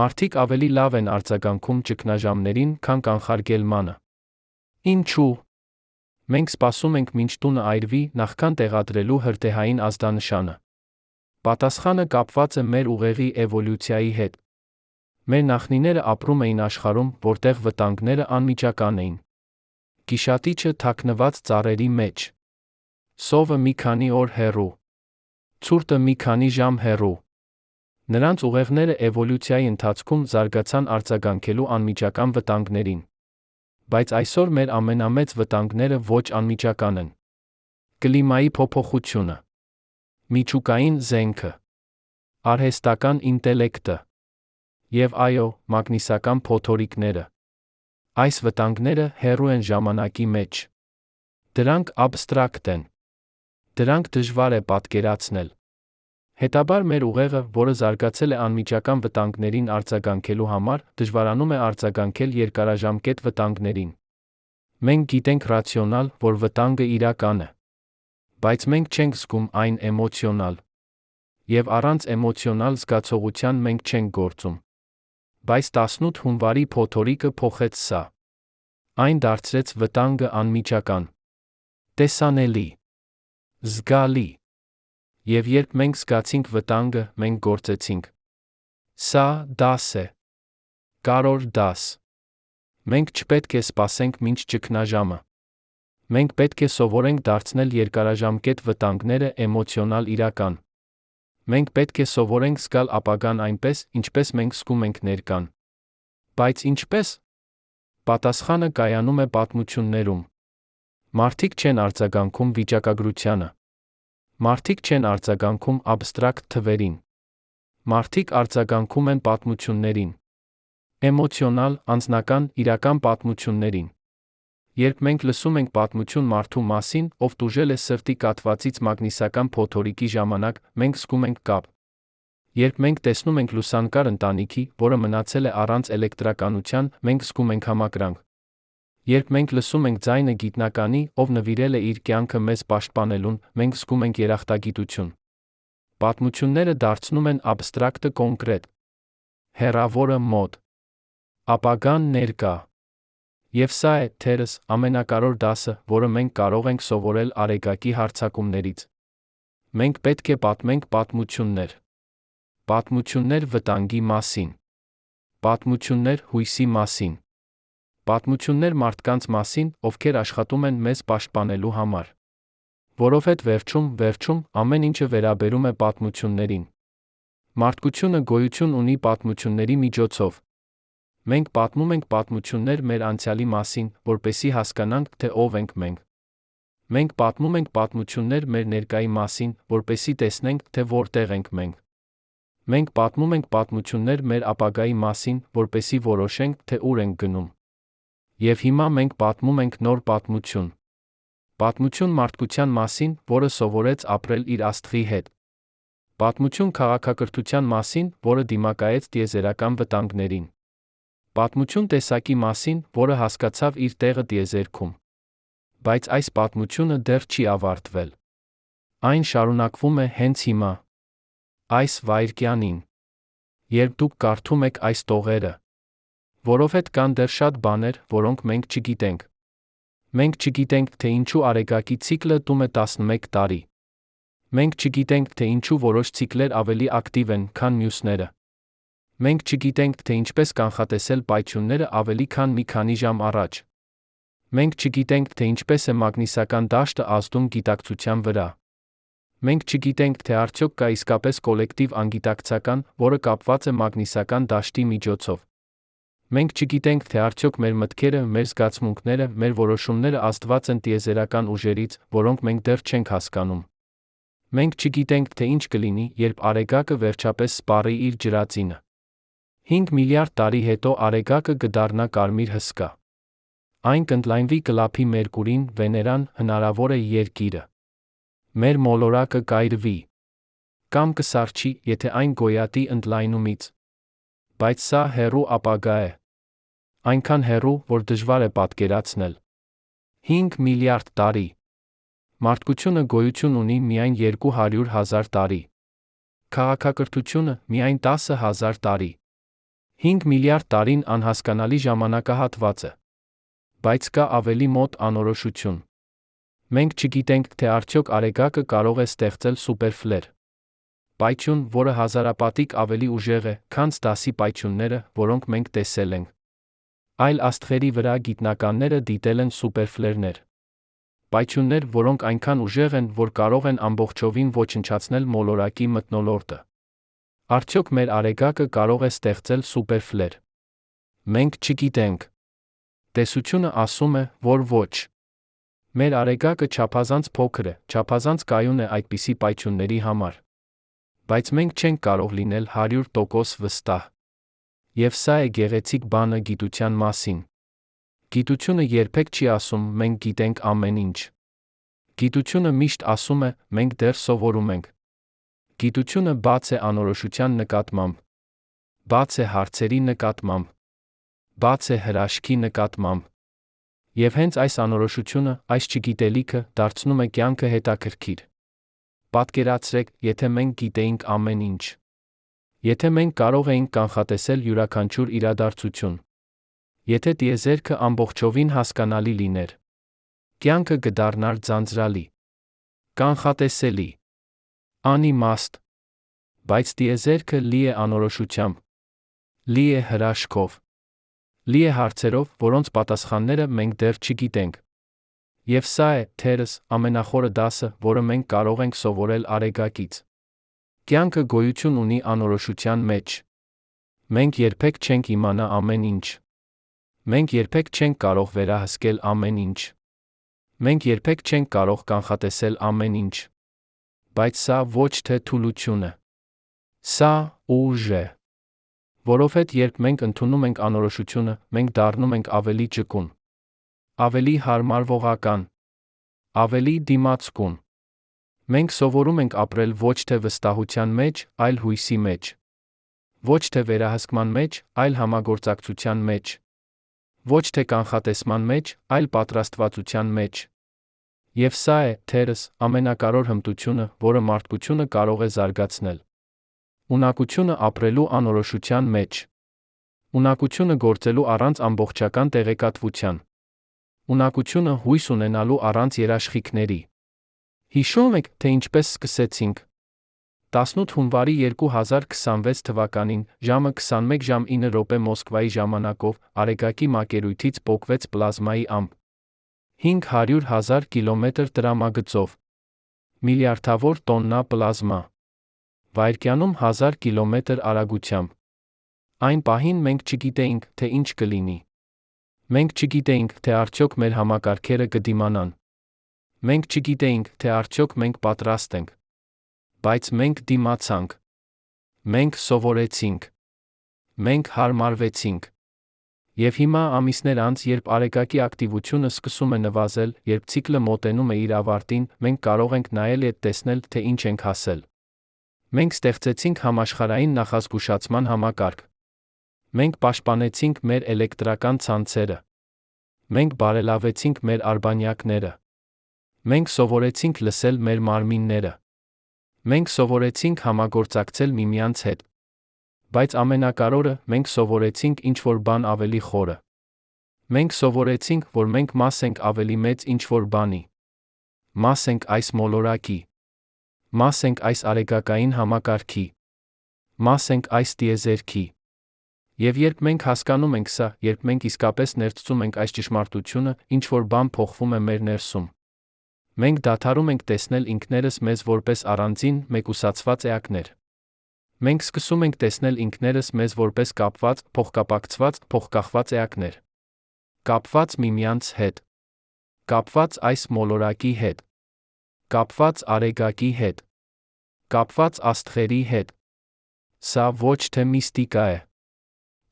Speaker 1: Մարդիկ ավելի լավ են արձագանքում ճգնաժամերին, քան կանխարգելմանը։ Ինչու՞։ Մենք սպասում ենք մինչ տունը այրվի, նախքան տեղադրելու հրդեհային ազդանշանը։ Պատասխանը կապված է մեր ուղեղի էվոլյուցիայի հետ։ Մեր նախնիները ապրում էին աշխարհում, որտեղ վտանգները անմիջական էին։ Գիշատիչը թաքնված ծառերի մեջ։ Սովը մի քանի օր հեռու։ Ցուրտը մի քանի ժամ հեռու։ Նրանց ուղեղները էվոլյուցիայի ընթացքում զարգացան արձագանքելու անմիջական վտանգներին։ Բայց այսօր մեր ամենամեծ վտանգները ոչ անմիջական են։ Կլիմայի փոփոխությունը, միջուկային զենքը, արհեստական ինտելեկտը և այո, մագնիսական փոթորիկները։ Այս վտանգները հեռու են ժամանակի մեջ։ Դրանք աբստրակտ են։ Դրանք դժվար է պատկերացնել։ Հետաբար մեր ուղեղը, որը զարգացել է անմիջական վտանգներին արձագանքելու համար, դժվարանում է արձագանքել երկարաժամկետ վտանգներին։ Մենք գիտենք ռացիոնալ, որ վտանգը իրական է։ Բայց մենք չենք զգում այն էմոցիոնալ։ Եվ առանց էմոցիոնալ զգացողության մենք չենք գործում։ Բայց 18 հունվարի փոթորիկը փոխեց սա։ Այն դարձրեց վտանգը անմիջական, տեսանելի, զգալի։ Եվ երբ մենք զգացինք վտանգը, մենք գործեցինք։ Սա դաս է։ Կարևոր դաս։ Մենք չպետք է սպասենք մինչ ճգնաժամը։ Մենք պետք է սովորենք դարձնել երկարաժամկետ վտանգները էմոցիոնալ իրական։ Մենք պետք է սովորենք զգալ ապագան այնպես, ինչպես մենք զգում ենք ներկան։ Բայց ինչպե՞ս։ Պատասխանը կայանում է պատմություններում։ Մարդիկ չեն արձագանքում վիճակագրությանը։ Մարդիկ չեն արձագանքում աբստրակտ թվերին։ Մարդիկ արձագանքում են պատմություններին։ Էմոցիոնալ, անձնական, իրական պատմություններին։ Երբ մենք լսում ենք պատմություն մարդու մասին, ով տուժել է սրտի կաթվածից մագնիսական փոթորիկի ժամանակ, մենք զգում ենք կապ։ Երբ մենք տեսնում ենք լուսանկար ընտանիքի, որը մնացել է առանց էլեկտրականության, մենք զգում ենք համակրանք։ Երբ մենք լսում ենք ձայնը գիտնականի, ով նվիրել է իր կյանքը մեզ պաշտպանելուն, մենք զգում ենք երախտագիտություն։ Պատմությունները դարձնում են աբստրակտը կոնկրետ։ Հեռավորը մոտ։ Ապագան ներկա։ Եվ սա է, թերս, ամենակարևոր դասը, որը մենք կարող ենք սովորել Արեգակի հարձակումներից։ Մենք պետք է պատմենք պատմություններ։ Պատմություններ վտանգի մասին։ Պատմություններ հույսի մասին։ Պատմություններ մարդկանց մասին, ովքեր աշխատում են մեզ պաշտպանելու համար։ Որովհետև վերջում, ամեն ինչը վերաբերում է պատմություններին։ Մարդկությունը գոյություն ունի պատմությունների միջոցով։ Մենք պատմում ենք պատմություններ մեր անցյալի մասին, որպեսզի հասկանանք, թե ով ենք մենք։ Մենք պատմում ենք պատմություններ մեր ներկայի մասին, որպեսզի տեսնենք, թե որտեղ ենք մենք։ Մենք պատմում ենք պատմություններ մեր ապագայի մասին, որպեսզի որոշենք, թե ուր ենք գնում։ Եվ հիմա մենք պատմում ենք նոր պատմություն։ Պատմություն մարդկության մասին, որը սովորեց ապրել իր Աստղի հետ։ Պատմություն քաղաքակրթության մասին, որը դիմակայեց տիեզերական վտանգներին։ Պատմություն տեսակի մասին, որը հասկացավ իր տեղը տիեզերքում։ Բայց այս պատմությունը դեռ չի ավարտվել։ Այն շարունակվում է հենց հիմա։ Այս վայրկյանին։ Երբ դուք կարդում եք այս տողերը։ Որովհետև կան դեռ շատ բաներ, որոնք մենք չգիտենք։ Մենք չգիտենք, թե ինչու Արեգակի ցիկլը տում է 11 տարի։ Մենք չգիտենք, թե ինչու որոշ ցիկլեր ավելի ակտիվ են, քան մյուսները։ Մենք չգիտենք, թե ինչպես կանխատեսել պայթյունները ավելի քան մի քանի ժամ առաջ։ Մենք չգիտենք, թե ինչպես է մագնիսական դաշտը ազդում գիտակցության վրա։ Մենք չգիտենք, թե արդյոք կա իսկապես կոլեկտիվ անգիտակցական, որը կապված է մագնիսական դաշտի միջոցով։ Մենք չգիտենք, թե արդյոք մեր մտքերը, մեր զգացմունքները, մեր որոշումները ազդված են տիեզերական ուժերից, որոնք մենք դեռ չենք հասկանում։ Մենք չգիտենք, թե ինչ կլինի, երբ Արեգակը վերջապես սպառի իր ջրածինը։ 5 միլիարդ տարի հետո Արեգակը կդառնա կարմիր հսկա։ Այն կընդլայնվի կլափի Մերկուրին, Վեներան, հնարավոր է Երկիրը։ Մեր մոլորակը կայրվի։ Կամ կսառչի, եթե այն գոյատի ընդլայնումից։ Բայց սա հեռու ապագա է։ Այնքան հեռու, որ դժվար է պատկերացնել։ 5 միլիարդ տարի։ Մարդկությունը գոյություն ունի միայն 200,000 տարի։ Քաղաքակրթությունը միայն 10,000 տարի։ 5 միլիարդ տարին անհասկանալի ժամանակահատված է։ Բայց կա ավելի մոտ անորոշություն։ Մենք չգիտենք, թե արդյոք Արեգակը կարող է ստեղծել սուպերֆլեր։ Պայթյուն, որը հազարապատիկ ավելի ուժեղ է, քան դասի պայթյունները, որոնք մենք տեսել ենք։ Այլ աստղերի վրա գիտնականները դիտել են սուպերֆլերներ։ Պայթյուններ, որոնք այնքան ուժեղ են, որ կարող են ամբողջովին ոչնչացնել մոլորակի մթնոլորտը։ Արդյոք մեր Արեգակը կարող է ստեղծել սուպերֆլեր։ Մենք չգիտենք։ Տեսությունը ասում է, որ ոչ։ Մեր Արեգակը չափազանց փոքր է, չափազանց կայուն է այդպիսի պայթյունների համար։ Բայց մենք չենք կարող լինել 100% վստահ։ Եվ սա է գեղեցիկ բանը գիտության մասին։ Գիտությունը երբեք չի ասում մենք գիտենք ամեն ինչ։ Գիտությունը միշտ ասում է մենք դեռ սովորում ենք։ Գիտությունը բաց է անորոշության նկատմամբ։ Բաց է հարցերի նկատմամբ։ Բաց է հրաշքի նկատմամբ։ Եվ հենց այս անորոշությունը, այս չգիտելիքը դարձնում է կյանքը հետաքրքիր։ Պատկերացրեք, եթե մենք գիտեինք ամեն ինչ։ Եթե մենք կարող էինք կանխատեսել յուրաքանչյուր իրադարձություն։ Եթե տիեզերքը ամբողջովին հասկանալի լիներ։ Կյանքը կդառնար ձանձրալի։ Կանխատեսելի։ Անիմաստ։ Բայց տիեզերքը լի է անորոշությամբ։ Լի է հրաշքով։ Լի է հարցերով, որոնց պատասխանները մենք դեռ չգիտենք։ Եվ սա է, թերս, ամենախորը դասը, որը մենք կարող ենք սովորել Արեգակից։ Կյանքը գոյություն ունի անորոշության մեջ։ Մենք երբեք չենք իմանա ամեն ինչ։ Մենք երբեք չենք կարող վերահսկել ամեն ինչ։ Մենք երբեք չենք կարող կանխատեսել ամեն ինչ։ Բայց սա ոչ թե թուլություն է։ Սա ուժ է։ Որովհետև երբ մենք ընդունում ենք անորոշությունը, մենք դառնում ենք ավելի ճկուն, ավելի հարմարվողական, ավելի դիմացկուն։ Մենք սովորում ենք ապրել ոչ թե վստահության մեջ, այլ հույսի մեջ։ Ոչ թե վերահսկման մեջ, այլ համագործակցության մեջ։ Ոչ թե կանխատեսման մեջ, այլ պատրաստվածության մեջ։ Եվ սա է, թերս, ամենակարևոր հմտությունը, որը մարդկությունը կարող է զարգացնել։ Ունակությունը ապրելու անորոշության մեջ։ Ունակությունը գործելու առանց ամբողջական տեղեկատվության։ Ունակությունը հույս ունենալու առանց երաշխիքների։ Հիշո՞ւմ եք, թե ինչպես սկսեցինք։ 18 հունվարի 2026 թվականին, ժամը 21:09 Մոսկվայի ժամանակով, Արեգակի մակերույթից պոկվեց պլազմայի ամպ։ 500,000 կիլոմետր տրամագծով։ Միլիարդավոր տոննա պլազմա։ Վայրկյանում 1000 կիլոմետր արագությամբ։ Այն պահին մենք չգիտեինք, թե ինչ կլինի։ Մենք չգիտեինք, թե արդյոք մեր համակարգերը կդիմանան։ Մենք չգիտեինք, թե արդյոք մենք պատրաստ ենք։ Բայց մենք դիմացանք։ Մենք սովորեցինք։ Մենք հարմարվեցինք։ Եվ հիմա ամիսներ անց, երբ Արեգակի ակտիվությունը սկսում է նվազել, երբ ցիկլը մոտենում է իր ավարտին, մենք կարող ենք նայել եւ տեսնել, թե ինչ ենք հասել։ Մենք ստեղծեցինք համաշխարհային նախազգուշացման համակարգ։ Մենք պաշտպանեցինք մեր էլեկտրական ցանցերը։ Մենք բարելավեցինք մեր արբանյակները։ Մենք սովորեցինք լսել մեր մարմինները։ Մենք սովորեցինք համագործակցել միմյանց հետ։ Բայց ամենակարևորը, մենք սովորեցինք ինչ-որ բան ավելի խորը։ Մենք սովորեցինք, որ մենք մաս ենք ավելի մեծ ինչ-որ բանի։ Մաս ենք այս մոլորակի։ Մաս ենք այս արեգակային համակարգի։ Մաս ենք այս տիեզերքի։ Եվ երբ մենք հասկանում ենք սա, երբ մենք իսկապես ներծծում ենք այս ճշմարտությունը, ինչ-որ բան փոխվում է մեր ներսում։ Մենք դադարում ենք տեսնել ինքներս մեզ որպես առանձին, մեկուսացված էակներ։ Մենք սկսում ենք տեսնել ինքներս մեզ որպես կապված, փոխկապակցված, փոխկախված էակներ։ Կապված միմյանց հետ։ Կապված այս մոլորակի հետ։ Կապված Արեգակի հետ։ Կապված աստղերի հետ։ Սա ոչ թե միստիկա է։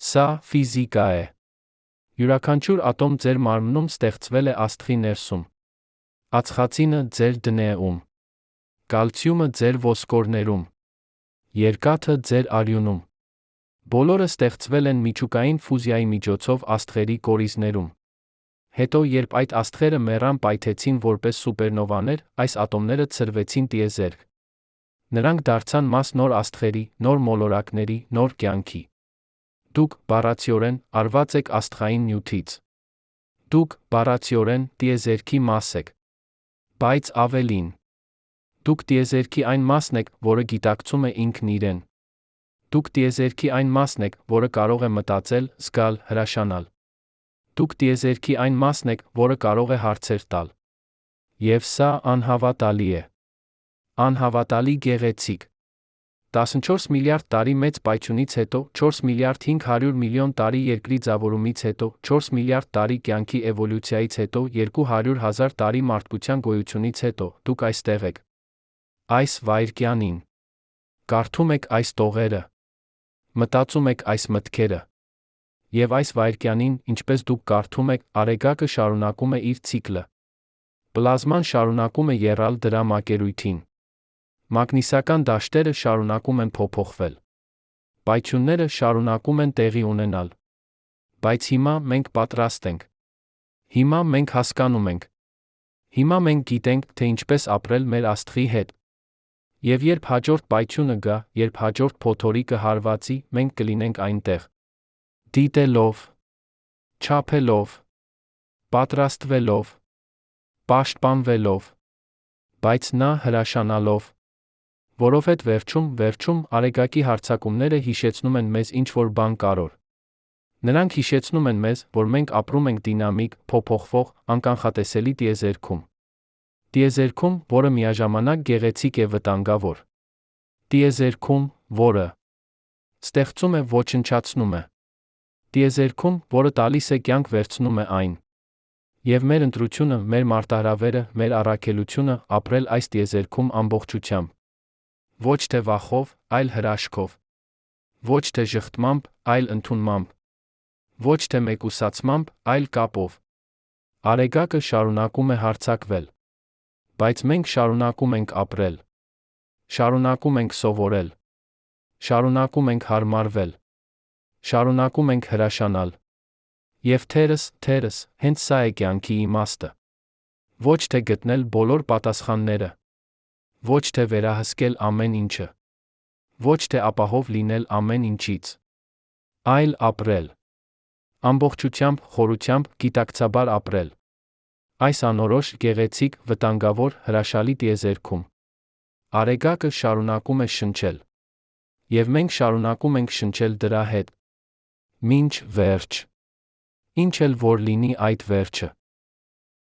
Speaker 1: Սա ֆիզիկա է։ Յուրաքանչյուր ատոմ ձեր մարմնում ստեղծվել է աստղի ներսում։ Ածխածինը ձեր դնեում։ Կալցիումը ձեր ոսկորներում։ Երկաթը ձեր արյունում։ Բոլորը ստեղծվել են միջուկային ֆուզիայի միջոցով աստղերի կորիզներում։ Հետո, երբ այդ աստղերը մեռան պայթեցին որպես սուպերնովաներ, այս ատոմները ցրվեցին տիեզերք։ Նրանք դարձան մաս նոր աստղերի, նոր մոլորակների, նոր կյանքի։ Դուք, բառացիորեն, արված եք աստղային նյութից։ Դուք, բառացիորեն, տիեզերքի մաս եք։ Բայց ավելին։ Դուք տիեզերքի այն մասն եք, որը գիտակցում է ինքն իրեն։ Դուք տիեզերքի այն մասն եք, որը կարող է մտածել, զգալ, հրաշանալ։ Դուք տիեզերքի այն մասն եք, որը կարող է հարցեր տալ։ Եվ սա անհավատալի է։ Անհավատալի գեղեցիկ։ 14 միլիարդ տարի մեծ պայթյունից հետո, 4 միլիարդ 500 միլիոն տարի երկրի ձավորումից հետո, 4 միլիարդ տարի կյանքի էվոլյուցիայից հետո, 200,000 տարի մարդկության գոյությունից հետո, դուք այստեղ եք։ Այս վայրկյանին։ Կարդում եք այս տողերը։ Մտածում եք այս մտքերը։ Եվ այս վայրկյանին, ինչպես դուք կարդում եք, Արեգակը շարունակում է իր ցիկլը։ Պլազման շարունակում է եռալ դրա մակերույթին։ Մագնիսական դաշտերը շարունակում են փոփոխվել։ Պայթյունները շարունակում են տեղի ունենալ։ Բայց հիմա մենք պատրաստ ենք։ Հիմա մենք հասկանում ենք։ Հիմա մենք գիտենք, թե ինչպես ապրել մեր աստղի հետ։ Եվ երբ հաջորդ պայթյունը գա, երբ հաջորդ փոթորիկը հարվածի, մենք կլինենք այնտեղ։ Դիտելով, չափելով, պատրաստվելով, պաշտպանվելով, բայց նա հրաշանալով։ Որովհետև վերջում, Արեգակի հարձակումները հիշեցնում են մեզ ինչ-որ բան կարևոր։ Նրանք հիշեցնում են մեզ, որ մենք ապրում ենք դինամիկ, փոփոխվող, անկանխատեսելի տիեզերքում։ Տիեզերքում, որը միաժամանակ գեղեցիկ է վտանգավոր։ Տիեզերքում, որը ստեղծում է, ոչնչացնում է։ Տիեզերքում, որը տալիս է կյանք, վերցնում է այն։ Եվ մեր ընտրությունը, մեր մարտահրավերը, մեր առաքելությունը ապրել այս տիեզերքում ամբողջությամբ։ Ոչ թե վախով, այլ հրաշքով։ Ոչ թե ժխտմամբ, այլ ընդունմամբ։ Ոչ թե մեկուսացմամբ, այլ կապով։ Արեգակը շարունակում է հարձակվել։ Բայց մենք շարունակում ենք ապրել։ Շարունակում ենք սովորել։ Շարունակում ենք հարմարվել։ Շարունակում ենք հրաշանալ։ Եվ թերս, հենց սա է կյանքի իմաստը։ Ոչ թե գտնել բոլոր պատասխանները։ Ոչ թե վերահսկել ամեն ինչը։ Ոչ թե ապահով լինել ամեն ինչից։ Այլ ապրել։ Ամբողջությամբ, խորությամբ, գիտակցաբար ապրել։ Այս անորոշ, գեղեցիկ, վտանգավոր, հրաշալի տիեզերքում։ Արեգակը շարունակում է շնչել։ Եվ մենք շարունակում ենք շնչել դրա հետ։ Մինչ վերջ։ Ինչ էլ որ լինի այդ վերջը։